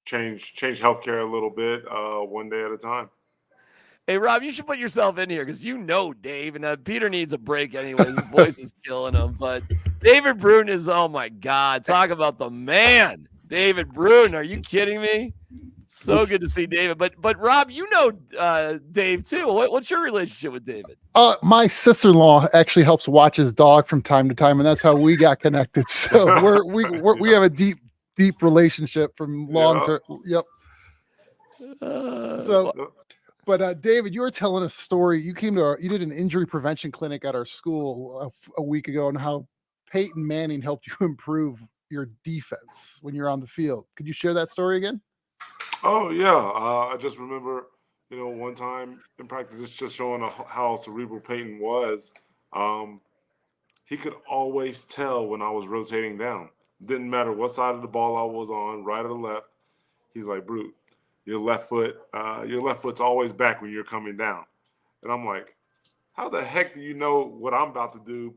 change healthcare a little bit, one day at a time. Hey, Rob, you should put yourself in here because Dave, and Peter needs a break anyway. His voice is killing him. But David Bruton is, oh, my God. Talk about the man. David Bruton, are you kidding me? So good to see David. But Rob, Dave, too. What's your relationship with David? My sister-in-law actually helps watch his dog from time to time, and that's how we got connected. So we have a deep relationship from long term. Yep. But David, you were telling a story. You did an injury prevention clinic at our school a week ago, and how Peyton Manning helped you improve your defense when you're on the field. Could you share that story again? Oh yeah, I just remember, one time in practice, it's just showing how cerebral Peyton was. He could always tell when I was rotating down. Didn't matter what side of the ball I was on, right or left. He's like, Brute, your left foot's always back when you're coming down. And I'm like, how the heck do you know what I'm about to do?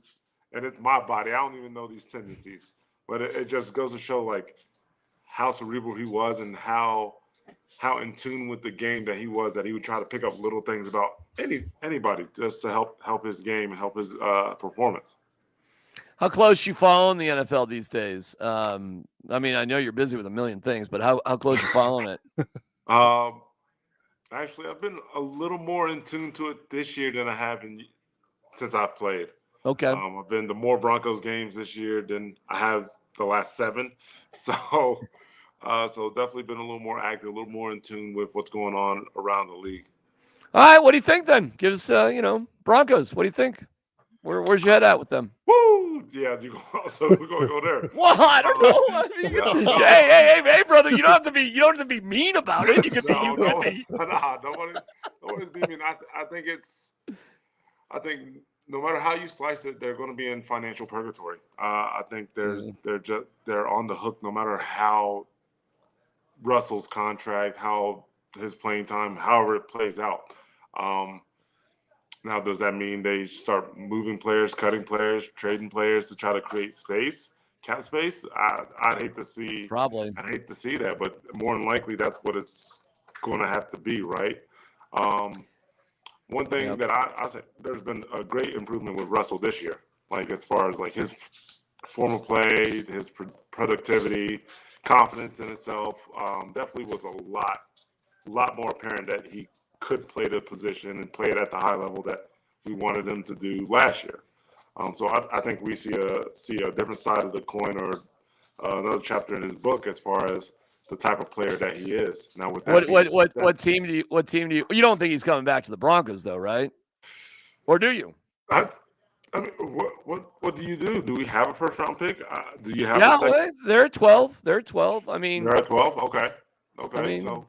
And it's my body. I don't even know these tendencies. But it just goes to show like how cerebral he was and how in tune with the game that he was, that he would try to pick up little things about anybody just to help his game and help his performance. How close you following the NFL these days? I mean, I know you're busy with a million things, but how close you following it? Actually, I've been a little more in tune to it this year than I have since I've played. Okay. I've been to more Broncos games this year than I have the last 7. So definitely been a little more active, a little more in tune with what's going on around the league. All right, what do you think then? Give us, Broncos. What do you think? Where's your head at with them? Woo! Yeah, so we're gonna go there. Well, I don't know. I mean, hey, brother, you don't have to be mean about it. You can be. Nobody's being mean. I think no matter how you slice it, they're going to be in financial purgatory. I think they're on the hook no matter how Russell's contract, how his playing time, however it plays out. Now, does that mean they start moving players, cutting players, trading players to try to create space, cap space? I'd hate to see. Probably. I'd hate to see that, but more than likely, that's what it's going to have to be, right? One thing that I said, there's been a great improvement with Russell this year, like as far as like his form of play, his productivity, confidence in itself. Definitely was a lot more apparent that he could play the position and play it at the high level that we wanted him to do last year. So I think we see a different side of the coin, or another chapter in his book as far as the type of player that he is. Now, with that, what team do you don't think he's coming back to the Broncos though, right? Or do you? I mean, what do you do? Do we have a first round pick? Do you have? Yeah, they're at 12. They're at 12. I mean, they're at 12. Okay. I mean, So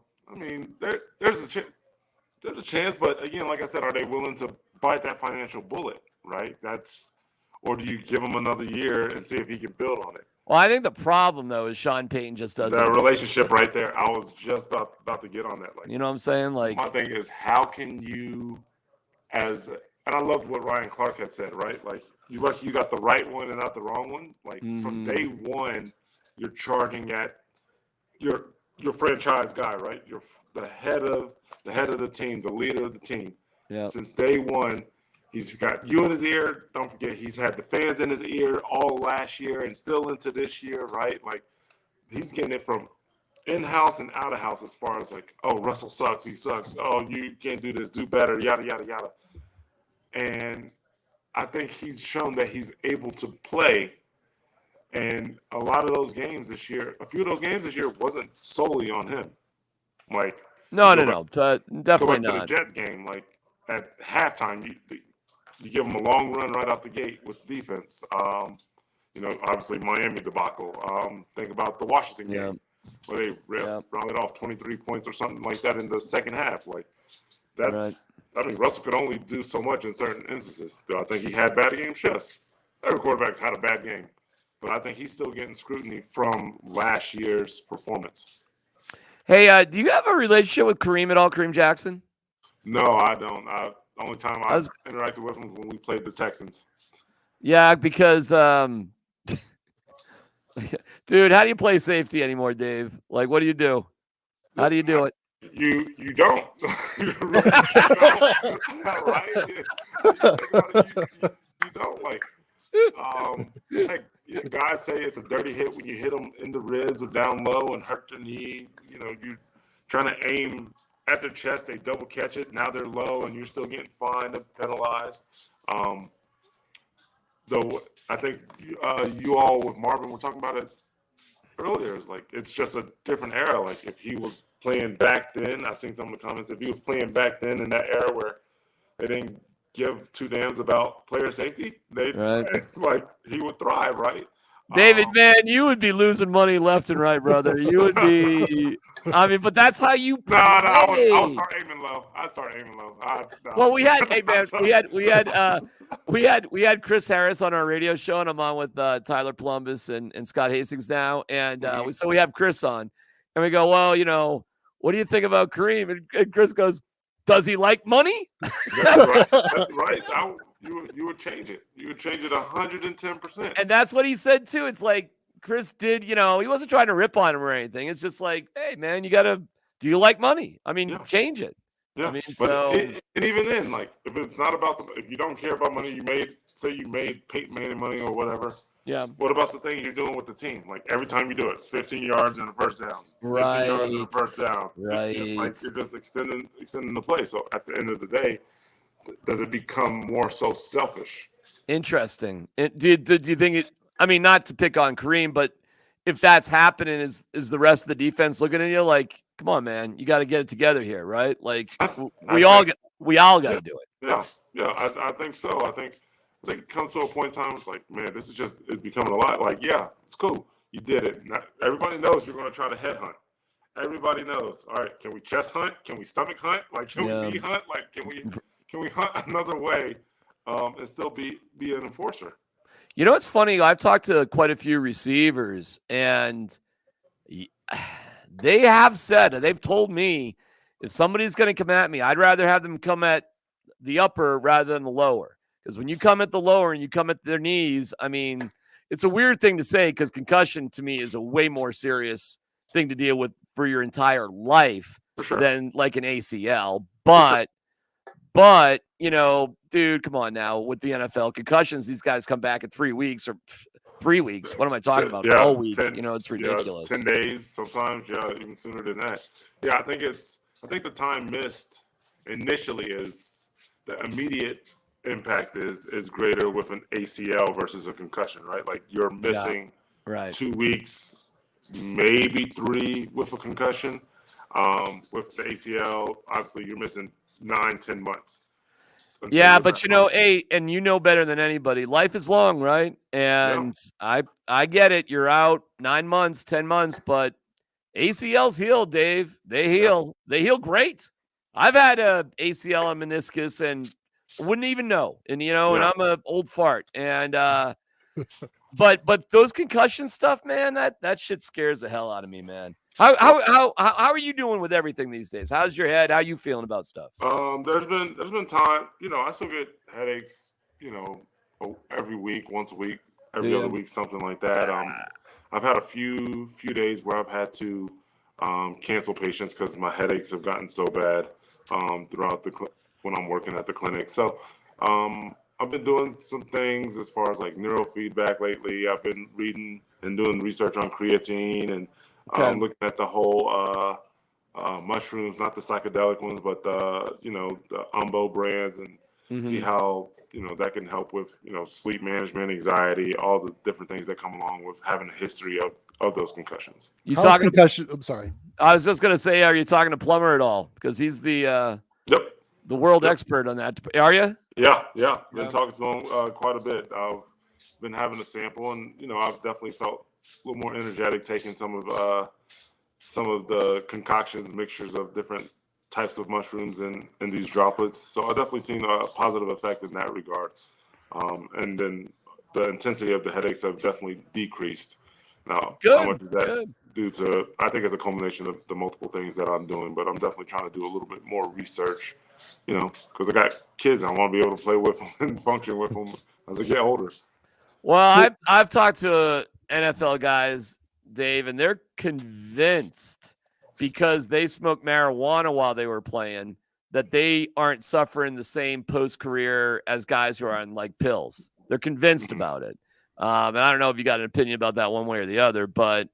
there's a chance, but again, like I said, are they willing to bite that financial bullet? Right. Or do you give him another year and see if he can build on it? Well, I think the problem though is Sean Payton just doesn't. That relationship right there. I was just about to get on that. Like, you know what I'm saying? Like, my thing is, how can you, and I loved what Ryan Clark had said, right? Like, you got the right one and not the wrong one. Like from day one, you're charging at your franchise guy, right? You're the head of the team, the leader of the team. Yeah. Since day one, he's got you in his ear. Don't forget, he's had the fans in his ear all last year and still into this year, right? Like, he's getting it from in-house and out-of-house as far as like, oh, Russell sucks, he sucks. Oh, you can't do this, do better, yada, yada, yada. And I think he's shown that he's able to play. And a lot of those games this year, a few of those games this year wasn't solely on him. Like, no, definitely not. not. The Jets game, like at halftime, you give them a long run right out the gate with defense. Obviously Miami debacle. Think about the Washington game where they rounded off 23 points or something like that in the second half. Like, that's. Right. I mean, Russell could only do so much in certain instances. Do I think he had bad games? Yes. Every quarterback's had a bad game. But I think he's still getting scrutiny from last year's performance. Hey, do you have a relationship with Kareem at all, Kareem Jackson? No, I don't. The only time I interacted with him was when we played the Texans. Yeah, because, dude, how do you play safety anymore, Dave? Like, what do you do? How do you do it? You don't. You really don't. Right? You don't. Like, guys say it's a dirty hit when you hit them in the ribs or down low and hurt their knee. You're trying to aim at their chest, they double catch it. Now they're low and you're still getting fined and penalized. Though I think you all with Marvin were talking about it earlier. It's like, it's just a different era. Like, if he was playing back then, I've seen some of the comments, if he was playing back then in that era where they didn't give two damns about player safety, like, he would thrive, right? David, man, you would be losing money left and right, brother. You would be. I mean, but that's how you play. I would start aiming low. Well, we had, hey man, we had Chris Harris on our radio show, and I'm on with Tyler Plumbus and Scott Hastings now, and so we have Chris on, and we go, well, what do you think about Kareem? And Chris goes, does he like money? That's right. You would change it. You would change it 110%. And that's what he said too. It's like Chris did, he wasn't trying to rip on him or anything. It's just like, hey man, do you like money? I mean, change it. Yeah. I mean, and even then, like, if it's not about if you don't care about money, you made say you made Peyton Manning money or whatever. Yeah. What about the thing you're doing with the team? Like every time you do it, it's 15 yards and a first down. 15 yards and a first down. Right. Like you're just extending the play. So at the end of the day, does it become more so selfish? Interesting. Do you think it? I mean, not to pick on Kareem, but if that's happening, is the rest of the defense looking at you like, come on, man, you got to get it together here, right? Like we all got to do it. Yeah. I think so. I think it comes to a point in time. It's like, man, this is becoming a lot. Like, yeah, it's cool. You did it. Now, everybody knows you're going to try to head hunt. Everybody knows. All right, can we chest hunt? Can we stomach hunt? Like, can we bee hunt? Like, can we hunt another way and still be an enforcer? You know what's funny? I've talked to quite a few receivers, and they have said, they've told me, if somebody's going to come at me, I'd rather have them come at the upper rather than the lower. Because when you come at the lower and you come at their knees, I mean, it's a weird thing to say because concussion to me is a way more serious thing to deal with for your entire life than like an ACL. But, you know, dude, come on now. With the NFL concussions, these guys come back in 3 weeks or 3 weeks. What am I talking about? Yeah, all week. 10, you know, it's ridiculous. 10 days sometimes. Yeah, even sooner than that. Yeah, I think the time missed initially is the immediate impact is greater with an ACL versus a concussion, right? Like you're missing 2 weeks, maybe 3 with a concussion. With the ACL, obviously you're missing 9-10 months. Yeah, but you know, and you know better than anybody, life is long, right? And I get it. You're out 9 months, 10 months, but ACLs heal, Dave. They heal. They heal great. I've had a ACL and meniscus and wouldn't even know. And and I'm an old fart. And but those concussion stuff, man, that shit scares the hell out of me, man. How are you doing with everything these days? How's your head? How you feeling about stuff? There's been time, I still get headaches, every week, once a week, every other week, something like that. I've had a few days where I've had to cancel patients because my headaches have gotten so bad throughout when I'm working at the clinic. So I've been doing some things as far as like neurofeedback lately. I've been reading and doing research on creatine and looking at the whole mushrooms, not the psychedelic ones, but the Umbo brands, and see how that can help with sleep management, anxiety, all the different things that come along with having a history of those concussions. You talking concussion? I'm sorry. I was just gonna say, are you talking to Plummer at all? Because he's the world expert on that. Are you? Yeah. Been talking to him quite a bit. I've been having a sample, and I've definitely felt a little more energetic taking some of the concoctions, mixtures of different types of mushrooms and these droplets. So I've definitely seen a positive effect in that regard. And then the intensity of the headaches have definitely decreased. Now, how much is that due to? I think it's a culmination of the multiple things that I'm doing, but I'm definitely trying to do a little bit more research, because I got kids. I want to be able to play with them and function with them as I get older. Well, I've talked to NFL guys, Dave, and they're convinced because they smoked marijuana while they were playing that they aren't suffering the same post-career as guys who are on like pills. They're convinced about it. And I don't know if you got an opinion about that one way or the other, but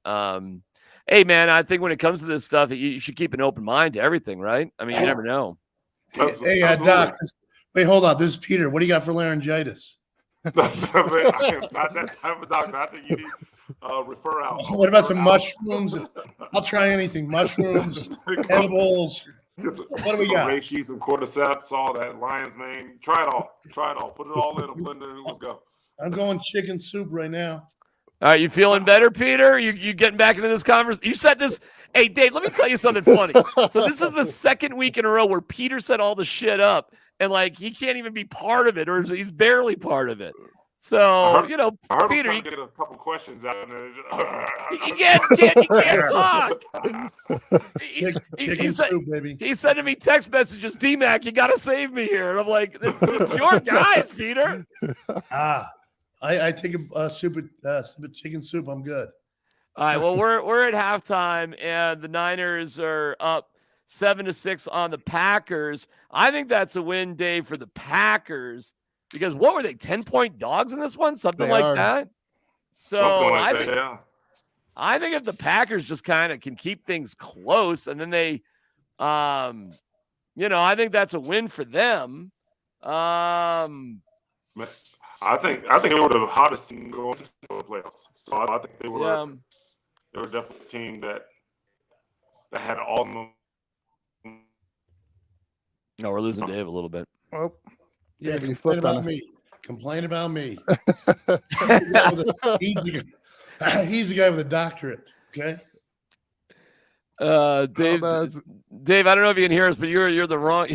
hey, man, I think when it comes to this stuff, you should keep an open mind to everything, right? I mean, you never know. Hey, Doc, wait, hold on. This is Peter. What do you got for laryngitis? I am not that type of doctor. I think you need refer out. What about some mushrooms? I'll try anything. Mushrooms, edibles. What do we got? Reishi, some cordyceps, all that, lion's mane. Try it all. Put it all in a blender and let's go. I'm going chicken soup right now. All right, you feeling better, Peter? You getting back into this conversation? You said this. Hey, Dave, let me tell you something funny. So this is the second week in a row where Peter set all the shit up, and like he can't even be part of it, or he's barely part of it. So I heard Peter, him get a couple questions out there. You can't talk. Chicken soup, baby. He's sending me text messages. DMac, you got to save me here, and I'm like, it's your guys, Peter. I take a sip of chicken soup. I'm good. All right. Well, we're at halftime, and the Niners are up 7-6 on the Packers. I think that's a win, Dave, for the Packers. because what were they, 10-point dogs in this one? Something They like are. that. So Something like I that, think, yeah. I think if the Packers just kind of can keep things close, and then they, I think that's a win for them. Man, I think they were the hottest team going to the playoffs. So I think they were definitely a team that had all of them. No, we're losing Dave a little bit. Oh, Yeah, Dave, you complain flipped on about us. me. Complain about me. He's the guy with a doctorate. Okay. Dave, Dave, I don't know if you can hear us, but you're the wrong.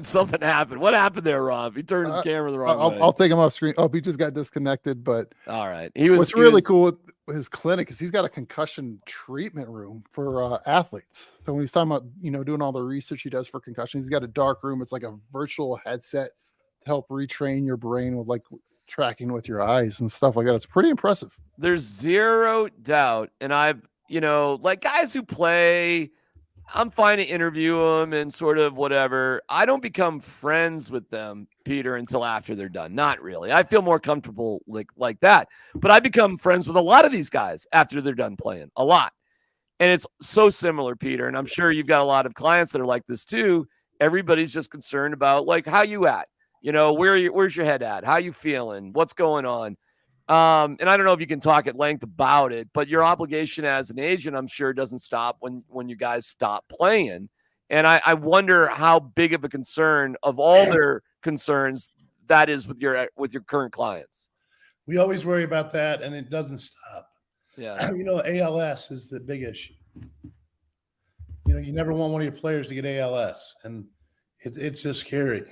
Something happened. What happened there, Rob? He turned his camera the wrong way. I'll take him off screen. Oh, he just got disconnected. But all right, what's really cool with his clinic is he's got a concussion treatment room for athletes. So when he's talking about doing all the research he does for concussions, he's got a dark room. It's like a virtual headset to help retrain your brain with like tracking with your eyes and stuff like that. It's pretty impressive. There's zero doubt, and I've like guys who play, I'm fine to interview them and sort of whatever. I don't become friends with them, Peter, until after they're done. Not really. I feel more comfortable like that. But I become friends with a lot of these guys after they're done playing. A lot. And it's so similar, Peter. And I'm sure you've got a lot of clients that are like this too. Everybody's just concerned about like how you at. Where's your head at? How you feeling? What's going on? And I don't know if you can talk at length about it, but your obligation as an agent, I'm sure, doesn't stop when you guys stop playing. And I wonder how big of a concern of all their concerns that is with your current clients. We always worry about that, and it doesn't stop. Yeah. ALS is the big issue. You never want one of your players to get ALS, and it's just scary.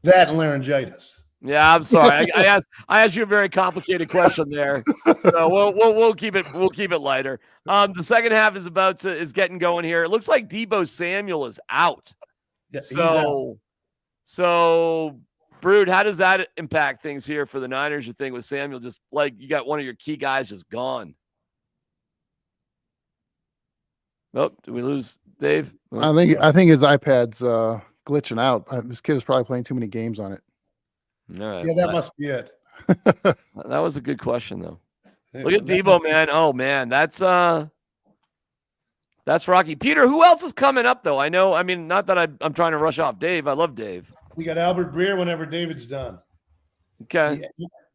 That and laryngitis. Yeah, I'm sorry. I asked you a very complicated question there. So we'll keep it lighter. The second half is getting going here. It looks like Deebo Samuel is out. Yeah, so Brood, how does that impact things here for the Niners? You think with Samuel, just like you got one of your key guys just gone? Oh, did we lose Dave? I think his iPad's glitching out. This kid is probably playing too many games on it. All right. Yeah, that must be it. That was a good question, though. Look at Deebo, man. Oh, man, that's Rocky. Peter, who else is coming up, though? Not that I'm trying to rush off Dave. I love Dave. We got Albert Breer whenever David's done. Okay.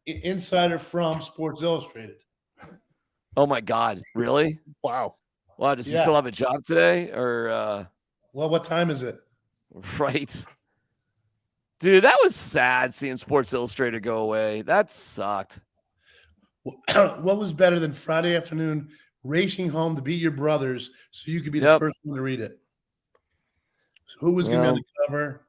Insider from Sports Illustrated. Oh, my God. Really? Wow. Does he still have a job today? Or well, what time is it? Right. Dude, that was sad seeing Sports Illustrated go away. That sucked. What was better than Friday afternoon racing home to beat your brothers so you could be the first one to read it? So who was going to be on the cover?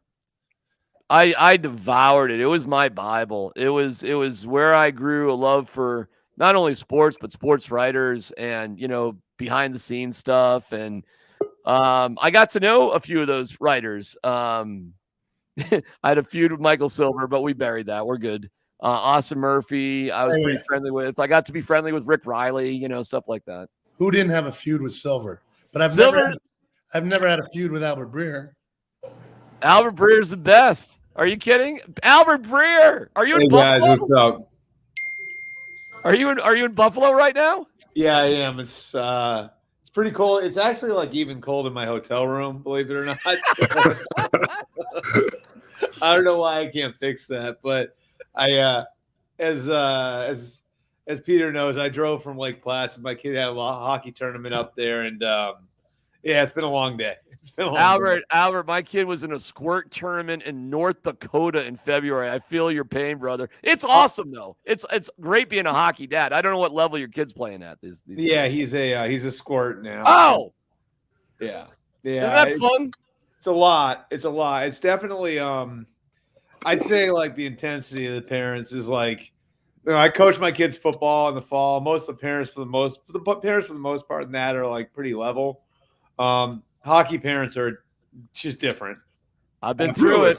I devoured it. It was my Bible. It was where I grew a love for not only sports, but sports writers and, behind the scenes stuff. And I got to know a few of those writers. I had a feud with Michael Silver, but we buried that. We're good. Austin Murphy, I was pretty friendly with. I got to be friendly with Rick Riley, stuff like that. Who didn't have a feud with Silver? But I've never had a feud with Albert Breer. Albert Breer's the best. Are you kidding? Albert Breer. Are you in Buffalo? Guys, what's up? Are you in Buffalo right now? Yeah, I am. It's pretty cold. It's actually like even cold in my hotel room, believe it or not. I don't know why I can't fix that, but I as Peter knows, I drove from Lake Placid. My kid had a hockey tournament up there, and it's been a long day. It's been a long day. Albert, my kid was in a squirt tournament in North Dakota in February. I feel your pain, brother. It's awesome though. It's great being a hockey dad. I don't know what level your kid's playing at these Yeah, days. he's a squirt now. Oh, yeah. Isn't that fun? It's a lot. It's definitely I'd say like the intensity of the parents is like, I coach my kids football in the fall. Most of the parents for the most part in that are like pretty level. Hockey parents are just different. I've been through it.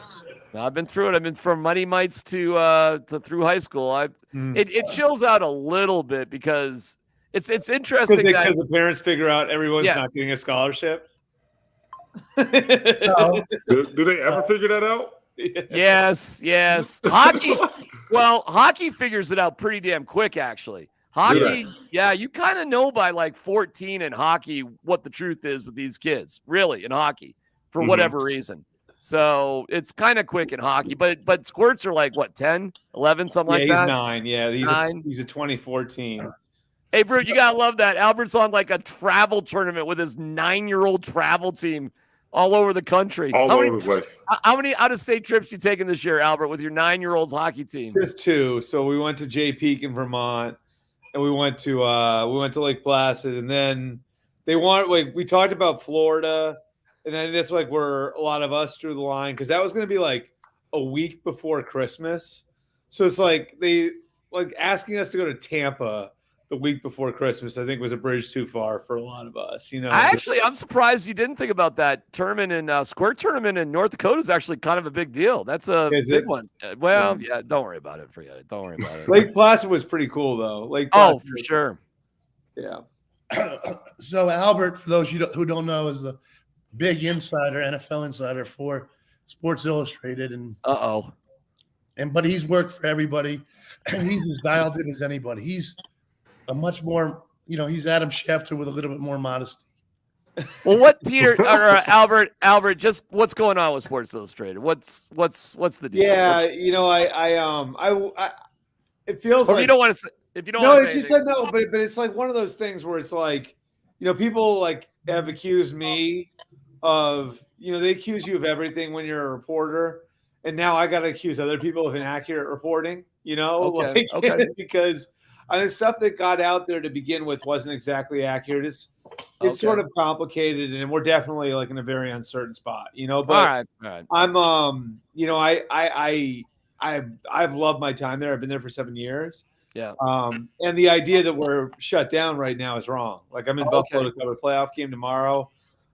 I've been from Muddy Mites to through high school. It chills out a little bit because it's interesting because the parents figure out everyone's not getting a scholarship. No. Do they ever figure that out? Yes. Hockey. Well, hockey figures it out pretty damn quick, actually. Hockey, yeah, you kind of know by like 14 in hockey what the truth is with these kids, really, in hockey, for whatever reason. So it's kind of quick in hockey, but squirts are like what, 10, 11, something like that? He's 9. Yeah, he's a 2014. Hey, Bruton, you gotta love that. Albert's on like a travel tournament with his 9-year-old travel team all over the country. All over the place. How many out-of-state trips you taking this year, Albert, with your 9-year-old's hockey team? Just 2. So we went to Jay Peak in Vermont, and we went to Lake Placid, and then we talked about Florida, and then that's like where a lot of us drew the line because that was going to be like a week before Christmas. So it's like they like asking us to go to Tampa the week before Christmas, I think, was a bridge too far for a lot of us. I'm surprised you didn't think about that tournament in squirt tournament in North Dakota is actually kind of a big deal. That's a big one. Well, yeah, don't worry about it. Forget it. Don't worry about it. Lake Placid was pretty cool, though. Lake Placid, for sure. Yeah. So Albert, for those who don't know, is the big insider, NFL insider for Sports Illustrated, but he's worked for everybody. He's as dialed in as anybody. He's a much more, he's Adam Schefter with a little bit more modesty. Well, what Peter or Albert, just what's going on with Sports Illustrated? What's the deal? Yeah, it feels like you don't want to say. If you don't, no, want to it's just said no, but it's like one of those things where it's like, people like have accused me of, they accuse you of everything when you're a reporter, and now I got to accuse other people of inaccurate reporting. Because stuff that got out there to begin with wasn't exactly accurate. It's sort of complicated, and we're definitely like in a very uncertain spot, But all right. I'm, I've loved my time there. I've been there for 7 years. Yeah. And the idea that we're shut down right now is wrong. Like I'm in Buffalo to cover a playoff game tomorrow.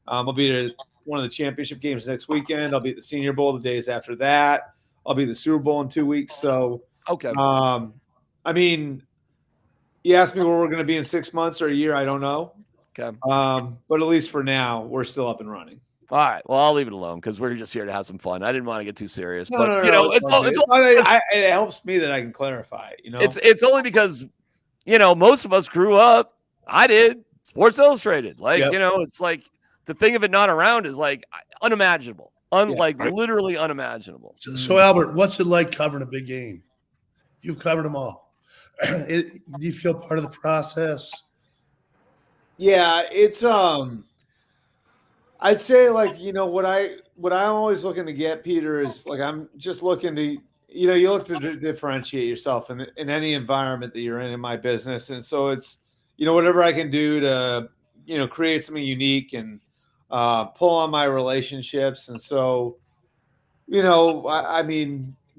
I'll be at one of the championship games next weekend. I'll be at the Senior Bowl the days after that. I'll be at the Super Bowl in 2 weeks. So, you asked me where we're going to be in 6 months or a year. I don't know. Okay. But at least for now, we're still up and running. All right. Well, I'll leave it alone because we're just here to have some fun. I didn't want to get too serious, it helps me that I can clarify. It's only because most of us grew up. I did Sports Illustrated. It's like the thing of it not around is like unimaginable, literally unimaginable. So Albert, what's it like covering a big game? You've covered them all. Do you feel part of the process? Yeah, it's I'd say what I'm always looking to get, Peter, is like I'm just looking to you look to differentiate yourself in any environment that you're in my business, and so it's whatever I can do to create something unique and pull on my relationships, and so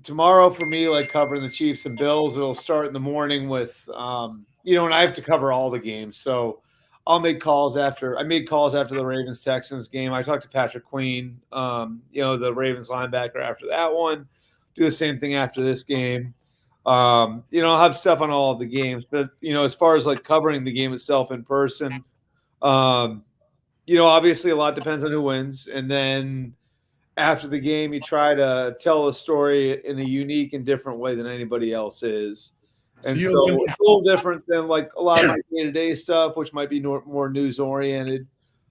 tomorrow for me, like covering the Chiefs and Bills, it'll start in the morning with and I have to cover all the games, so I'll make calls after. I made calls after the Ravens-Texans game. I talked to Patrick Queen, the Ravens linebacker after that one. Do the same thing after this game. I'll have stuff on all of the games. But, as far as like covering the game itself in person, obviously a lot depends on who wins. And then after the game, you try to tell a story in a unique and different way than anybody else is. And so it's a little different than like a lot of my day-to-day stuff, which might be more news-oriented.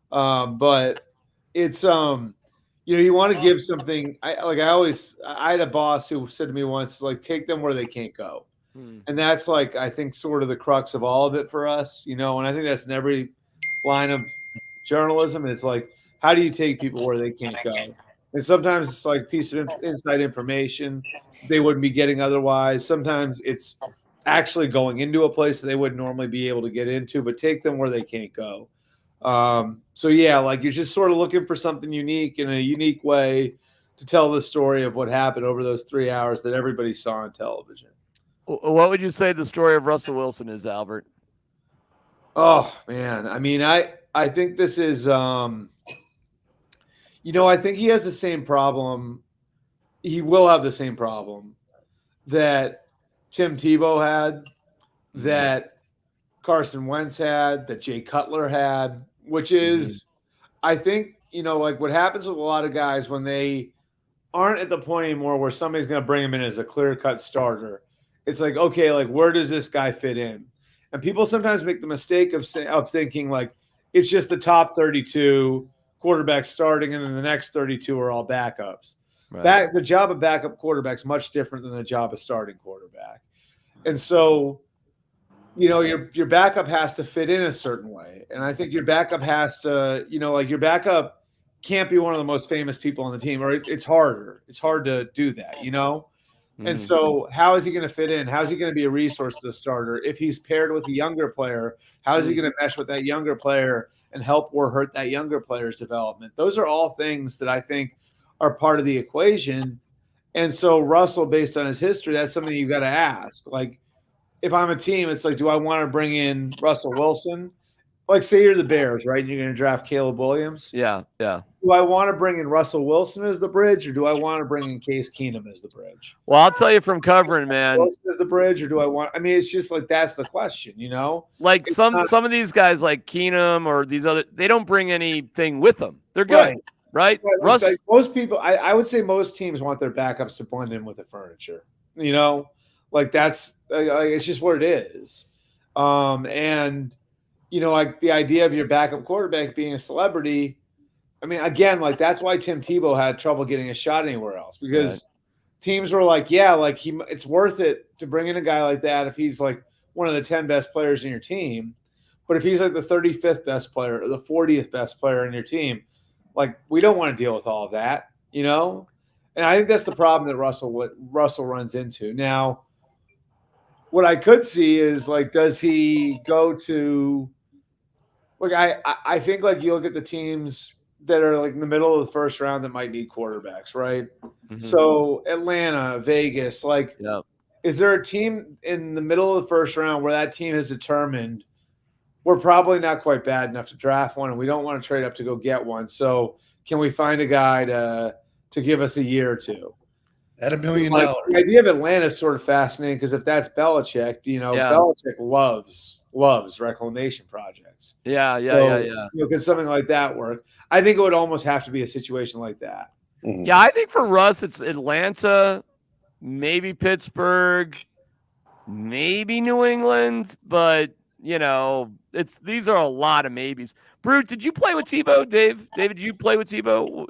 But it's, you want to give something. I had a boss who said to me once, like, take them where they can't go. And that's like, I think sort of the crux of all of it for us, and I think that's in every line of journalism is like, how do you take people where they can't go? And sometimes it's like a piece of inside information they wouldn't be getting otherwise. Sometimes it's actually going into a place that they wouldn't normally be able to get into, but take them where they can't go. So yeah, like you're just sort of looking for something unique in a unique way to tell the story of what happened over those 3 hours that everybody saw on television. What would you say the story of Russell Wilson is, Albert? Oh man. I think this is, I think he has the same problem. He will have the same problem that Tim Tebow had, that Carson Wentz had, that Jay Cutler had, which is, I think, like what happens with a lot of guys when they aren't at the point anymore where somebody's going to bring him in as a clear-cut starter. It's like, okay, like where does this guy fit in? And people sometimes make the mistake of thinking like it's just the top 32 quarterbacks starting, and then the next 32 are all backups. Right. The job of backup quarterback is much different than the job of starting quarterback. And so, your backup has to fit in a certain way. And I think your backup has to, like your backup can't be one of the most famous people on the team, or it's harder. It's hard to do that, And so how is he going to fit in? How is he going to be a resource to the starter? If he's paired with a younger player, how is he going to mesh with that younger player and help or hurt that younger player's development? Those are all things that I think are part of the equation. And so Russell, based on his history, that's something you've got to ask. Like, if I'm a team, it's like, do I want to bring in Russell Wilson? Like, say you're the Bears, right? And you're going to draft Caleb Williams. Yeah. Do I want to bring in Russell Wilson as the bridge, or do I want to bring in Case Keenum as the bridge? Well, I'll tell you from covering, man. Wilson as the bridge, or do I want? I mean, it's just like that's the question, Like some of these guys, like Keenum or these other, they don't bring anything with them. They're good, right? Russ, like most people, I would say most teams want their backups to blend in with the furniture. Like that's it's just what it is. And like the idea of your backup quarterback being a celebrity. I mean, again, like that's why Tim Tebow had trouble getting a shot anywhere else, because teams were like, yeah, like it's worth it to bring in a guy like that if he's like one of the 10 best players in your team. But if he's like the 35th best player or the 40th best player in your team, like we don't want to deal with all of that, And I think that's the problem that Russell runs into. Now, what I could see is like, does he go to like I think like you look at the teams that are like in the middle of the first round that might need quarterbacks, right? Mm-hmm. So Atlanta, Vegas, like, is there a team in the middle of the first round where that team has determined we're probably not quite bad enough to draft one and we don't want to trade up to go get one? So can we find a guy to give us a year or two? At $1 million. The idea of Atlanta is sort of fascinating because if that's Belichick, Belichick loves reclamation projects. Yeah. Could something like that work? I think it would almost have to be a situation like that. Mm-hmm. Yeah, I think for Russ, it's Atlanta, maybe Pittsburgh, maybe New England, but these are a lot of maybes. Brute, did you play with Tebow? David, did you play with Tebow?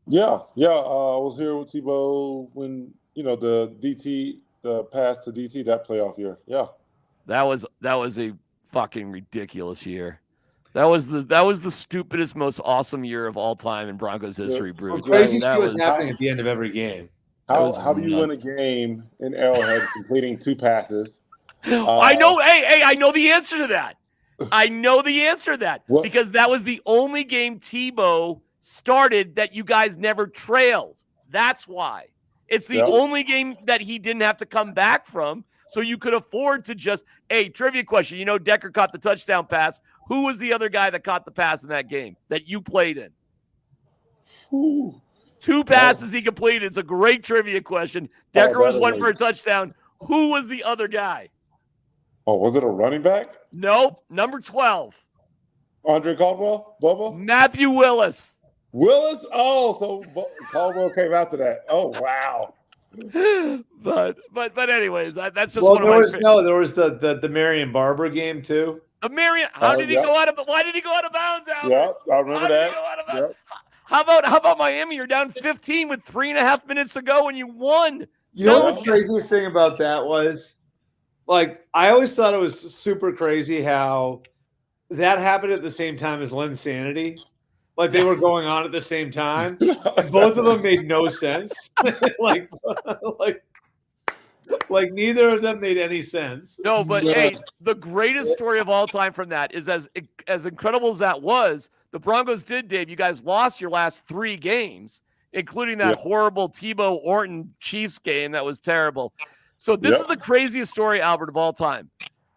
Yeah. I was here with Tebow when the pass to DT that playoff year. Yeah. That was a fucking ridiculous year. That was the stupidest, most awesome year of all time in Broncos history, Bruce. Well, crazy shit was happening at the end of every game. How do you win a game in Arrowhead completing 2 passes? I know. Hey, I know the answer to that. Because that was the only game Tebow started that you guys never trailed. That's why. It's the only game that he didn't have to come back from. So you could afford to just, trivia question. Decker caught the touchdown pass. Who was the other guy that caught the pass in that game that you played in? Ooh. 2 passes he completed. It's a great trivia question. Decker was one for a touchdown. Who was the other guy? Oh, was it a running back? Nope. Number 12. Andre Caldwell? Bubba? Matthew Willis. Willis? Oh, so Caldwell came after that. Oh, wow. But anyways, that's just one of my there was the Marion Barber game too. The Marion, why did he go out of bounds, Alfred? Yeah, I remember that. Yep. How about Miami? You're down 15 with 3.5 minutes to go and you won. You know what's the craziest thing about that was? Like, I always thought it was super crazy how that happened at the same time as Linsanity. Like they were going on at the same time. Both of them made no sense. like neither of them made any sense. No, but the greatest story of all time from that is as incredible as that was, the Broncos did, Dave. You guys lost your last 3 games, including that horrible Tebow Orton Chiefs game that was terrible. So this is the craziest story, Albert, of all time.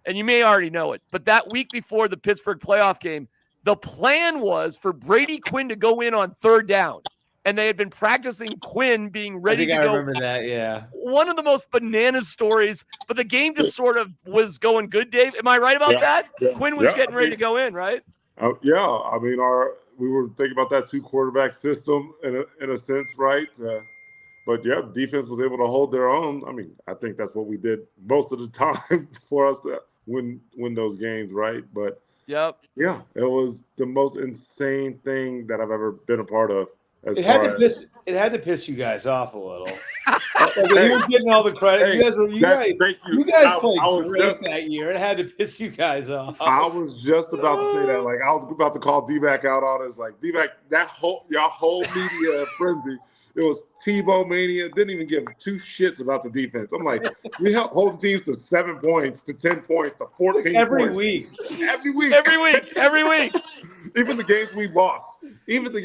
And you may already know it. But that week before the Pittsburgh playoff game, the plan was for Brady Quinn to go in on 3rd down. And they had been practicing Quinn being ready to go. I remember that, yeah. One of the most bananas stories, but the game just sort of was going good, Dave. Am I right about that? Yeah. Quinn was getting ready to go in, right? Yeah. I mean, we were thinking about that 2 quarterback system in a sense, right? But yeah, defense was able to hold their own. I mean, I think that's what we did most of the time for us to win those games, right? But Yep. yeah, it was the most insane thing that I've ever been a part of. It had to piss you guys off a little. He was getting all the credit. Hey, you guys played great that year. It had to piss you guys off. I was just about to say that. Like, I was about to call DMac out on it. It's like, DMac, y'all whole media frenzy. It was Tebow mania. Didn't even give 2 shits about the defense. I'm like, we helped holding teams to 7 points, to 10 points, to 14 points. Every week. Even the games we lost. Even the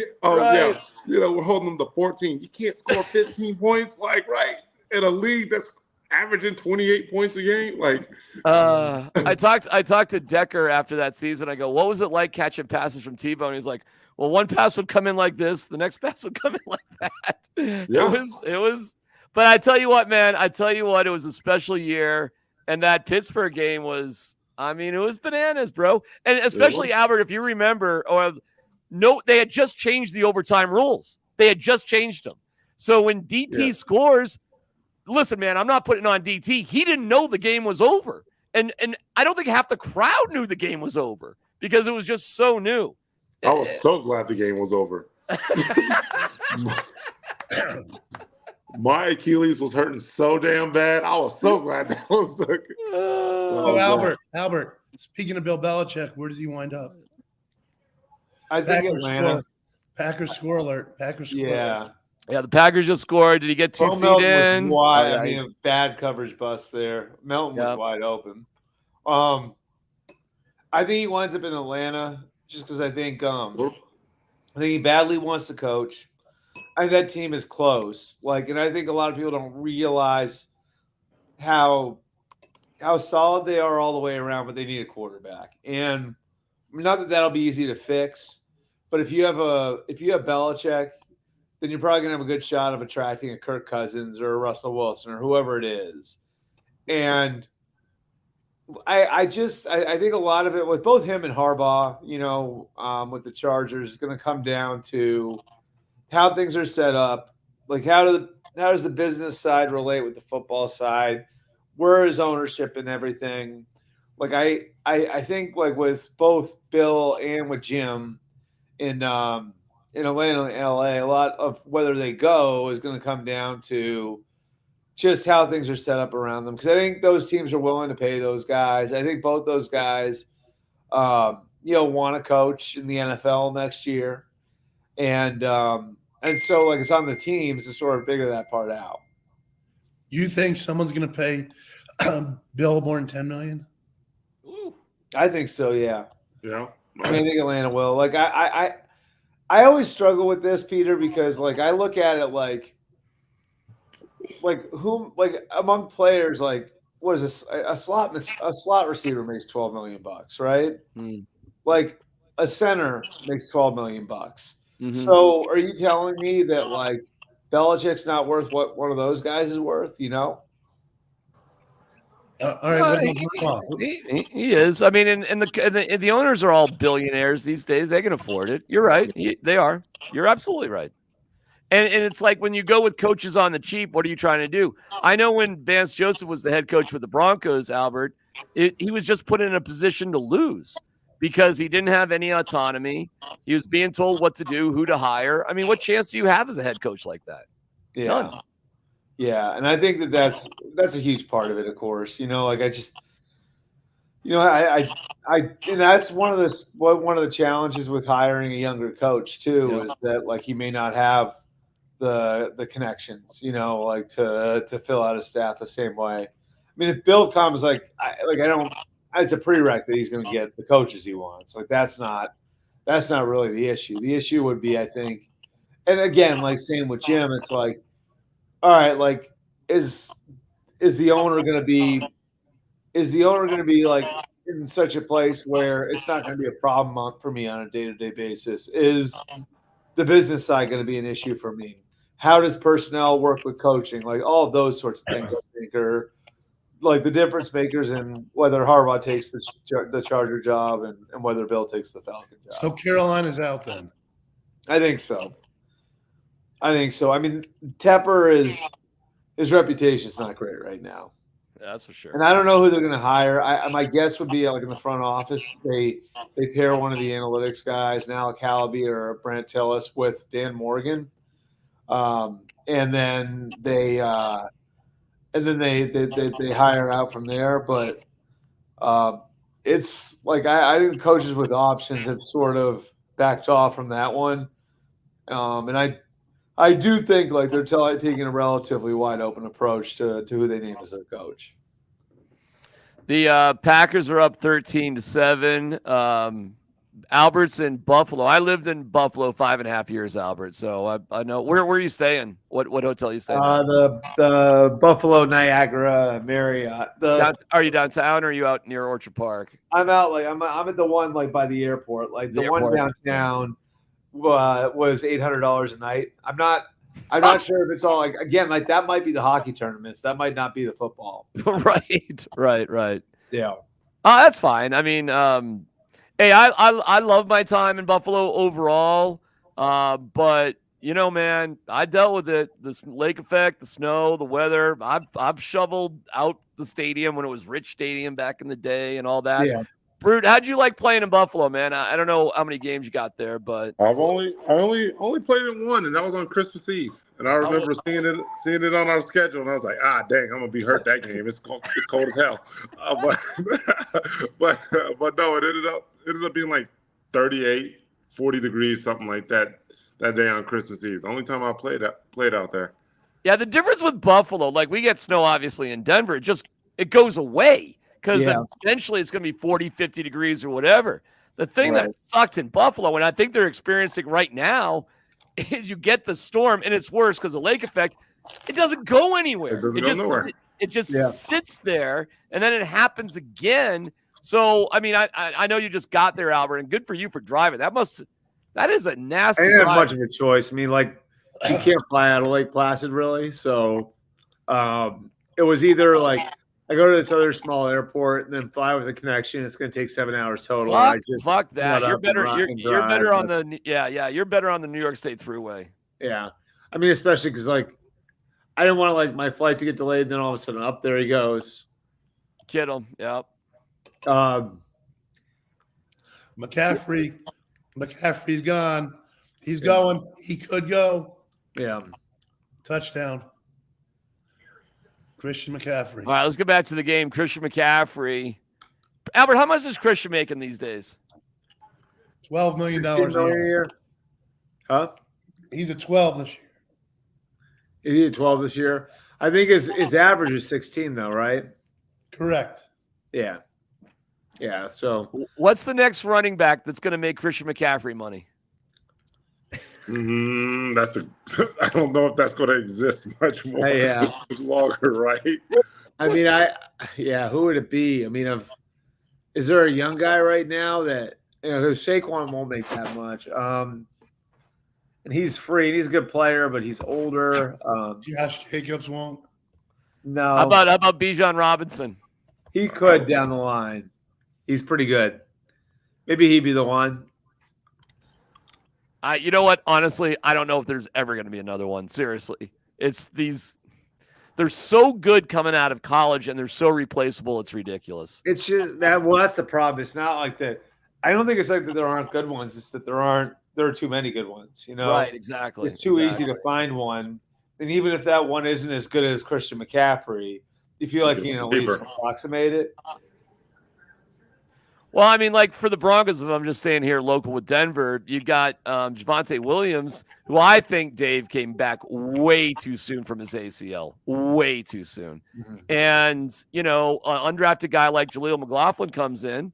yeah, we're holding them to 14. You can't score 15 points, like, right? In a league that's averaging 28 points a game. Like, I talked to Decker after that season. I go, what was it like catching passes from Tebow? And he's like, well, one pass would come in like this, the next pass would come in like that. Yeah. It was, but I tell you what, man, it was a special year. And that Pittsburgh game was, I mean, it was bananas, bro. And especially Albert, if you remember, they had just changed the overtime rules. They had just changed them. So when DT scores, listen, man, I'm not putting on DT. He didn't know the game was over. And I don't think half the crowd knew the game was over because it was just so new. I was so glad the game was over. My Achilles was hurting so damn bad. I was so glad that was the. Albert. Speaking of Bill Belichick, where does he wind up? I think Atlanta. Packers score alert. Packers score. Yeah. Yeah, the Packers just scored. Did he get 2 feet in? Wide. I mean, bad coverage bust there. Melton was wide open. I think he winds up in Atlanta just because I think he badly wants to coach. I think that team is close. And I think a lot of people don't realize how solid they are all the way around, but they need a quarterback. And not that that'll be easy to fix, but if you have Belichick, then you're probably gonna have a good shot of attracting a Kirk Cousins or a Russell Wilson or whoever it is. And I think a lot of it with both him and Harbaugh, with the Chargers, is going to come down to how things are set up. Like how does the business side relate with the football side? Where is ownership and everything? Like I think like with both Bill and with Jim in Atlanta and LA, a lot of whether they go is going to come down to just how things are set up around them. Because I think those teams are willing to pay those guys. I think both those guys, want to coach in the NFL next year. And so, like, it's on the teams to sort of figure that part out. You think someone's going to pay Bill more than $10 million? Ooh. I think so, yeah. Yeah. I think Atlanta will. Like, I always struggle with this, Peter, because, like, I look at it like among players, like, what is this? A slot receiver makes $12 million, right? Like a center makes $12 million. Mm-hmm. So are you telling me that like Belichick's not worth what one of those guys is worth? All right, he is. I mean, and the owners are all billionaires these days. They can afford it. You're right. They are. You're absolutely right. And it's like when you go with coaches on the cheap, what are you trying to do? I know when Vance Joseph was the head coach for the Broncos, Albert, he was just put in a position to lose because he didn't have any autonomy. He was being told what to do, who to hire. I mean, what chance do you have as a head coach like that? Yeah. None. Yeah, and I think that's a huge part of it, of course. And that's one of the challenges with hiring a younger coach too, is that like he may not have the connections, to fill out a staff the same way. I mean, if Bill comes, it's a prereq that he's going to get the coaches he wants. Like that's not really the issue. The issue would be, I think, and again, like same with Jim, it's like, all right, like is the owner going to be like in such a place where it's not going to be a problem for me on a day-to-day basis? Is the business side going to be an issue for me? How does personnel work with coaching? Like all of those sorts of things, I think, are like the difference makers in whether Harbaugh takes the Charger job and whether Bill takes the Falcon job. So Carolina's out then. I think so. I think so. I mean, Tepper his reputation is not great right now. Yeah, that's for sure. And I don't know who they're going to hire. My guess would be like in the front office, they pair one of the analytics guys, an Alec Hallaby or Brant Tillis, with Dan Morgan, and then they hire out from there. But it's like I think coaches with options have sort of backed off from that one, and I do think like they're taking a relatively wide open approach to who they name as their coach. The Packers are up 13-7. Albert's in Buffalo. I lived in Buffalo 5.5 years, Albert. So I know where are you staying? What hotel you staying? The Buffalo Niagara Marriott. Are you downtown or are you out near Orchard Park? I'm out like I'm at the one like by the airport. Like the one downtown was $800 a night. I'm not sure if it's all like again like that might be the hockey tournaments. That might not be the football. Right. Yeah. That's fine. I mean, hey, I love my time in Buffalo overall. But you know, man, I dealt with it. The lake effect, the snow, the weather. I've shoveled out the stadium when it was Rich Stadium back in the day and all that. Yeah. Brute, how'd you like playing in Buffalo, man? I don't know how many games you got there, but I only played in one, and that was on Christmas Eve. And I remember seeing it on our schedule, and I was like, dang, I'm gonna be hurt that game. It's cold as hell. But no, it ended up being like 38, 40 degrees, something like that day on Christmas Eve. The only time I played out there. Yeah, the difference with Buffalo, like we get snow obviously in Denver, it goes away. Because eventually it's going to be 40, 50 degrees or whatever. The thing that sucked in Buffalo, and I think they're experiencing right now, is you get the storm, and it's worse because the lake effect, it doesn't go anywhere. It doesn't go nowhere. It just sits there, and then it happens again. So, I mean, I know you just got there, Albert, and good for you for driving. That is a nasty I didn't drive. have much of a choice. I mean, like, you can't fly out of Lake Placid, really. So it was either, like, I go to this other small airport and then fly with a connection. It's going to take 7 hours total. Fuck that. You're better on the You're better on the New York State Thruway. Yeah, I mean, especially because like I didn't want like my flight to get delayed. And then all of a sudden, up there he goes. Kittle. Yep. McCaffrey's gone. He's going. He could go. Yeah. Touchdown. Christian McCaffrey. All right, let's get back to the game. Christian McCaffrey. Albert, how much is Christian making these days? $12 million a year. Huh? He's at 12 this year. He at 12 this year. I think his average is 16 though, right? Correct. Yeah. Yeah. So what's the next running back that's going to make Christian McCaffrey money? I don't know if that's going to exist much more. Much longer, right? I mean, who would it be? I mean, is there a young guy right now that Saquon won't make that much? And he's free. And he's a good player, but he's older. Josh Jacobs won't. No. How about Bijan Robinson? He could down the line. He's pretty good. Maybe he'd be the one. You know what? Honestly, I don't know if there's ever going to be another one. Seriously. They're so good coming out of college and they're so replaceable. It's ridiculous. It's just that. Well, that's the problem. It's not like that. I don't think it's like that there aren't good ones. It's that there are too many good ones, Right. Exactly. It's too easy to find one. And even if that one isn't as good as Christian McCaffrey, you feel like you can at least approximate it. Well, I mean, like for the Broncos, if I'm just staying here local with Denver, you got Javonte Williams, who I think, Dave, came back way too soon from his ACL. Way too soon. Mm-hmm. And, an undrafted guy like Jaleel McLaughlin comes in.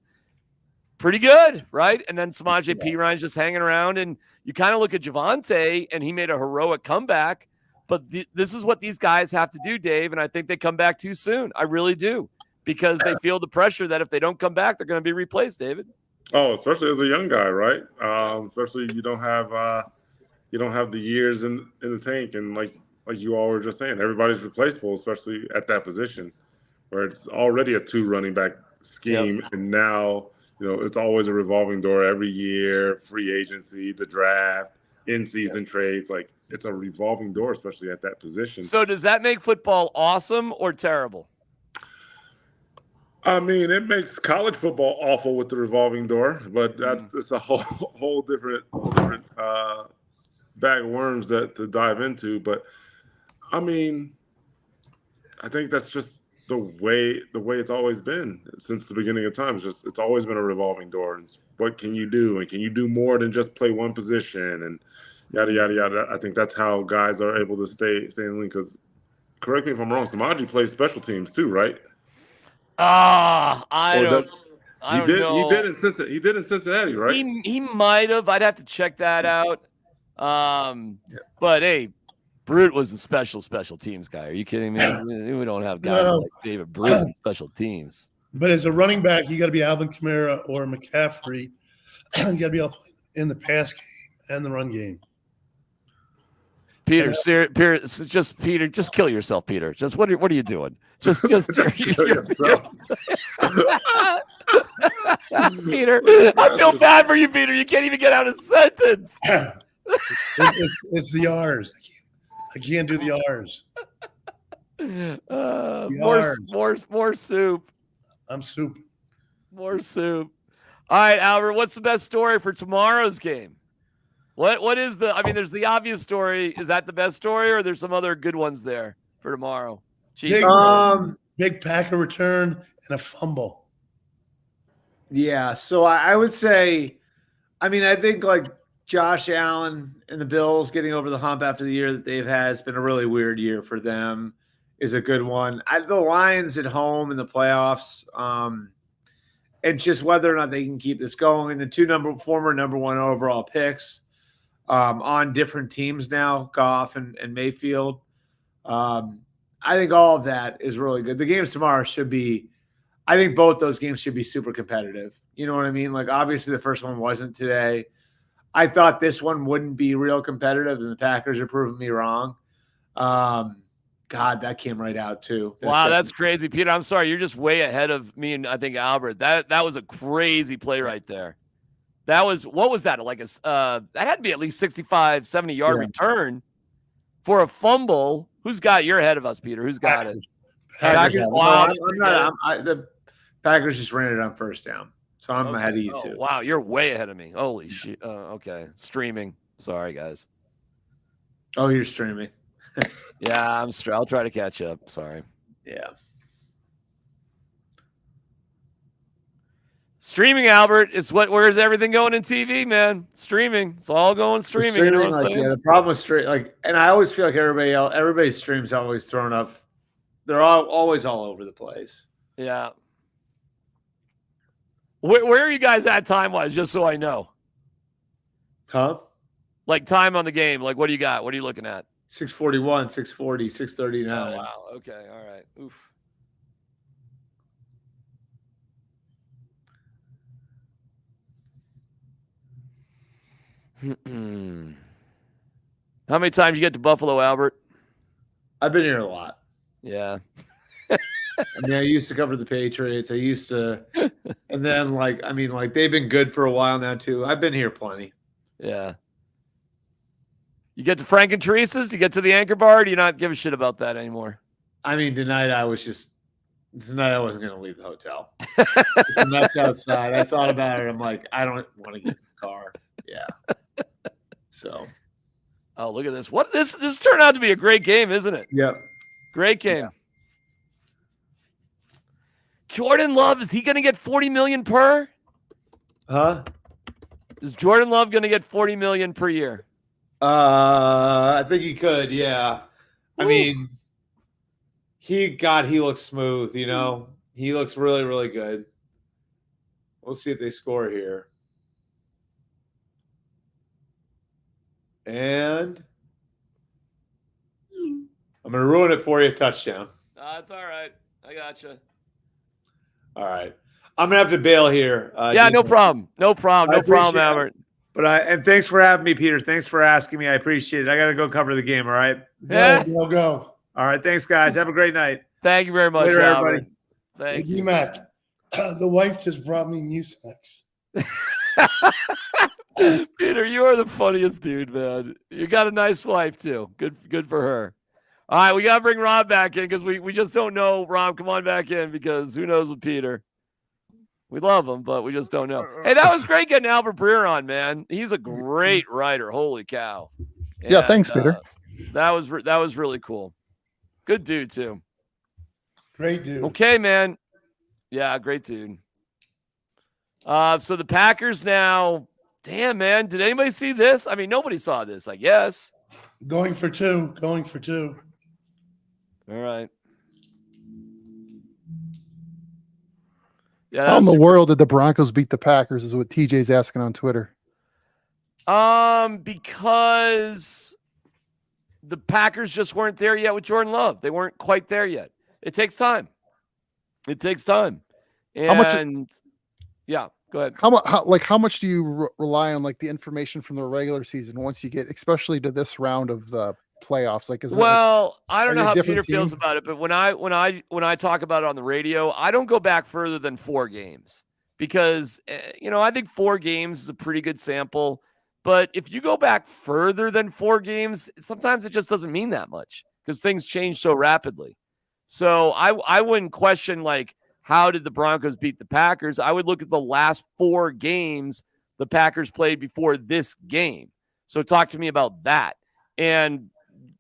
Pretty good, right? And then Samaje Perine's just hanging around. And you kind of look at Javonte, and he made a heroic comeback. But this is what these guys have to do, Dave, and I think they come back too soon. I really do. Because they feel the pressure that if they don't come back, they're going to be replaced, David. Oh, especially as a young guy, right? Especially you don't have the years in the tank, and like you all were just saying, everybody's replaceable, especially at that position where it's already a 2 running back scheme, and now it's always a revolving door every year, free agency, the draft, in-season trades. Like, it's a revolving door, especially at that position. So does that make football awesome or terrible? I mean, it makes college football awful with the revolving door, but it's a whole different bag of worms to dive into. But I mean, I think that's just the way it's always been since the beginning of time. It's always been a revolving door. And what can you do? And can you do more than just play one position? And yada yada yada. I think that's how guys are able to stay in the league. Because correct me if I'm wrong, Samaji plays special teams too, right? I don't know. He did in Cincinnati, right? He might have. I'd have to check that out. But hey, Bruton was a special teams guy. Are you kidding me? We don't have guys like David Bruton special teams. But as a running back, you got to be Alvin Kamara or McCaffrey. You got to be able to play in the pass game and the run game. Peter, just kill yourself, Peter. Just what are you doing? Just kill yourself. Peter, I feel bad for you, Peter. You can't even get out a sentence. It's the R's. I can't do the R's. More soup. I'm soup. More soup. All right, Albert, what's the best story for tomorrow's game? What is there's the obvious story. Is that the best story, or there's some other good ones there for tomorrow? Big Packer return and a fumble. Yeah, so I would say, I think like Josh Allen and the Bills getting over the hump after the year that they've had, it's been a really weird year for them, is a good one. The Lions at home in the playoffs, and just whether or not they can keep this going. And the two former number one overall picks on different teams now, Goff and Mayfield. I think all of that is really good. The games tomorrow I think both those games should be super competitive. You know what I mean? Like, obviously the first one wasn't today. I thought this one wouldn't be real competitive, and the Packers are proving me wrong. God, that came right out too. That's crazy, Peter. I'm sorry. You're just way ahead of me and I think Albert. That was a crazy play right there. What was that? Like that had to be at least 65, 70-yard return for a fumble. Who's got you're ahead of us, Peter? Who's got it? Packers. The Packers just ran it on first down. So I'm ahead of you too. Wow, you're way ahead of me. Holy shit. Okay. Streaming. Sorry, guys. Oh, you're streaming. Yeah, I'll try to catch up. Sorry. Yeah. Streaming, Albert, is where's everything going in TV, man? Streaming. It's all going streaming. You know what I'm saying? Yeah, the problem with and I always feel like everybody's streams always thrown up. They're always all over the place. Yeah. Where are you guys at time-wise, just so I know? Huh? Like time on the game. Like, what do you got? What are you looking at? 641, 640, 639. Oh, wow. Okay. All right. Oof. How many times you get to Buffalo, Albert? I've been here a lot. Yeah. I used to cover the Patriots. I used to, and then they've been good for a while now too. I've been here plenty. Yeah. You get to Frank and Teresa's? You get to the Anchor Bar? Or do you not give a shit about that anymore? Tonight I wasn't going to leave the hotel. It's a mess outside. I thought about it. I'm like, I don't want to get in the car. Yeah. So. Oh, look at this. This turned out to be a great game, isn't it? Yep. Great game. Yeah. Jordan Love, is he going to get $40 million per? Huh? Is Jordan Love going to get $40 million per year? I think he could. Yeah. Woo. He looks smooth. You know, he looks really, really good. We'll see if they score here. And I'm going to ruin it for you. Touchdown. That's all right. I gotcha. All right. I'm going to have to bail here. Yeah, no problem. No problem, Albert. And thanks for having me, Peter. Thanks for asking me. I appreciate it. I got to go cover the game, all right? Yeah. Go. All right. Thanks, guys. Have a great night. Thank you very much, Later, Albert. everybody. Hey, DMac, the wife just brought me Mucinex. Peter, you are the funniest dude, man. You got a nice wife too. Good for her. All right, we gotta bring Rob back in because we just don't know. Rob, come on back in because who knows with Peter. We love him, but we just don't know. Hey, that was great getting Albert Breer on, man. He's a great writer. Holy cow. Yeah, thanks, Peter. That was really cool. Good dude too. Great dude. Okay, man. Yeah, great dude. So the Packers now, damn, man. Did anybody see this? I mean, nobody saw this, I guess. Going for two. All right. Yeah. How in the world did the Broncos beat the Packers is what TJ's asking on Twitter. Because the Packers just weren't there yet with Jordan Love. They weren't quite there yet. It takes time. And yeah, go ahead. How much do you rely on like the information from the regular season once you get, especially to this round of the playoffs? Like, I don't know how Peter feels about it, but when I talk about it on the radio, I don't go back further than 4 games because I think 4 games is a pretty good sample. But if you go back further than 4 games, sometimes it just doesn't mean that much because things change so rapidly. So I wouldn't question like, how did the Broncos beat the Packers? I would look at the last 4 games the Packers played before this game. So talk to me about that. And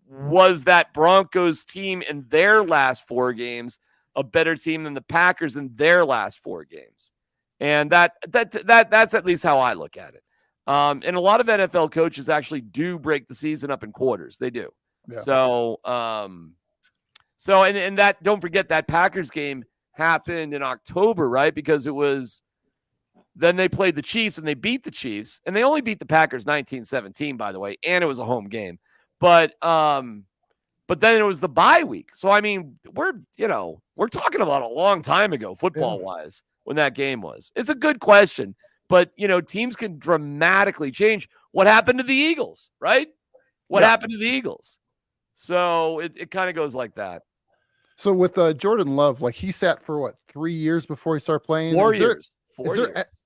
was that Broncos team in their last 4 games a better team than the Packers in their last 4 games? And that's at least how I look at it. And a lot of NFL coaches actually do break the season up in quarters. They do. Yeah. So that, don't forget that Packers game happened in October, right? Because then they played the Chiefs and they beat the Chiefs, and they only beat the Packers 19-17, by the way, and it was a home game. But then it was the bye week. So I mean, we're talking about a long time ago, football wise, when that game was. It's a good question, but teams can dramatically change. What happened to the Eagles, right? What happened to the Eagles? So it kind of goes like that. So with Jordan Love, like he sat for 3 years before he started playing? 4 years.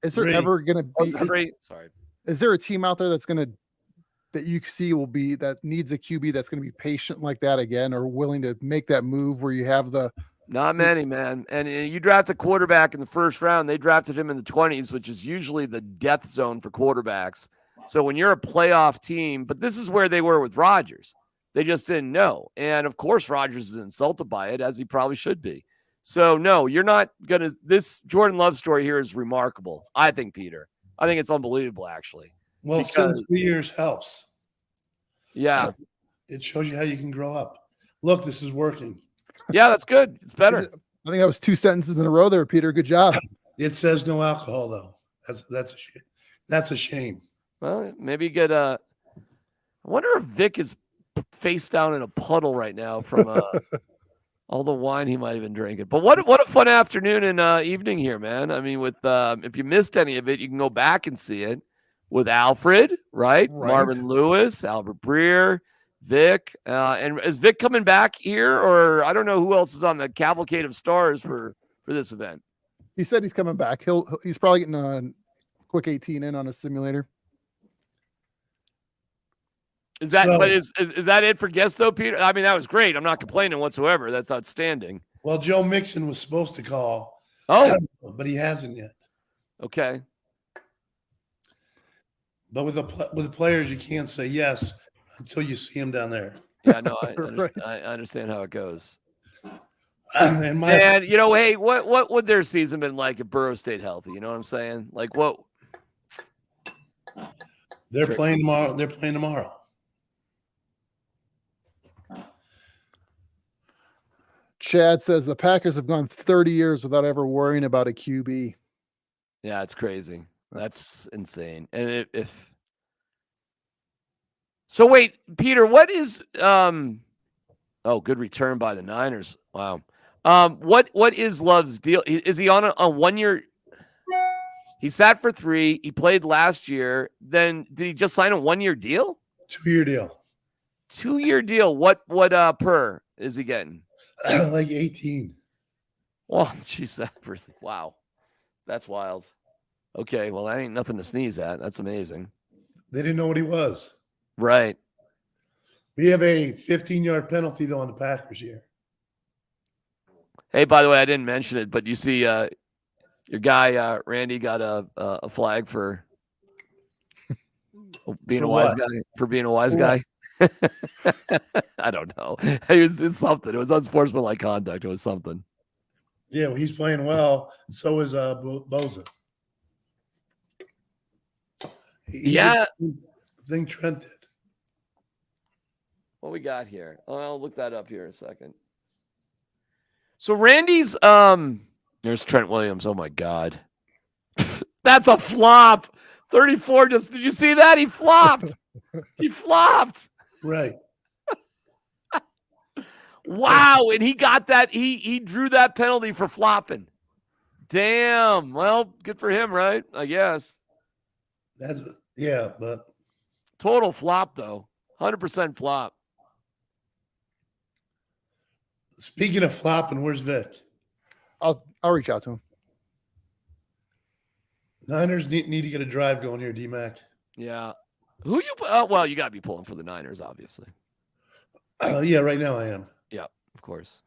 Is there ever going to be? Sorry. Is there a team out there that you see that needs a QB that's going to be patient like that again, or willing to make that move where you have Not many, man. And you draft a quarterback in the first round. They drafted him in the 20s, which is usually the death zone for quarterbacks. So when you're a playoff team, but this is where they were with Rodgers. They just didn't know. And, of course, Rodgers is insulted by it, as he probably should be. So, no, you're not going to – this Jordan Love story here is remarkable, I think, Peter. I think it's unbelievable, actually. Well, still 3 years helps. Yeah. It shows you how you can grow up. Look, this is working. Yeah, that's good. It's better. I think that was 2 sentences in a row there, Peter. Good job. It says no alcohol, though. That's a shame. That's a shame. Well, maybe get I wonder if Vic is face down in a puddle right now from all the wine he might have been drinking. But what a fun afternoon and evening here, man. I mean, with if you missed any of it, you can go back and see it with Alfred, right? Marvin Lewis, Albert Breer, Vic. And is Vic coming back here, or I don't know who else is on the cavalcade of stars for this event? He said he's coming back. He's probably getting a quick 18 in on a simulator. Is that it for guests though, Peter? I mean, that was great. I'm not complaining whatsoever. That's outstanding. Well, Joe Mixon was supposed to call. Oh, but he hasn't yet. Okay. But with the players, you can't say yes until you see him down there. Yeah, no, I understand how it goes. And hey, what would their season been like if Burrow stayed healthy? You know what I'm saying? Like what? They're playing tomorrow. Chad says the Packers have gone 30 years without ever worrying about a QB. Yeah, it's crazy. That's insane. And so wait, Peter, what is good return by the Niners. Wow. What is Love's deal? Is he on a 1 year? He sat for 3. He played last year. Then did he just sign a 1 year deal? 2 year deal. 2 year deal. What per is he getting? Like 18. Well, geez, wow. That's wild. Okay, well, that ain't nothing to sneeze at. That's amazing. They didn't know what he was. Right. We have a 15-yard penalty, though, on the Packers here. Hey, by the way, I didn't mention it, but you see your guy, Randy, got a flag for being a wise guy. For being a wise guy. I don't know. It's something. It was unsportsmanlike conduct. It was something. Yeah, well, he's playing well. So is Boza. Yeah. Thing Trent did. What we got here? I'll look that up here in a second. So Randy's there's Trent Williams. Oh my God. That's a flop. 34 did you see that? He flopped. He flopped. Right. Wow, and he got that. He drew that penalty for flopping. Damn. Well, good for him, right? I guess. But total flop though. 100% flop. Speaking of flopping, where's Vic? I'll reach out to him. Niners need to get a drive going here, DMac. Yeah. Who you? Well, you got to be pulling for the Niners, obviously. Yeah, right now I am. Yeah, of course.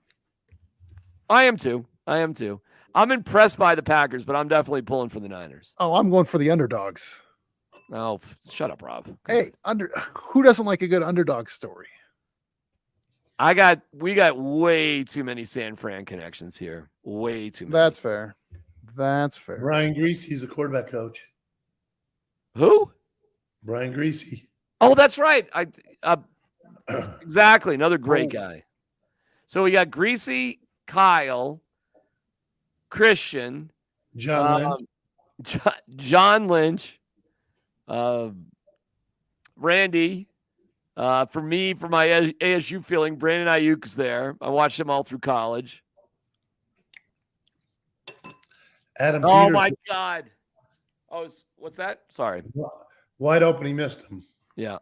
I am too. I'm impressed by the Packers, but I'm definitely pulling for the Niners. Oh, I'm going for the underdogs. Oh, shut up, Rob. Hey, who doesn't like a good underdog story? We got way too many San Fran connections here. Way too many. That's fair. Brian Greasy's the quarterback coach. Who? Brian Greasy. Oh, that's right. Exactly. Another great guy. So we got Greasy, Kyle, Christian, John Lynch, John Lynch, Randy. For me, for my ASU feeling, Brandon Ayuk's there. I watched him all through college. Adam Oh, Peters. my God. Oh, what's that? Sorry. Wide open, he missed him. Yeah.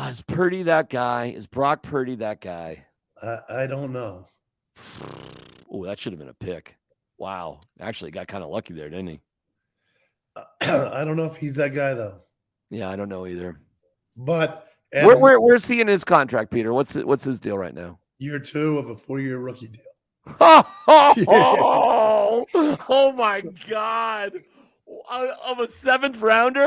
Is Purdy that guy? Is Brock Purdy that guy? I don't know. Oh, that should have been a pick. Wow. Actually, got kind of lucky there, didn't he? I don't know if he's that guy, though. Yeah, I don't know either. But where's he in his contract, Peter? What's his deal right now? Year 2 of a 4-year rookie deal. Oh my God. Of a 7th rounder?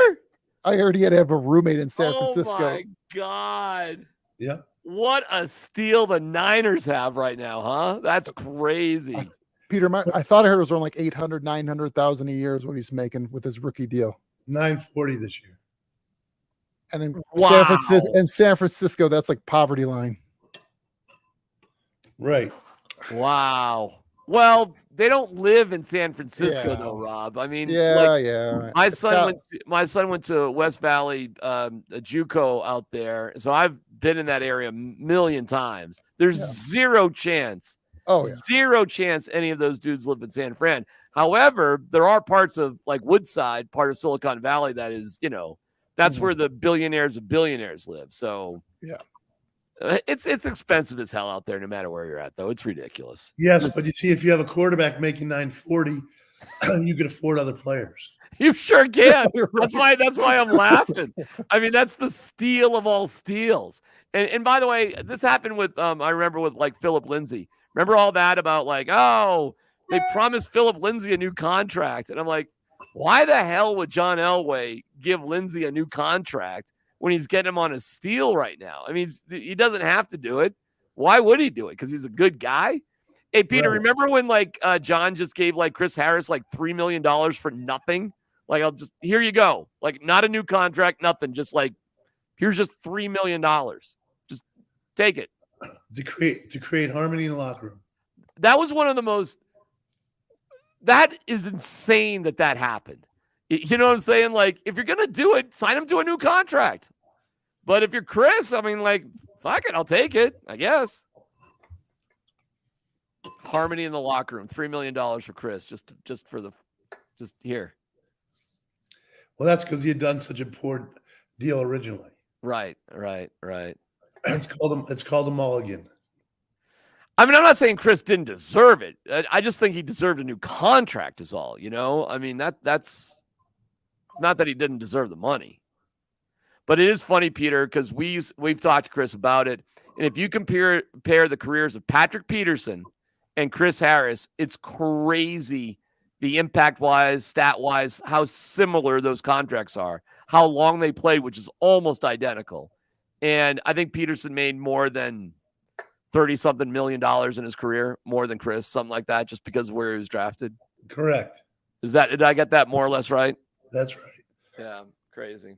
I heard he had to have a roommate in San Francisco. Oh my God. Yeah. What a steal the Niners have right now, huh? That's crazy. Peter, I thought I heard it was around like 800, 900,000 a year is what he's making with his rookie deal. 940 this year. And in Wow. San Francisco, that's like poverty line. Right. Wow. Well, they don't live in San Francisco though, Rob. I mean, My son went to West Valley, a JUCO out there, so I've been in that area a million times. There's zero chance, zero chance any of those dudes live in San Fran. However, there are parts of like Woodside, part of Silicon Valley, that is, that's where the billionaires of billionaires live. So it's expensive as hell out there, no matter where you're at, though. It's ridiculous. Yes, but you see, if you have a quarterback making 940, you can afford other players. You sure can. That's why I'm laughing. I mean, that's the steal of all steals. And by the way, this happened with I remember with like Philip Lindsay. Remember all that about like, they promised Philip Lindsay a new contract, and I'm like, why the hell would John Elway give Lindsay a new contract when he's getting him on a steal right now? I mean, he doesn't have to do it. Why would he do it? Because he's a good guy. Hey, Peter, remember when like John just gave like Chris Harris like $3 million for nothing? Like, here you go. Like, not a new contract, nothing. Just like, here's just $3 million. Just take it. To create harmony in the locker room. That was one of the most. That is insane that happened. You know what I'm saying? Like, if you're gonna do it, sign him to a new contract. But if you're Chris, I mean, like, fuck it, I'll take it, I guess. Harmony in the locker room, $3 million for Chris, just here. Well, that's because he had done such a poor deal originally. Right. It's called a mulligan. I mean, I'm not saying Chris didn't deserve it. I just think he deserved a new contract is all, you know? I mean, that's it's not that he didn't deserve the money. But it is funny, Peter, because we've talked to Chris about it. And if you compare the careers of Patrick Peterson and Chris Harris, it's crazy the impact-wise, stat-wise, how similar those contracts are, how long they played, which is almost identical. And I think Peterson made more than $30-something million in his career, more than Chris, something like that, just because of where he was drafted. Correct. Did I get that more or less right? That's right. Yeah, crazy.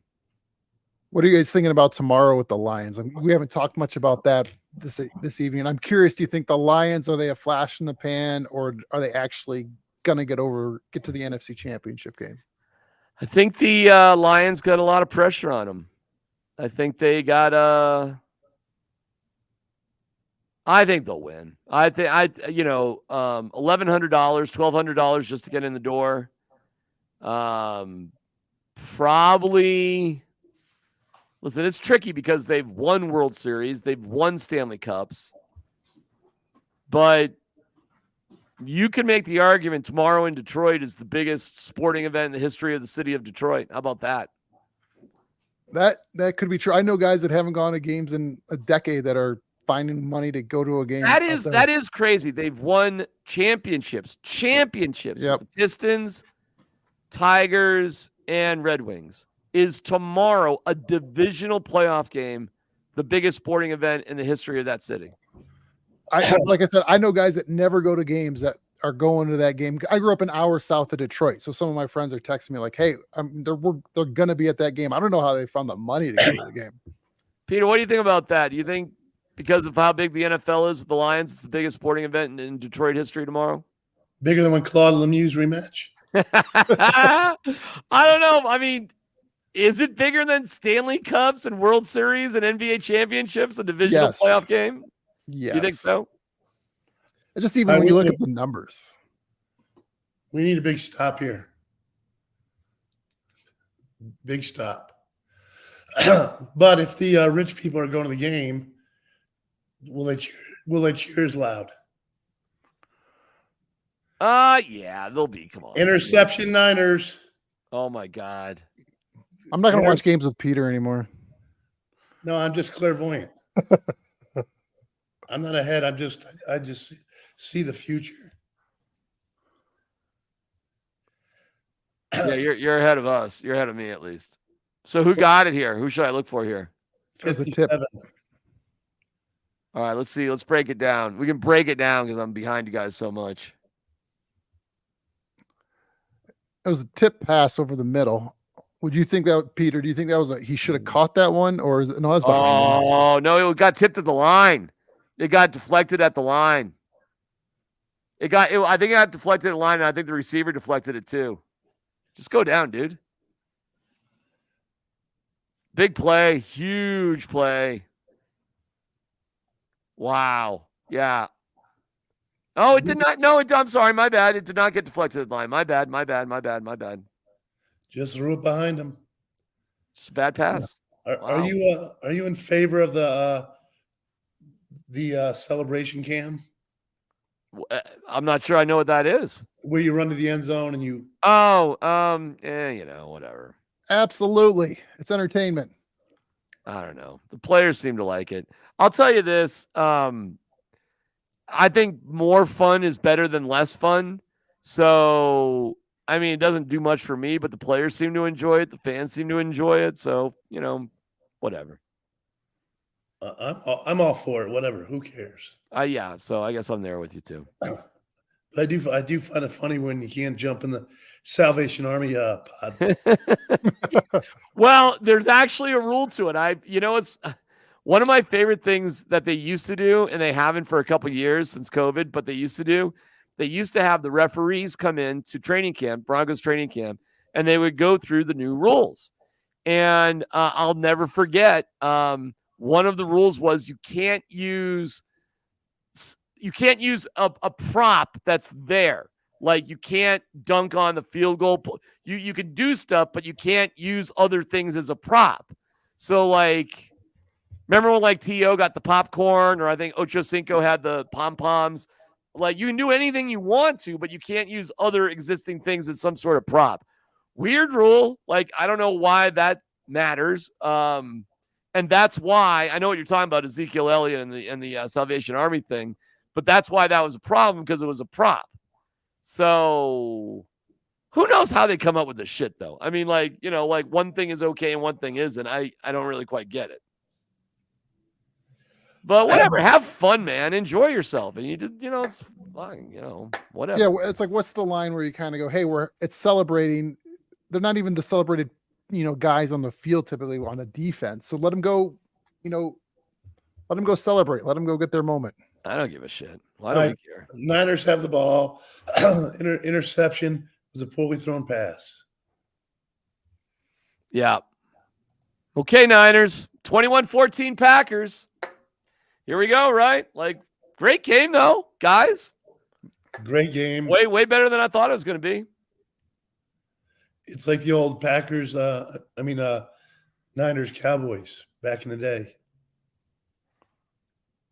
What are you guys thinking about tomorrow with the Lions? I mean, we haven't talked much about that this evening. I'm curious, do you think the Lions, are they a flash in the pan, or are they actually going to get to the NFC Championship game? I think the Lions got a lot of pressure on them. I think they got I think they'll win. $1,100, $1,200 just to get in the door. Probably. Listen, it's tricky because they've won World Series, they've won Stanley Cups, but you can make the argument tomorrow in Detroit is the biggest sporting event in the history of the city of Detroit. How about that? That could be true. I know guys that haven't gone to games in a decade that are finding money to go to a game. That is crazy. They've won championships Yep. with the Pistons, Tigers, and Red Wings. Is tomorrow a divisional playoff game, the biggest sporting event in the history of that city? Like I said, I know guys that never go to games that are going to that game. I grew up an hour south of Detroit, so some of my friends are texting me like, "Hey, they're going to be at that game." I don't know how they found the money to go to the game. Peter, what do you think about that? Do you think because of how big the NFL is with the Lions, it's the biggest sporting event in Detroit history tomorrow? Bigger than when Claude Lemieux's rematch? I don't know. I mean, is it bigger than Stanley Cups and World Series and NBA championships, a divisional playoff game? Yes. You think so? Just even when you look at the numbers. We need a big stop here. Big stop. But if the rich people are going to the game, will they cheer as loud? Yeah, they'll be. Come on. Interception Niners. Oh my God. I'm not going to watch games with Peter anymore. No, I'm just clairvoyant. I'm not ahead. I just see the future. Yeah, you're ahead of us. You're ahead of me at least. So who got it here? Who should I look for here? There's a tip. All right, let's see. Let's break it down. We can break it down because I'm behind you guys so much. It was a tip pass over the middle. Would you think that, Peter? Do you think that was he should have caught that one, or is it, no? That's oh no, it got tipped at the line. It got deflected at the line. I think it got deflected at the line, and I think the receiver deflected it too. Just go down, dude. Big play, huge play. Wow. Yeah. Oh, it did not. No, I'm sorry. My bad. It did not get deflected at the line. My bad. Just threw it behind him. Just a bad pass. Are you in favor of the celebration cam? I'm not sure I know what that is. Where you run to the end zone and you. Whatever. Absolutely, it's entertainment. I don't know. The players seem to like it. I'll tell you this. I think more fun is better than less fun. So, I mean, it doesn't do much for me, but the players seem to enjoy it. The fans seem to enjoy it. So, whatever. I'm all for it. Whatever. Who cares? Yeah. So I guess I'm there with you too. But I do find it funny when you can't jump in the Salvation Army pod. Well, there's actually a rule to it. It's one of my favorite things that they used to do, and they haven't for a couple years since COVID, but they used to have the referees come in to training camp, Broncos training camp, and they would go through the new rules. And I'll never forget, one of the rules was you can't use a prop that's there. Like you can't dunk on the field goal. You can do stuff, but you can't use other things as a prop. So like Remember when like T.O. got the popcorn, or I think Ocho Cinco had the pom-poms? Like, you can do anything you want to, but you can't use other existing things as some sort of prop. Weird rule. Like, I don't know why that matters. And that's why I know what you're talking about, Ezekiel Elliott and the Salvation Army thing, but that's why that was a problem, because it was a prop. So who knows how they come up with this shit, though? I mean, like, you know, like one thing is okay and one thing isn't. I don't really quite get it. But whatever, have fun, man. Enjoy yourself, and you just, you know, it's fine, you know, whatever. Yeah, it's like, what's the line where you kind of go, hey, it's celebrating. They're not even the celebrated, you know, guys on the field typically on the defense. So let them go, you know, let them go celebrate. Let them go get their moment. I don't give a shit. Why do we care? Niners have the ball. Interception was a poorly thrown pass. Yeah. Okay, Niners. 21-14 Packers. Here we go, right? Like, great game, though, guys. Great game. Way better than I thought it was going to be. It's like the old Packers, Niners Cowboys back in the day.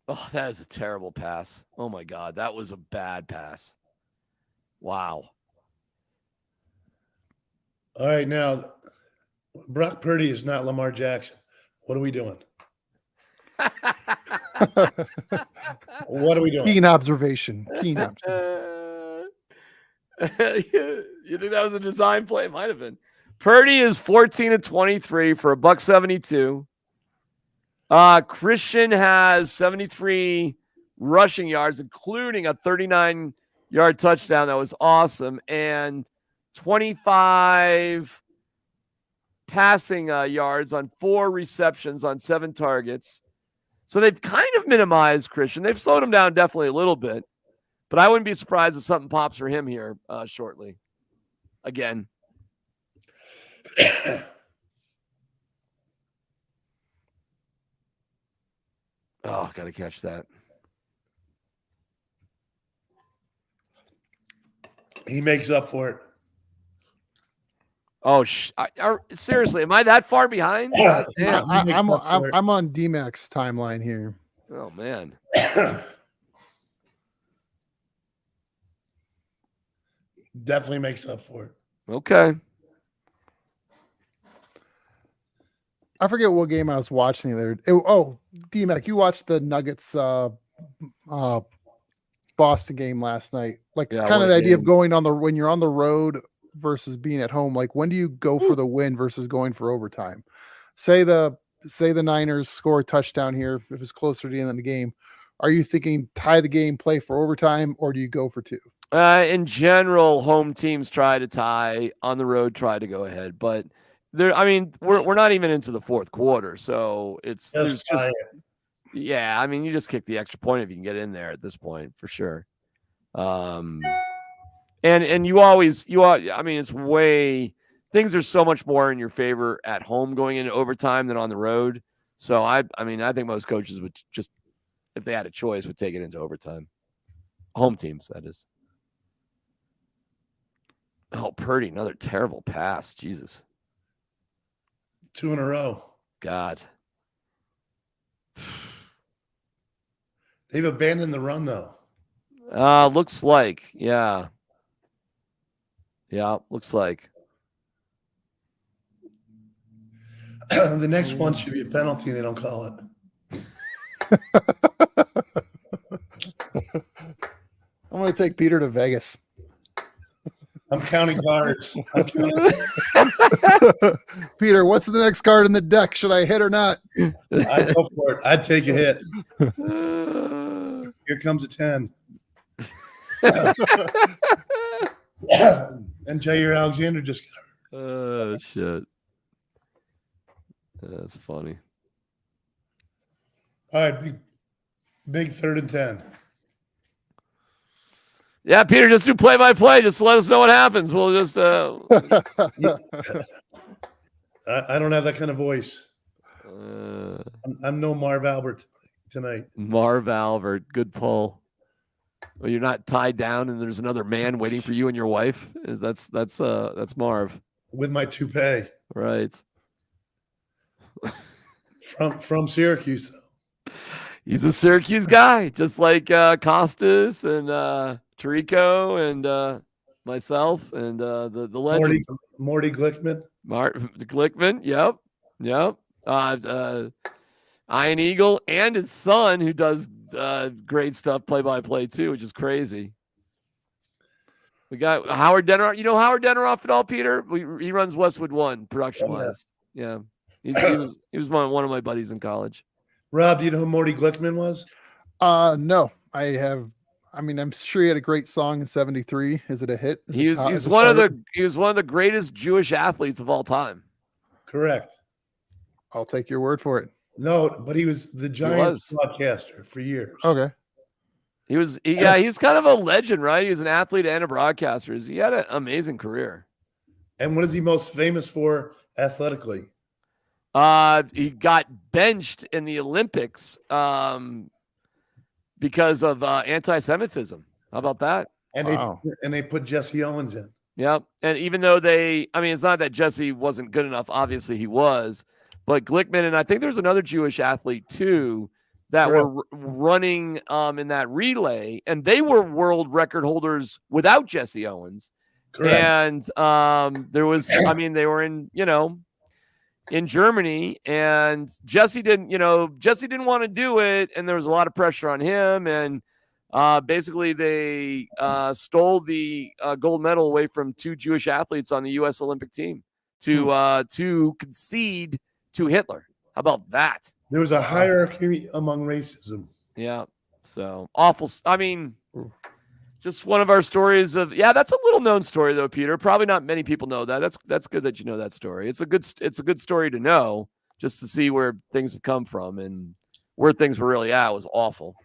Oh, that is a terrible pass. Oh, my God. That was a bad pass. Wow. All right, now, Brock Purdy is not Lamar Jackson. What are we doing? What are we doing? Keen observation. You think that was a design play? It might have been. Purdy is 14-23 for $172. Christian has 73 rushing yards, including a 39-yard touchdown. That was awesome. And 25 passing yards on 4 receptions on 7 targets. So they've kind of minimized Christian. They've slowed him down definitely a little bit. But I wouldn't be surprised if something pops for him here shortly. Again. Oh, got to catch that. He makes up for it. Oh, seriously, am I that far behind? I'm on DMac's timeline here. Oh, man. Definitely makes up for it. Okay. I forget what game I was watching the other day. DMac, you watched the Nuggets Boston game last night. Like, kind of the idea of going when you're on the road versus being at home. Like, when do you go for the win versus going for overtime? Say the Niners score a touchdown here if it's closer to the end of the game. Are you thinking tie the game, play for overtime, or do you go for 2? In general, home teams try to tie, on the road try to go ahead, but we're not even into the fourth quarter, so you just kick the extra point if you can get in there at this point for sure. And things are so much more in your favor at home going into overtime than on the road. So I think most coaches would just, if they had a choice, would take it into overtime. Home teams, that is. Oh, Purdy, another terrible pass. Jesus. 2 in a row. God. They've abandoned the run, though. Looks like. Yeah. Yeah, looks like. The next one should be a penalty. They don't call it. I'm going to take Peter to Vegas. I'm counting cards. Peter, what's the next card in the deck? Should I hit or not? I'd go for it. I'd take a hit. Here comes a 10. And Jair Alexander just got hurt. Oh, shit. That's funny. All right, big 3rd and 10. Yeah, Peter, just do play-by-play. Just let us know what happens. We'll just I don't have that kind of voice. I'm no Marv Albert tonight. Marv Albert, good pull. Well, you're not tied down, and there's another man waiting for you and your wife. That's Marv With my toupee. Right. From Syracuse. He's a Syracuse guy, just like Costas and Tirico and myself and the legend Morty Glickman. Glickman. Yep. Iron Eagle and his son, who does great stuff play-by-play too, which is crazy. We got Howard Denner. You know Howard Denner off it all, Peter? He runs Westwood One production-wise. Yeah. He was one of my buddies in college. Rob, do you know who Morty Glickman was? No, I'm sure he had a great song in '73. Is it a hit? He was one of the greatest Jewish athletes of all time. Correct. I'll take your word for it. No, but he was the Giants broadcaster for years. Okay. He was kind of a legend, right? He was an athlete and a broadcaster. He had an amazing career. And what is he most famous for athletically? He got benched in the Olympics because of anti-Semitism. How about that? And they put Jesse Owens in. Yep. And even though it's not that Jesse wasn't good enough. Obviously he was. But Glickman, and I think there's another Jewish athlete too that were running in that relay, and they were world record holders without Jesse Owens. Correct. And there was, they were in Germany, and Jesse didn't want to do it, and there was a lot of pressure on him, and basically they stole the gold medal away from two Jewish athletes on the U.S. Olympic team to concede to Hitler. How about that? There was a hierarchy among racism. Yeah. So awful. Just one of our stories of, that's a little known story though, Peter. Probably not many people know that. That's good that you know that story. It's a good story to know, just to see where things have come from and where things were really at was awful.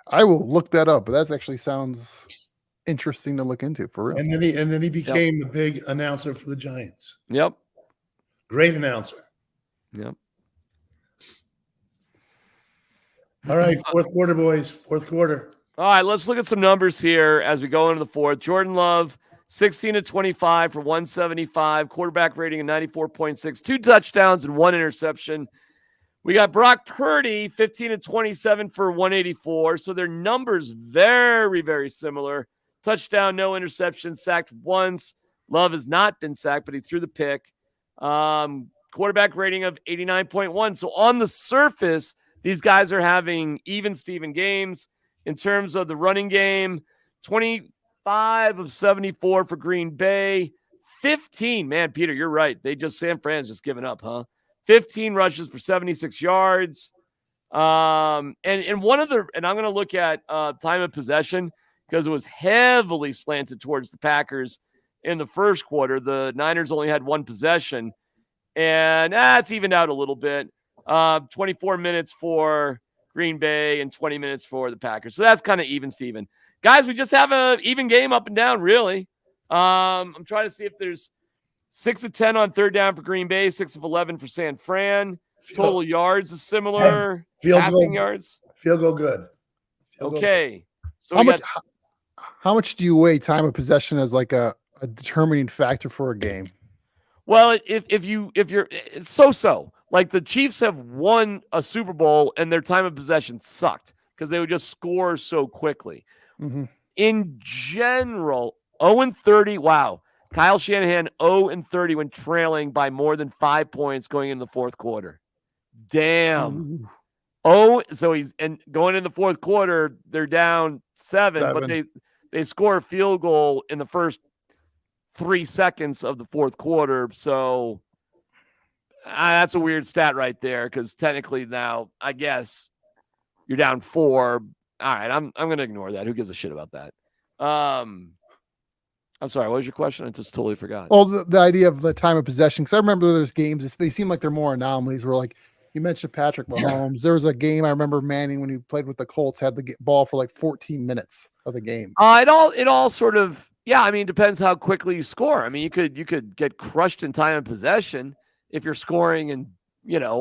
I will look that up, but that actually sounds interesting to look into for real. And then he became the big announcer for the Giants. Yep. Great announcer. Yep. All right, fourth quarter, boys. Fourth quarter. All right, let's look at some numbers here as we go into the fourth. Jordan Love, 16 of 25 for 175, quarterback rating of 94.6, 2 touchdowns and 1 interception. We got Brock Purdy, 15 of 27 for 184. So their numbers very, very similar. Touchdown, no interception, sacked once. Love has not been sacked, but he threw the pick. Quarterback rating of 89.1. So on the surface, these guys are having even Steven games. In terms of the running game, 25 of 74 for Green Bay. 15, man, Peter, you're right. San Fran's just given up, huh? 15 rushes for 76 yards. And I'm going to look at time of possession because it was heavily slanted towards the Packers in the first quarter. The Niners only had 1 possession. And it's evened out a little bit. 24 minutes for Green Bay and 20 minutes for the Packers. So that's kind of even, Steven. Guys, we just have an even game up and down, really. I'm trying to see if there's 6 of 10 on third down for Green Bay, 6 of 11 for San Fran. Total yards is similar. Passing yards. Field goal good. Okay. So how much do you weigh time of possession as like a determining factor for a game? Well, if you're it's so. Like the Chiefs have won a Super Bowl and their time of possession sucked because they would just score so quickly. Mm-hmm. In general, 0-30. Wow. Kyle Shanahan 0-30 when trailing by more than 5 points going into the fourth quarter. Damn. So he's going in the fourth quarter, they're down 7. But they score a field goal in the first 3 seconds of the fourth quarter. So that's a weird stat right there because technically now I guess you're down 4. All right, I'm going to ignore that. Who gives a shit about that? I'm sorry. What was your question? I just totally forgot. Well, the idea of the time of possession, because I remember there's games, they seem like they're more anomalies where, like, you mentioned Patrick Mahomes. There was a game I remember Manning when he played with the Colts had the ball for like 14 minutes of the game. It all sort of, it depends how quickly you score. I mean, you could get crushed in time of possession if you're scoring in,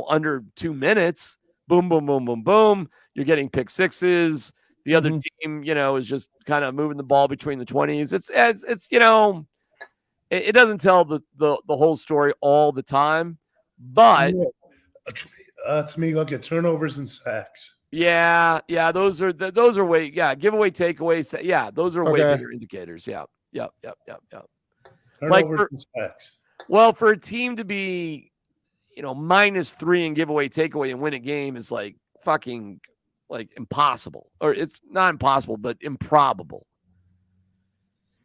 under 2 minutes. Boom, boom, boom, boom, boom. You're getting pick sixes. The other team, is just kind of moving the ball between the 20s. It's it doesn't tell the whole story all the time, but To me, look at turnovers and sacks. Yeah, those are way. Yeah, giveaway, takeaways. Yeah, those are way Okay. bigger indicators. Yeah. Turnovers and sacks. Well, for a team to be, -3 in giveaway, takeaway, and win a game is like fucking like impossible, or it's not impossible, but improbable.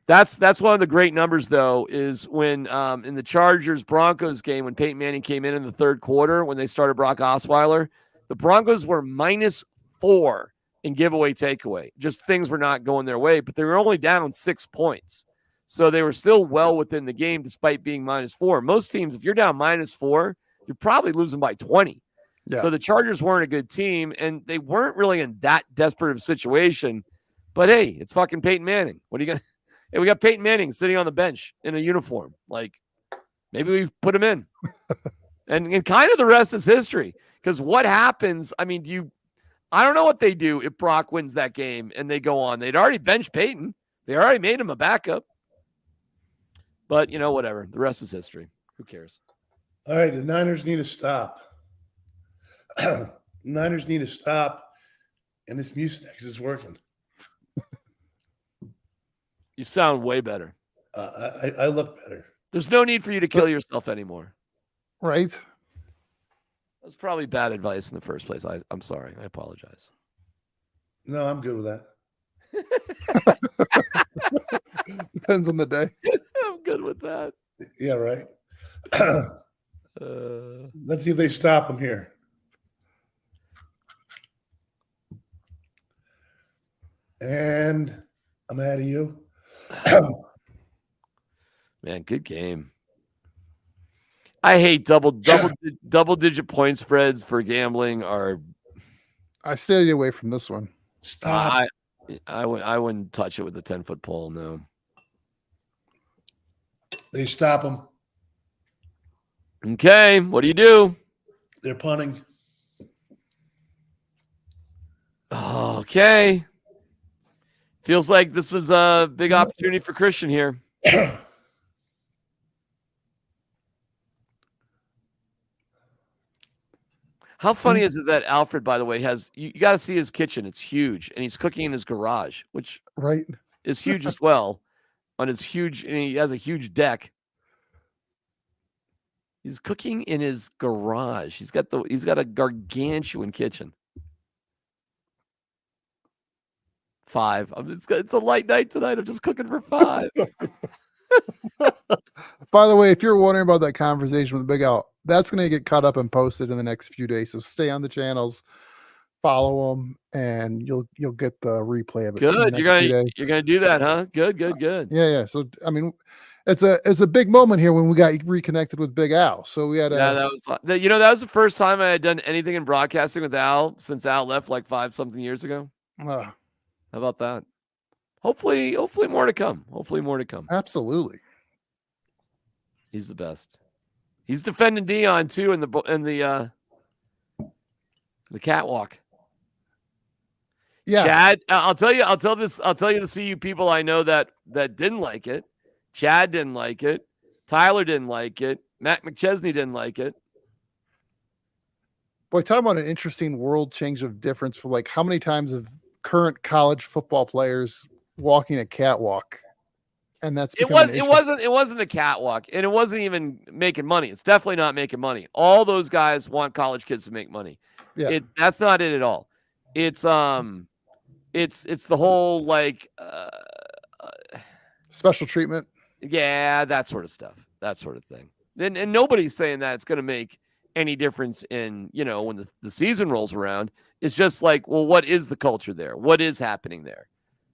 That's one of the great numbers, though, is when in the Chargers-Broncos game, when Peyton Manning came in the third quarter, when they started Brock Osweiler, the Broncos were -4 in giveaway, takeaway. Just things were not going their way, but they were only down 6 points. So they were still well within the game despite being -4. Most teams, if you're down -4, you're probably losing by 20. Yeah. So the Chargers weren't a good team, and they weren't really in that desperate of a situation. But, hey, it's fucking Peyton Manning. What are you going to – hey, we got Peyton Manning sitting on the bench in a uniform. Like, maybe we put him in. and kind of the rest is history. Because what happens, I mean, I don't know what they do if Brock wins that game and they go on. They'd already benched Peyton. They already made him a backup. But, whatever. The rest is history. Who cares? All right, the Niners need to stop. The Niners need to stop, and this Mucinex is working. You sound way better. I look better. There's no need for you to kill yourself anymore. Right. That's probably bad advice in the first place. I'm sorry. I apologize. No, I'm good with that. Depends on the day. I'm good with that. Yeah, right. Let's see if they stop him here. And I'm out of you. Man, good game. I hate double digit point spreads for gambling. I stayed away from this one. Stop. I wouldn't touch it with a 10-foot pole. No. They stop him. Okay, what do? They're punting. Okay. Feels like this is a big opportunity for Christian here. How funny is it that Alfred, by the way, has you got to see his kitchen. It's huge, and he's cooking in his garage, which Right. is huge as well. On his huge, and he has a huge deck. He's cooking in his garage. He's got a gargantuan kitchen. 5. It's a light night tonight. I'm just cooking for 5. By the way, if you're wondering about that conversation with Big Al, that's going to get cut up and posted in the next few days. So stay on the channels, follow them, and you'll get the replay of it. Good. You're gonna do that, huh? Good. Yeah. So I mean, it's a big moment here when we got reconnected with Big Al. So we had that was the first time I had done anything in broadcasting with Al since Al left like 5-something years ago. How about that? Hopefully more to come. Absolutely. He's the best. He's defending Dion too in the catwalk. Yeah. Chad, I'll tell you the CU people I know that didn't like it. Chad didn't like it. Tyler didn't like it. Matt McChesney didn't like it. Boy, talking about an interesting world change of difference for like how many times have current college football players walking a catwalk, and it wasn't a catwalk, and it wasn't even making money. It's definitely not making money. All those guys want college kids to make money. Yeah, that's not it at all. It's the whole like special treatment. Yeah, that sort of stuff, that sort of thing. And nobody's saying that it's going to make any difference in when the season rolls around. It's just like, well, what is the culture there? What is happening there?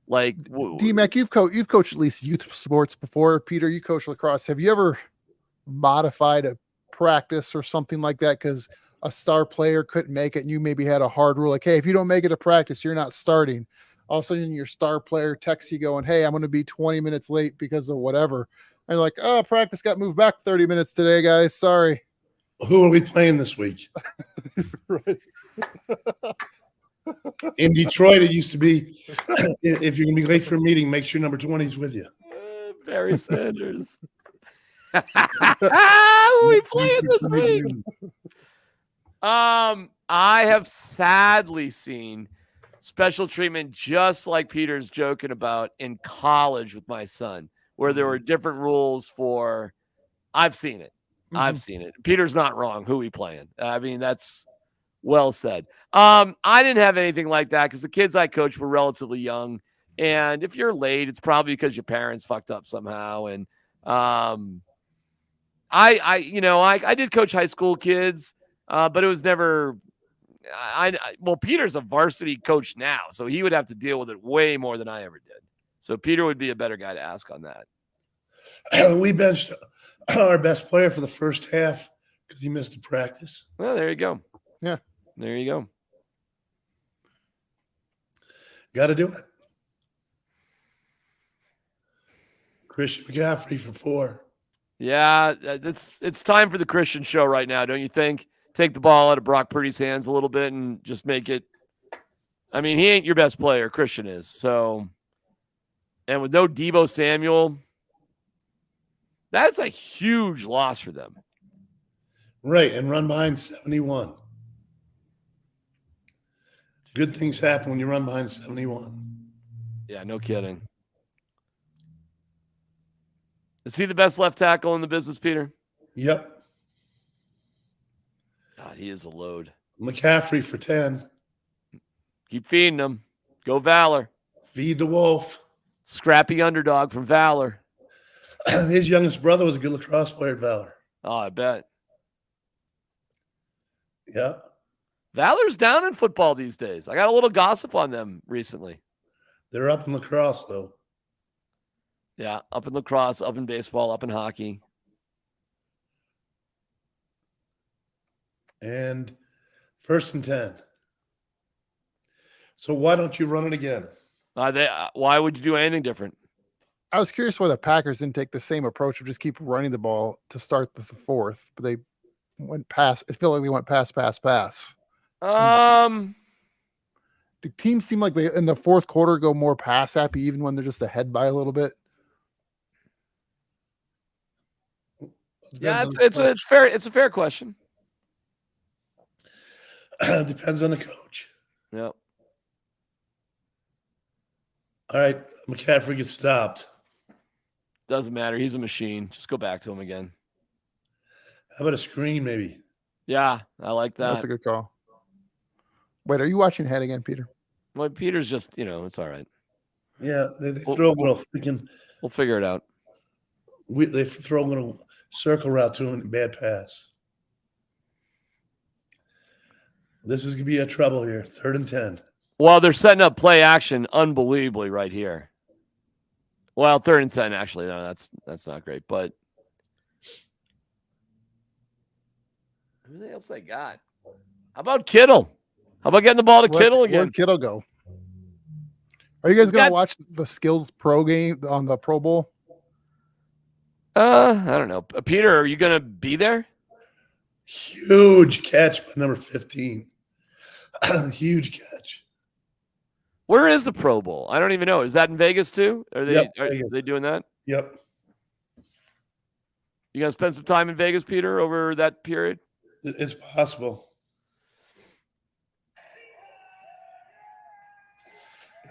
Like DMac, you've coached at least youth sports before. Peter, you coach lacrosse. Have you ever modified a practice or something like that because a star player couldn't make it and you maybe had a hard rule like, hey, if you don't make it to practice, you're not starting. All of a sudden your star player texts you going, hey, I'm going to be 20 minutes late because of whatever. And you're like, oh, practice got moved back 30 minutes today, guys. Sorry. Who are we playing this week? Right. In Detroit, it used to be, if you're going to be late for a meeting, make sure number 20 is with you. Barry Sanders. Who are we playing this week? I have sadly seen special treatment just like Peter's joking about in college with my son, where there were different rules for. I've seen it. I've seen it. Peter's not wrong. Who he playing? I mean, that's well said. I didn't have anything like that because the kids I coached were relatively young. And if you're late, it's probably because your parents fucked up somehow. And I did coach high school kids, but it was never. Well, Peter's a varsity coach now, so he would have to deal with it way more than I ever did. So Peter would be a better guy to ask on that. We benched our best player for the first half because he missed a practice. Well, there you go. Yeah, there you go. Got to do it. Christian McCaffrey for 4. Yeah, it's time for the Christian show right now, don't you think? Take the ball out of Brock Purdy's hands a little bit and just make it. I mean, he ain't your best player. Christian is. So, and with no Deebo Samuel, that's a huge loss for them. Right, and run behind 71. Good things happen when you run behind 71. Yeah, no kidding. Is he the best left tackle in the business, Peter? Yep. God, he is a load. McCaffrey for 10. Keep feeding him. Go Valor. Feed the wolf. Scrappy underdog from Valor. His youngest brother was a good lacrosse player at Valor. Oh, I bet. Yeah. Valor's down in football these days. I got a little gossip on them recently. They're up in lacrosse, though. Yeah, up in lacrosse, up in baseball, up in hockey. And 1st and 10. So why don't you run it again? Why would you do anything different? I was curious why the Packers didn't take the same approach of just keep running the ball to start the 4th, but they went past. It felt like they went pass. Do teams seem like they in the 4th quarter go more pass happy even when they're just ahead by a little bit? Yeah, it's a fair question. Depends on the coach. Yeah. All right, McCaffrey gets stopped. Doesn't matter. He's a machine. Just go back to him again. How about a screen, maybe? Yeah, I like that. That's a good call. Wait, are you watching head again, Peter? Well, Peter's just, it's all right. Yeah, they throw a little freaking. We'll figure it out. They throw a little circle route to him and bad pass. This is going to be a trouble here. 3rd and 10. Well, they're setting up play action unbelievably right here. Well, 3rd and 10, actually. No, that's not great. But who else they got? How about Kittle? How about getting the ball to Kittle again? Where'd Kittle go? Are you guys going to watch the Skills Pro game on the Pro Bowl? I don't know. Peter, are you going to be there? Huge catch by number 15. Huge catch. Where is the Pro Bowl? I don't even know. Is that in Vegas too? Are they Vegas. Are they doing that? Yep. You gonna spend some time in Vegas, Peter, over that period? It's possible.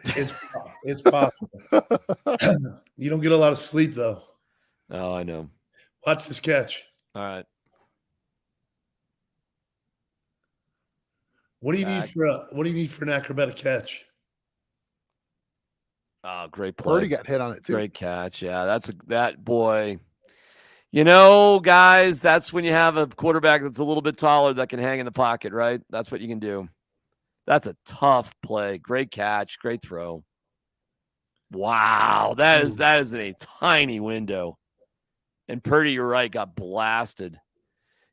It's possible. You don't get a lot of sleep though. Oh, I know. Watch this catch. All right. What do you need for an acrobatic catch? Oh, great play. Already got hit on it too. Great catch. Yeah, that boy. Guys, that's when you have a quarterback that's a little bit taller that can hang in the pocket, right? That's what you can do. That's a tough play. Great catch. Great throw. Wow, that is in a tiny window. And Purdy, you're right, got blasted.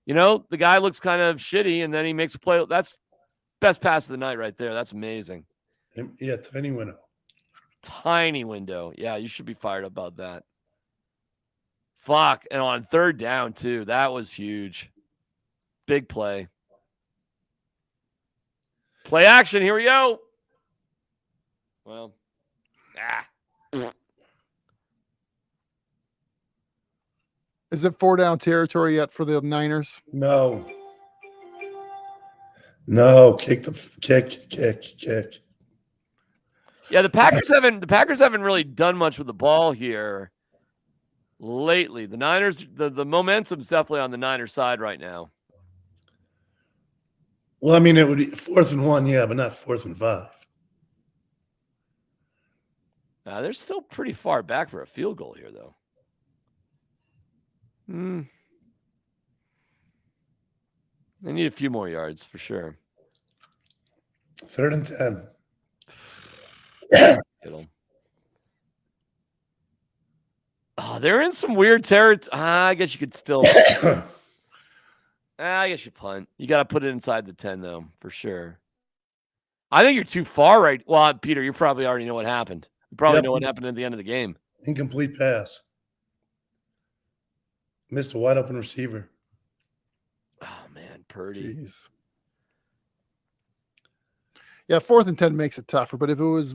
The guy looks kind of shitty, and then he makes a play. That's best pass of the night right there. That's amazing. Yeah, tiny window. Tiny window. Yeah, you should be fired up about that. Fuck. And on 3rd down, too. That was huge. Big play. Play action. Here we go. Well, Is it 4 down territory yet for the Niners? No. No, kick. Yeah, the Packers haven't really done much with the ball here lately. The Niners, the momentum's definitely on the Niners side right now. Well, I mean, it would be 4th and 1, yeah, but not 4th and 5. They're still pretty far back for a field goal here, though. They need a few more yards for sure. 3rd and 10. Oh, they're in some weird territory. I guess you could still. I guess you punt. You got to put it inside the 10, though, for sure. I think you're too far right. Well, Peter, you probably already know what happened. You probably know what happened at the end of the game. Incomplete pass. Missed a wide open receiver. Oh, man, Purdy. Jeez. Yeah, 4th and 10 makes it tougher, but if it was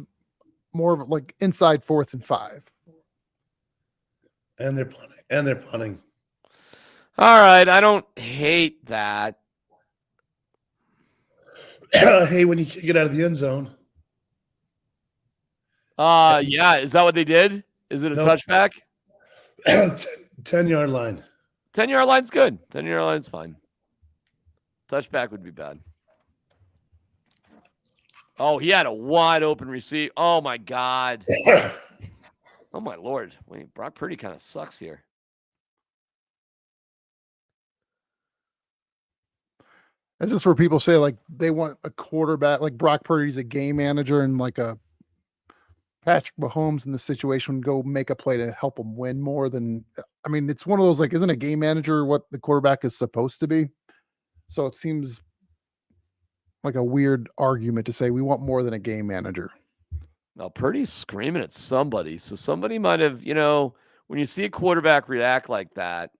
more of like inside 4th and 5. And they're punting. All right, I don't hate that. I hate when you kick it out of the end zone. Yeah, is that what they did? Is it a touchback? 10-yard line. 10-yard line's good. 10-yard line's fine. Touchback would be bad. Oh, he had a wide open receive. Oh my God. Oh my Lord. Wait, Brock Purdy kind of sucks here. Is this where people say like they want a quarterback like Brock Purdy's a game manager and like a Patrick Mahomes in the situation would go make a play to help him win more than, I mean, it's one of those like, isn't a game manager what the quarterback is supposed to be? So it seems like a weird argument to say we want more than a game manager. Now Purdy's screaming at somebody. So somebody might have, when you see a quarterback react like that,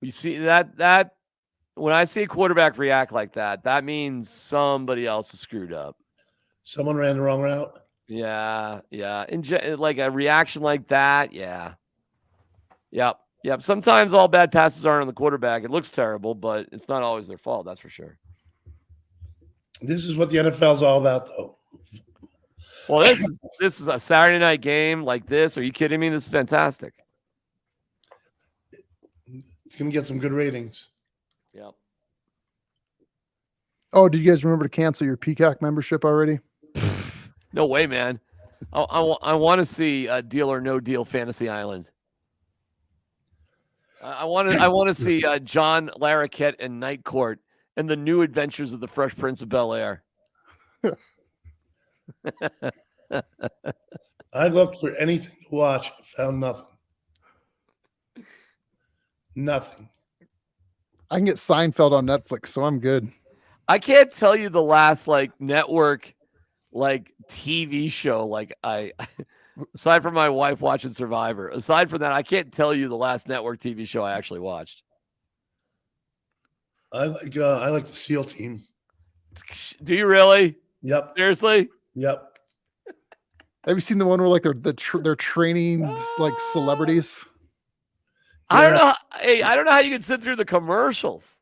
you see that when I see a quarterback react like that, that means somebody else is screwed up. Someone ran the wrong route. Yeah. Like a reaction like that. Yeah. Yep. Sometimes all bad passes aren't on the quarterback. It looks terrible, but it's not always their fault. That's for sure. This is what the NFL is all about, though. Well, this is a Saturday night game like this. Are you kidding me? This is fantastic. It's going to get some good ratings. Yep. Oh, did you guys remember to cancel your Peacock membership already? No way, man. I want to see Deal or No Deal Fantasy Island. I want to see John Larroquette and Night Court and the New Adventures of the Fresh Prince of Bel-Air. I looked for anything to watch, found nothing. Nothing. I can get Seinfeld on Netflix, so I'm good. I can't tell you the last network TV show I aside from my wife watching Survivor. Aside from that, I can't tell you the last network TV show I actually watched. I like the SEAL team. Do you really? Yep. Seriously? Yep. Have you seen the one where they're training celebrities? I don't know. Hey, I don't know how you can sit through the commercials.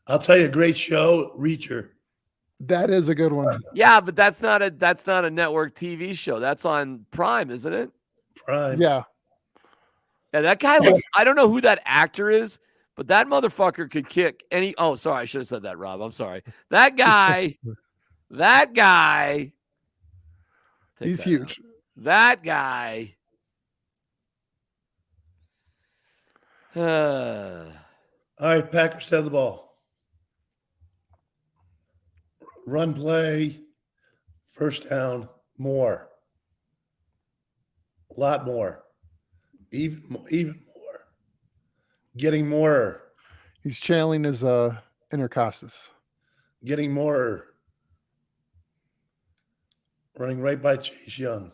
I'll tell you a great show, Reacher. That is a good one. Yeah, but that's not a network TV show. That's on Prime, isn't it? Prime. Yeah. Yeah, that guy looks. I don't know who that actor is, but that motherfucker could kick any. Oh, sorry, I should have said that, Rob. I'm sorry. That guy. He's huge. That guy. All right, Packers have the ball. Run play, first down, more. A lot more. Even more. Getting more. He's channeling his intercostas. Getting more. Running right by Chase Young.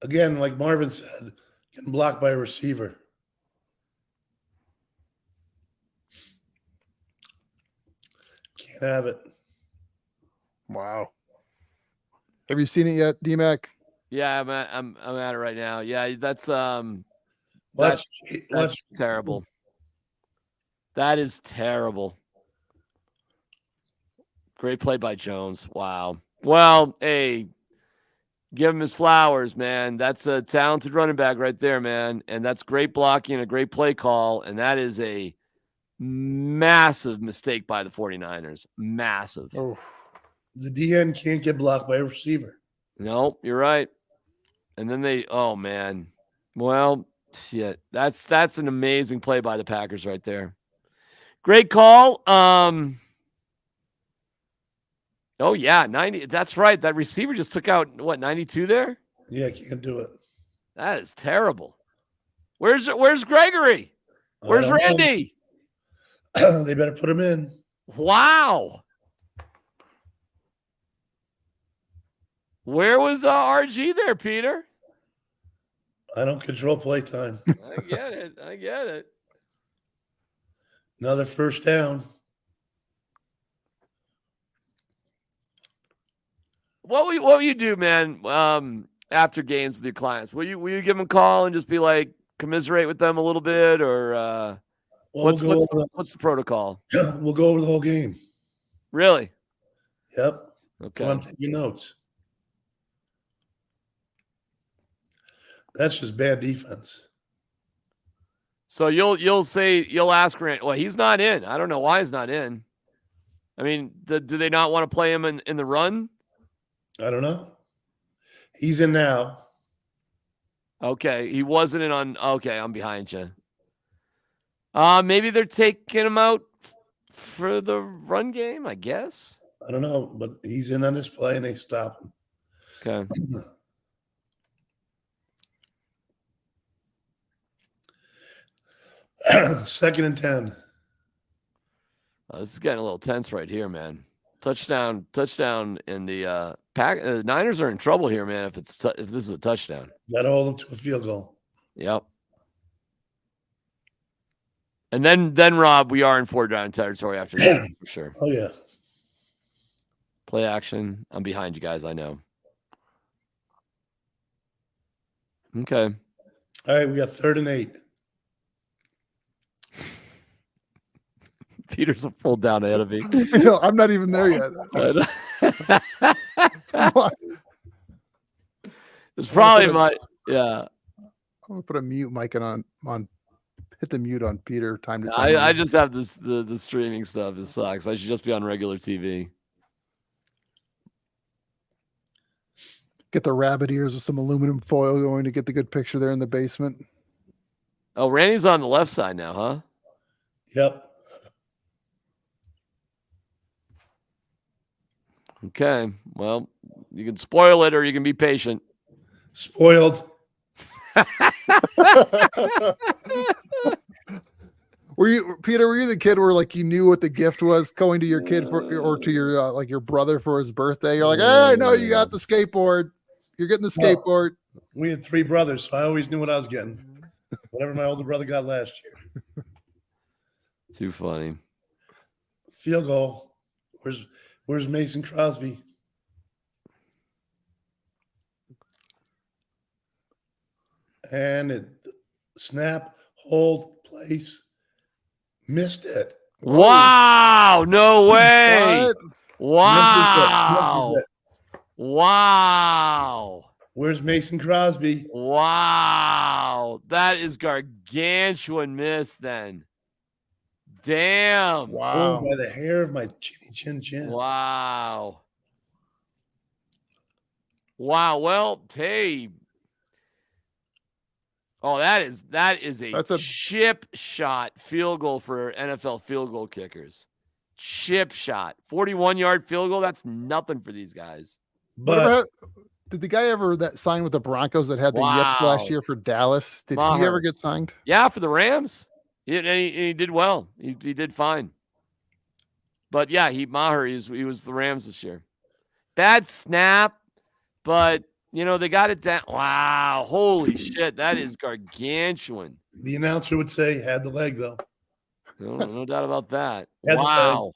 Again, like Marvin said, getting blocked by a receiver. Can't have it. Wow. Have you seen it yet, DMac? Yeah, I'm at it right now. Yeah, that's Let's That's terrible. That is terrible. Great play by Jones. Wow. Well, hey, give him his flowers, man. That's a talented running back right there, man. And that's great blocking, a great play call. And that is a massive mistake by the 49ers. Massive. Oh, the DN can't get blocked by a receiver. No, you're right. And then oh man. Well, shit. That's an amazing play by the Packers right there. Great call. Oh yeah, 90. That's right. That receiver just took out 92 there? Yeah, can't do it. That is terrible. Where's Gregory? Where's Randy? They better put him in. Wow. Where was RG there, Peter? I don't control play time. I get it. Another first down. What will you do, man? After games with your clients, will you give them a call and just be like commiserate with them a little bit, or what's the protocol? We'll go over the whole game. Really? Yep. Okay. I'm taking notes. That's just bad defense. So you'll ask Rand. Well, he's not in. I don't know why he's not in. I mean, do they not want to play him in the run? I don't know. He's in now. Okay, he wasn't in on. Okay, I'm behind you. Maybe they're taking him out for the run game, I guess. I don't know, but he's in on this play and they stop him. Okay. Second and 10. This is getting a little tense right here, man. Touchdown in the pack. The Niners are in trouble here, man. If this is a touchdown, Got to hold him to a field goal. Yep. And then Rob, we are in 4-down territory after that for sure. Oh yeah. Play action. I'm behind you guys. I know. Okay. All right, we got 3rd and 8. Peter's a full down ahead of me. No, I'm not even there yet. It's probably yeah. I'm gonna put a mute mic on hit the mute on Peter time to time. I just have the streaming stuff. It sucks. I should just be on regular TV. Get the rabbit ears with some aluminum foil going to get the good picture there in the basement. Oh, Randy's on the left side now, huh? Yep. Okay. Well, you can spoil it or you can be patient. Spoiled. Were you the kid where like you knew what the gift was going to your kid or to your like your brother for his birthday? You're like, hey, I know you got the skateboard. You're getting the skateboard. We had 3 brothers, so I always knew what I was getting. Whatever my older brother got last year. Too funny. Field goal. Where's Mason Crosby? And it snap, hold, place. Missed it. Wow. No way. What? Wow. Missed it. Wow. Where's Mason Crosby? Wow. That is gargantuan miss then. Damn. Wow. Oh, by the hair of my chin. Wow. Wow. Well, hey. Oh, that's a chip shot field goal for NFL field goal kickers. Chip shot. 41-yard field goal. That's nothing for these guys. But did the guy ever that signed with the Broncos that had the yips last year for Dallas? Did Maher. he ever get signed? Yeah, for the Rams. He did well. He did fine. But yeah, Maher, he was the Rams this year. Bad snap, but they got it down. Wow, holy shit, that is gargantuan. the announcer would say, had the leg, though. No doubt about that. Had the leg. Wow.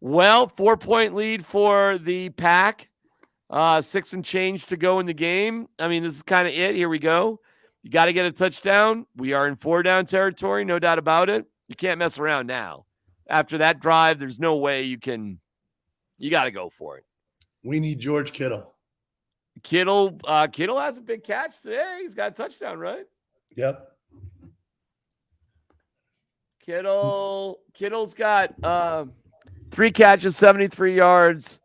Well, 4-point lead for the Pack. 6 and change to go in the game. I mean, this is kind of it. Here we go. You got to get a touchdown. We are in 4-down territory, no doubt about it. You can't mess around now. After that drive, there's no way you can. You got to go for it. We need George Kittle. Kittle has a big catch today. He's got a touchdown, right? Yep. Kittle's got 3 catches, 73 yards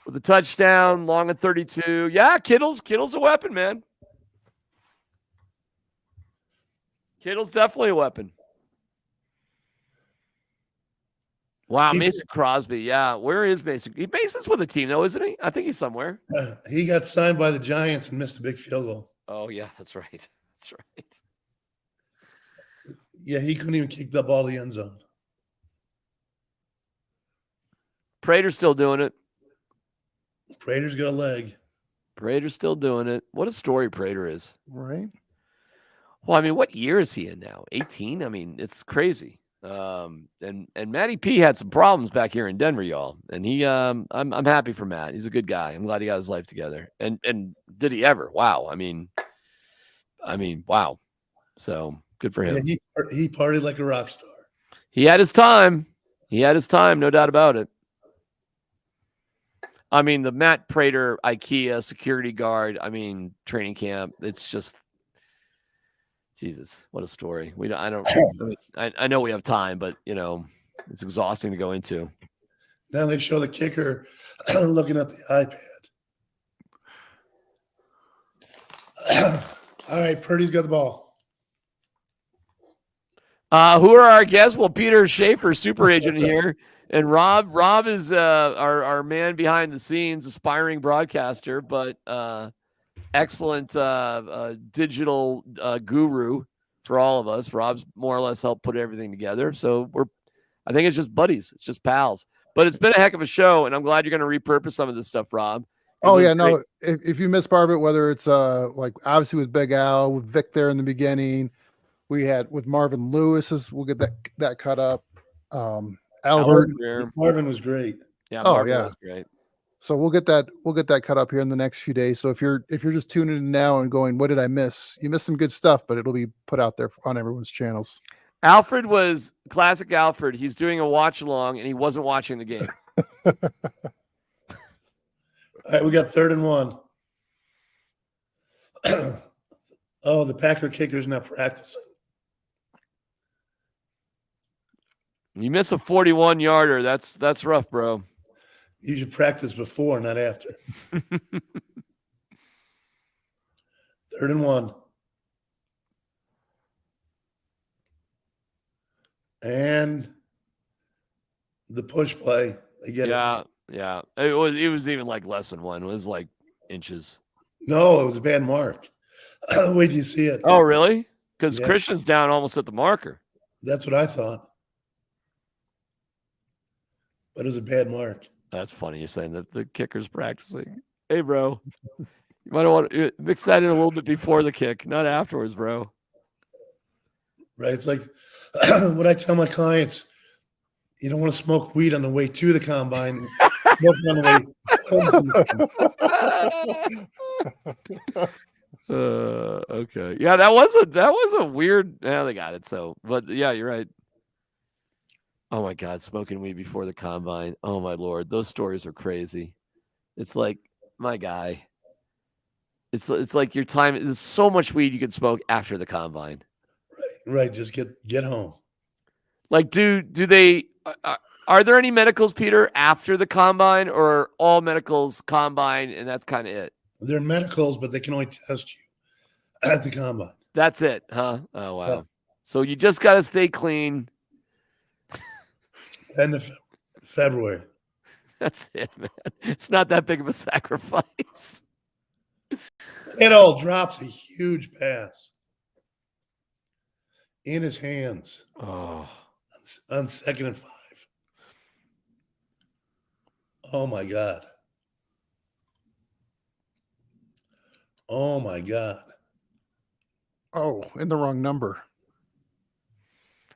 with a touchdown, long of 32. Yeah, Kittle's a weapon, man. Kittle's definitely a weapon. Wow, Mason Crosby. Yeah, where is Mason? Mason's with a team, though, isn't he? I think he's somewhere. He got signed by the Giants and missed a big field goal. Oh, yeah, that's right. That's right. Yeah, he couldn't even kick the ball to the end zone. Prater's still doing it. Prater's got a leg. Prater's still doing it. What a story Prater is. Right. Well, I mean, what year is he in now? 18? I mean, it's crazy. And Matty P had some problems back here in Denver, y'all. And he I'm happy for Matt. He's a good guy. I'm glad he got his life together. And did he ever? Wow. I mean, wow. So good for him. Yeah, he partied like a rock star. He had his time. No doubt about it. I mean, the Matt Prater IKEA security guard, training camp, it's just Jesus, what a story. I know we have time, but it's exhausting to go into. Now they show the kicker looking at the iPad. All right, Purdy's got the ball. Who are our guests? Well, Peter Schaffer, super agent here, and Rob. Rob is our man behind the scenes, aspiring broadcaster, but excellent digital guru for all of us. Rob's more or less helped put everything together. So I think it's just buddies. It's just pals. But it's been a heck of a show, and I'm glad you're going to repurpose some of this stuff, Rob. Oh, yeah, no, if you miss part of it, whether it's like obviously with Big Al, with Vic there in the beginning, we had with Marvin Lewis, we'll get that cut up. Albert. Marvin was great. Yeah, Marvin was great. So we'll get that cut up here in the next few days. So if you're just tuning in now and going, what did I miss? You missed some good stuff, but it'll be put out there on everyone's channels. Alfred was classic Alfred. He's doing a watch along and he wasn't watching the game. All right, we got 3rd and 1. Oh, the Packer kicker's not practicing. You miss a 41-yarder. That's rough, bro. You should practice before, not after. 3rd and 1. And the push play. They get it. Yeah. It was even like less than 1. It was like inches. No, it was a bad mark. Wait till you see it. Oh, really? Because Christian's down almost at the marker. That's what I thought. But it was a bad mark. That's funny. You're saying that the kicker's practicing. Hey, bro. You might want to mix that in a little bit before the kick, not afterwards, bro. Right. It's like what I tell my clients, you don't want to smoke weed on the way to the combine. Smoke on the way. Okay. Yeah, that was a weird. Yeah, they got it. So, but yeah, you're right. Oh my God, smoking weed before the combine. Oh my Lord, those stories are crazy. It's like, my guy. It's like your time. There's so much weed you can smoke after the combine. Right. Just get home. Like, do they? Are there any medicals, Peter, after the combine, or all medicals combine, and that's kind of it? They're medicals, but they can only test you at the combine. That's it, huh? Oh wow. Yeah. So you just got to stay clean. End of February. That's it, man. It's not that big of a sacrifice. It all drops a huge pass in his hands. Oh, on 2nd and 5. Oh my God. Oh my God. Oh, in the wrong number.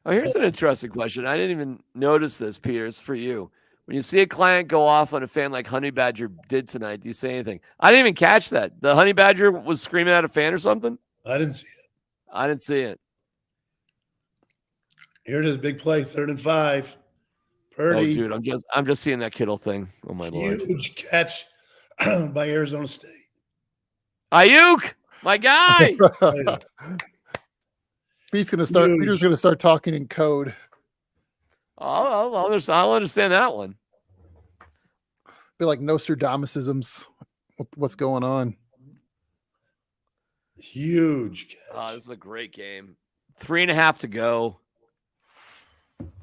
Oh, here's an interesting question. I didn't even notice this, Peter. It's for you. When you see a client go off on a fan like Honey Badger did tonight, do you say anything? I didn't even catch that. The Honey Badger was screaming at a fan or something? I didn't see it. I didn't see it. Here it is, big play, 3rd and 5. Purdy. Oh, dude, I'm just seeing that Kittle thing. Oh my lord! Huge catch by Arizona State. Ayuk, my guy. Peter's gonna start talking in code. I'll understand that one. Be like Nostradamusisms. What's going on? Huge catch. This is a great game. 3.5 to go.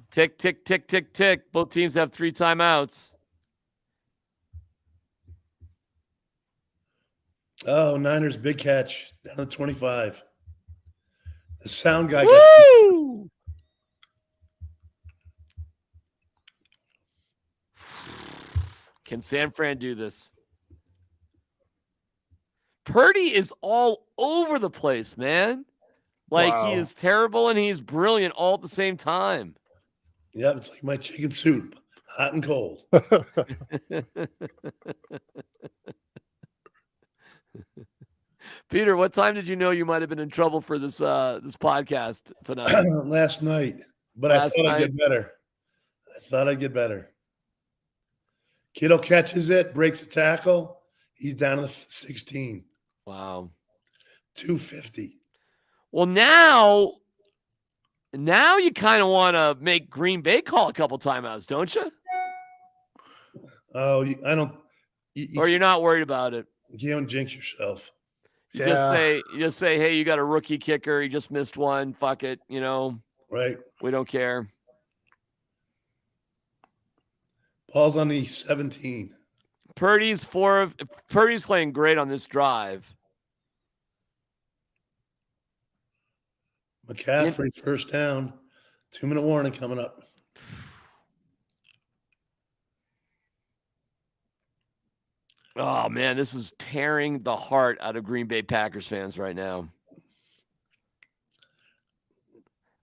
Tick, tick, tick, tick, tick. Both teams have 3 timeouts. Oh, Niners big catch down to 25. The sound guy Woo! Can San Fran do this? Purdy is all over the place, man. Like Wow. he is terrible and he's brilliant all at the same time. Yep, it's like my chicken soup, hot and cold. Peter, what time did you know you might have been in trouble for this this podcast tonight? Last night, but Last I thought I'd get better. Kittle catches it, breaks a tackle. He's down to the 16. Wow. 250. Well, now you kind of want to make Green Bay call a couple timeouts, don't you? Oh, I don't. Or you're not worried about it? You don't jinx yourself. You just say, hey, you got a rookie kicker. He just missed one. Fuck it. Right. We don't care. Ball's on the 17. Purdy's playing great on this drive. McCaffrey, first down. 2-minute warning coming up. Oh, man, this is tearing the heart out of Green Bay Packers fans right now.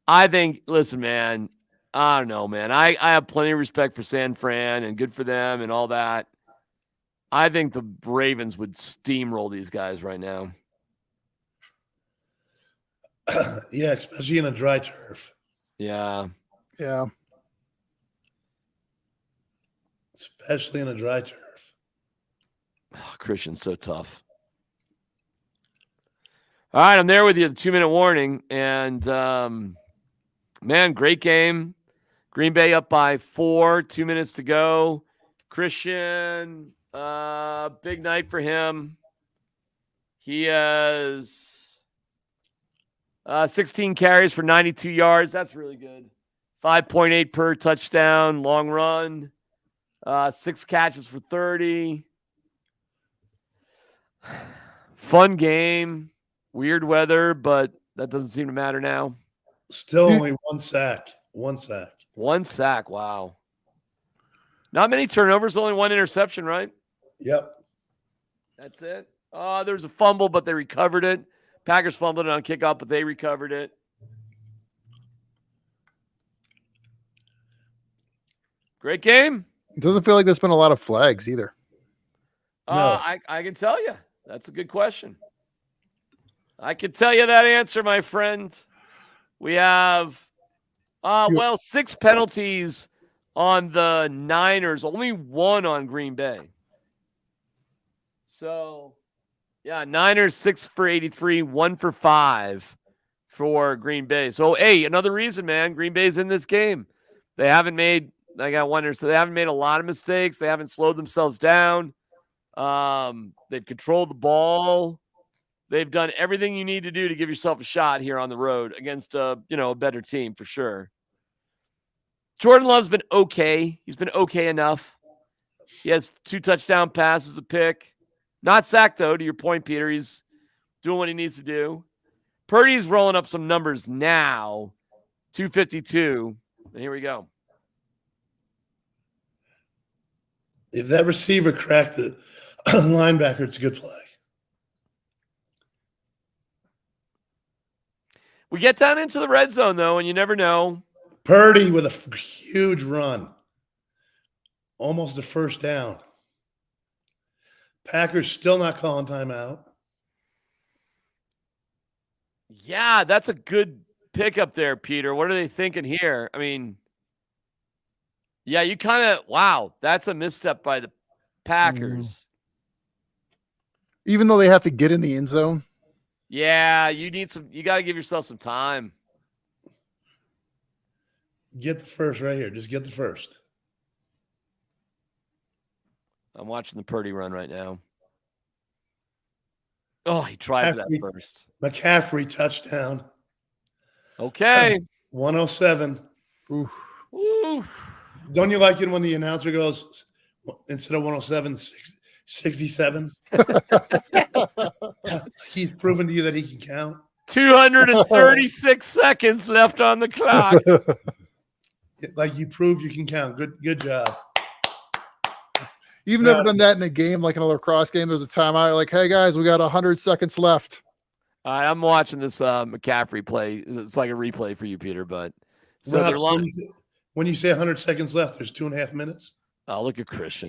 I think, listen, man, I don't know, man. I have plenty of respect for San Fran and good for them and all that. I think the Ravens would steamroll these guys right now. Yeah, especially in a dry turf. Yeah. Yeah. Especially in a dry turf. Oh, Christian's so tough. All right, I'm there with you. The 2-minute warning. And, man, great game. Green Bay up by 4, 2 minutes to go. Christian, big night for him. He has 16 carries for 92 yards. That's really good. 5.8 per touchdown, long run. 6 catches for 30. Fun game. Weird weather, but that doesn't seem to matter now. Still only 1 sack. 1 sack. 1 sack. Wow. Not many turnovers, only 1 interception, right? Yep. That's it. There was a fumble, but they recovered it. Packers fumbled it on kickoff, but they recovered it. Great game. It doesn't feel like there's been a lot of flags either. No. I can tell you. That's a good question. I can tell you that answer, my friend. We have, 6 penalties on the Niners, only 1 on Green Bay. So, yeah, Niners 6 for 83, 1 for 5 for Green Bay. So, hey, another reason, man, Green Bay's in this game. They haven't made, I got wonder, so they haven't made a lot of mistakes. They haven't slowed themselves down. They've controlled the ball. They've done everything you need to do to give yourself a shot here on the road against a better team for sure. Jordan Love's been okay. He's been okay enough. He has 2 touchdown passes, a pick. Not sacked, though, to your point, Peter. He's doing what he needs to do. Purdy's rolling up some numbers now. 252. And here we go. If that receiver cracked the linebacker, it's a good play. We get down into the red zone, though, and you never know. Purdy with a huge run. Almost a first down. Packers still not calling timeout. Yeah, that's a good pickup there, Peter. What are they thinking here? I mean, yeah, you kind of wow. That's a misstep by the Packers. Even though they have to get in the end zone. Yeah, you got to give yourself some time. Get the first right here. Just get the first. I'm watching the Purdy run right now. Oh, he tried for that first. McCaffrey touchdown. Okay. 107. Oof. Oof. Don't you like it when the announcer goes, instead of 107, 67? He's proven to you that he can count. 236 seconds left on the clock. Like you prove you can count. Good job. You've never done that in a game, like in a lacrosse game. There's a timeout. You're like, hey guys, we got 100 seconds left. All right, I'm watching this McCaffrey play. It's like a replay for you, Peter. But so Rob, they're when you say 100 seconds left, there's 2.5 minutes. Oh, look at Christian.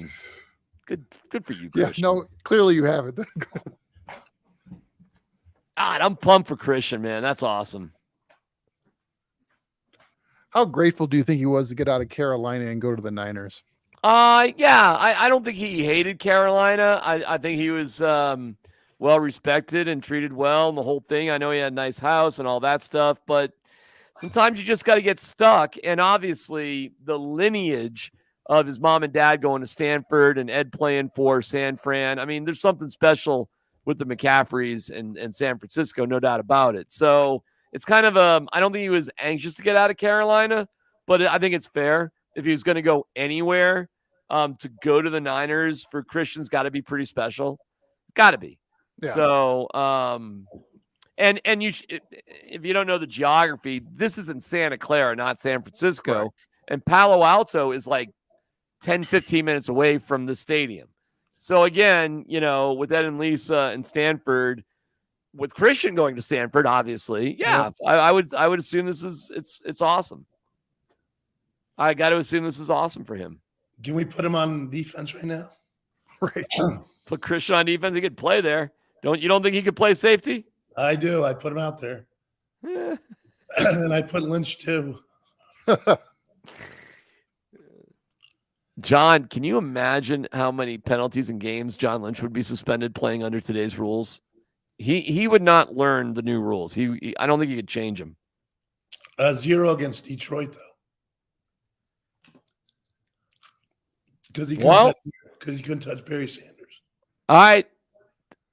Good for you, Yeah, Christian. no, clearly you have it. God, I'm pumped for Christian, man. That's awesome. How grateful do you think he was to get out of Carolina and go to the Niners? Yeah, I don't think he hated Carolina. I think he was well respected and treated well and the whole thing. I know he had a nice house and all that stuff, but sometimes you just got to get stuck. And obviously the lineage of his mom and dad going to Stanford and Ed playing for San Fran. I mean, there's something special with the McCaffreys and San Francisco, no doubt about it. So it's kind of I don't think he was anxious to get out of Carolina, but I think it's fair. If he was going to go anywhere, to go to the Niners for Christian's got to be pretty special. Got to be. Yeah. So, and you, if you don't know the geography, this is in Santa Clara, not San Francisco. Correct. And Palo Alto is like 10, 15 minutes away from the stadium. So again, with Ed and Lisa and Stanford, with Christian going to Stanford, obviously, yeah. I would assume it's awesome. I got to assume this is awesome for him. Can we put him on defense right now? Right. Put Christian on defense. He could play there. You don't think he could play safety? I do. I put him out there. And I put Lynch too. John, can you imagine how many penalties and games John Lynch would be suspended playing under today's rules? He would not learn the new rules. I don't think he could change them. 0 against Detroit, though. Because he couldn't touch Barry Sanders. All right.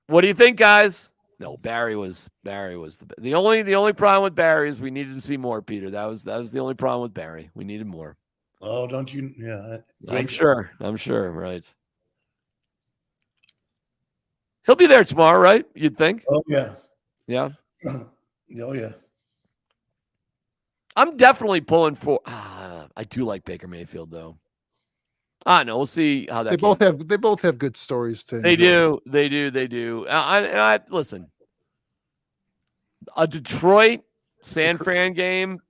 What do you think, guys? No, Barry was the only problem with Barry is we needed to see more, Peter. That was the only problem with Barry. We needed more. Oh, don't you? Yeah. I'm sure. Right. He'll be there tomorrow, right? You'd think? Oh, yeah. Yeah? Oh, yeah. I'm definitely pulling for I do like Baker Mayfield, though. I know. We'll see how that They both have good stories to They do. I listen. A Detroit San Fran game.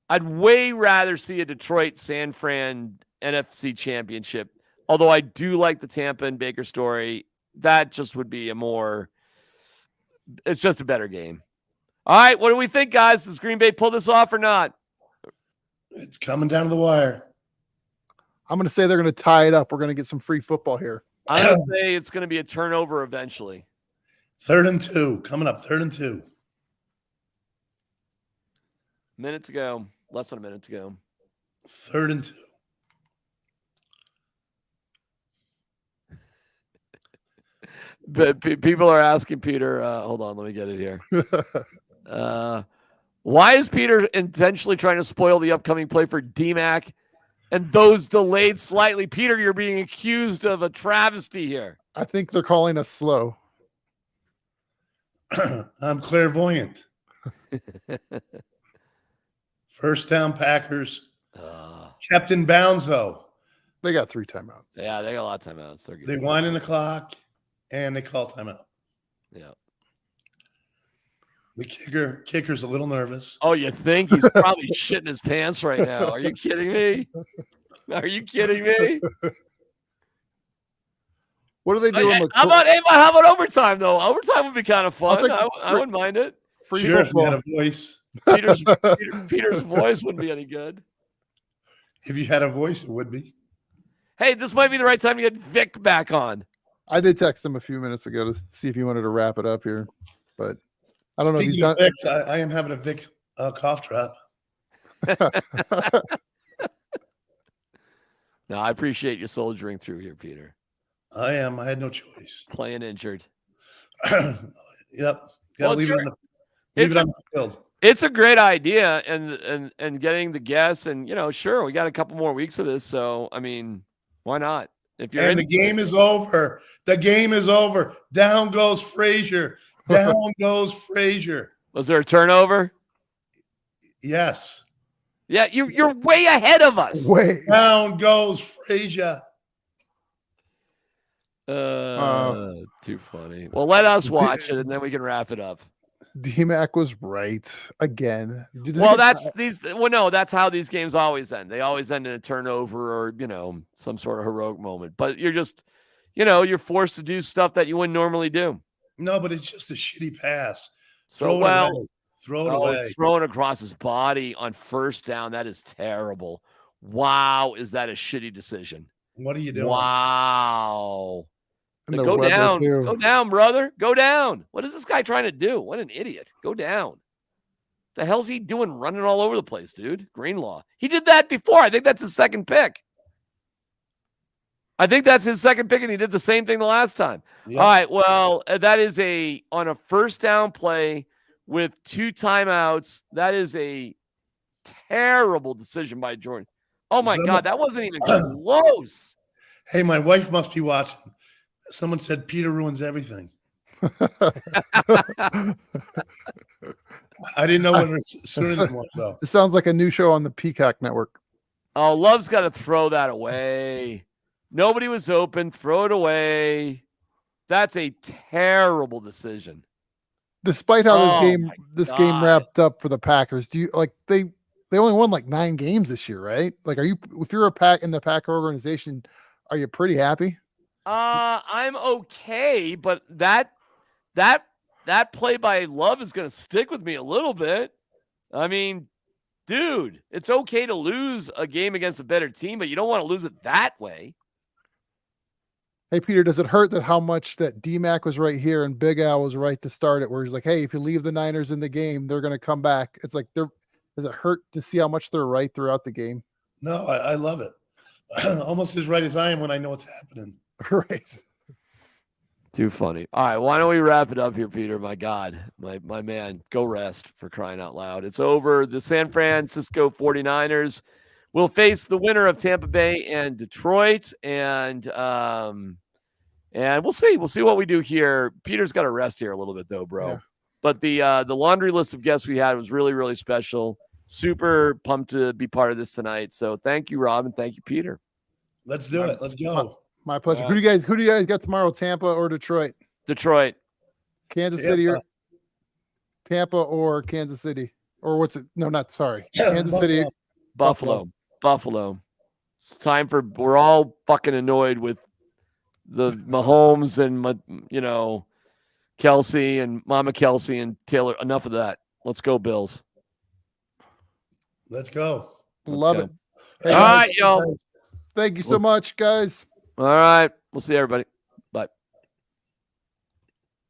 I'd way rather see a Detroit San Fran NFC championship. Although I do like the Tampa and Baker story. That just would be it's just a better game. All right. What do we think, guys? Does Green Bay pull this off or not? It's coming down to the wire. I'm going to say they're going to tie it up. We're going to get some free football here. I'm going to say it's going to be a turnover eventually. 3rd and 2. Coming up, 3rd and 2. Minute to go. Less than a minute to go. 3rd and 2. But people are asking Peter, hold on, let me get it here. Why is Peter intentionally trying to spoil the upcoming play for DMac and those delayed slightly? Peter, you're being accused of a travesty here. I think they're calling us slow. I'm clairvoyant. First down Packers. Kept in bounds, though. They got 3 timeouts. Yeah, they got a lot of timeouts. They wind in the clock, and they call timeout. Yeah. The kicker's a little nervous. Oh, you think? He's probably shitting his pants right now. Are you kidding me? What are they doing? How about overtime though? Overtime would be kind of fun. I'll take I wouldn't mind it. free Sure, if you had football. a voice. Peter's voice wouldn't be any good. If you had a voice, it would be. Hey, this might be the right time to get Vic back on. I did text him a few minutes ago to see if he wanted to wrap it up here, but I don't know if he's Speaking done. of Vicks, I am having a Vic cough drop. No, I appreciate you soldiering through here, Peter. I am. I had no choice. Playing injured. Yep. Got to leave it on the field. It's a great idea, and getting the guests, and sure, we got a couple more weeks of this, so I mean, why not? If you're And the game is over. The game is over. Down goes Frazier. Down goes Frazier. Was there a turnover? Yes. Yeah, you're way ahead of us. Way Down goes Frazier. Too funny. Well, let us watch it, and then we can wrap it up. DMac was right again. Well, that's how these games always end. They always end in a turnover or some sort of heroic moment. But you're just, you're forced to do stuff that you wouldn't normally do. No, but it's just a shitty pass. So Throw it away. It's thrown across his body on first down. That is terrible. Wow, is that a shitty decision? What are you doing? Wow. And the Go weather, down. too. Go down, brother. Go down. What is this guy trying to do? What an idiot. Go down. The hell's he doing running all over the place, dude? Greenlaw. He did that before. I think that's his second pick. And he did the same thing the last time. Yep. All right, well, that is on a first down play with 2 timeouts. That is a terrible decision by Jordan. Oh, my God, that wasn't even close. Hey, my wife must be watching. Someone said Peter ruins everything. I didn't know what her pseudonym was, though. It sounds like a new show on the Peacock Network. Oh, Love's got to throw that away. Nobody was open. Throw it away. That's a terrible decision. Despite how this God. game wrapped up for the Packers, do you they only won 9 games this year, right? If you're in the Packer organization, are you pretty happy? I'm okay, but that play by Love is going to stick with me a little bit. I mean, dude, it's okay to lose a game against a better team, but you don't want to lose it that way. Hey, Peter, does it hurt that how much that DMac was right here and Big Al was right to start it, where he's like, hey, if you leave the Niners in the game, they're going to come back. It's like, does it hurt to see how much they're right throughout the game? No, I love it. Almost as right as I am when I know what's happening. Right. Too funny. All right, why don't we wrap it up here, Peter? My God, my man, go rest, for crying out loud. It's over. The San Francisco 49ers will face the winner of Tampa Bay and Detroit, and we'll see. We'll see what we do here. Peter's got to rest here a little bit, though, bro. Yeah. But the laundry list of guests we had was really, really special. Super pumped to be part of this tonight. So thank you, Rob, and thank you, Peter. Let's do it. Let's go. My pleasure. Who do you guys got tomorrow? Tampa or Detroit? Detroit. Kansas City or Tampa or Kansas City? Or what's it? No, not sorry. Kansas City. Buffalo. It's time we're all fucking annoyed with the Mahomes and Kelsey and Mama Kelsey and Taylor. Enough of that. Let's go, Bills. Let's go. Love it. Hey, all right, y'all. Thank you so much, guys. All right. We'll see everybody.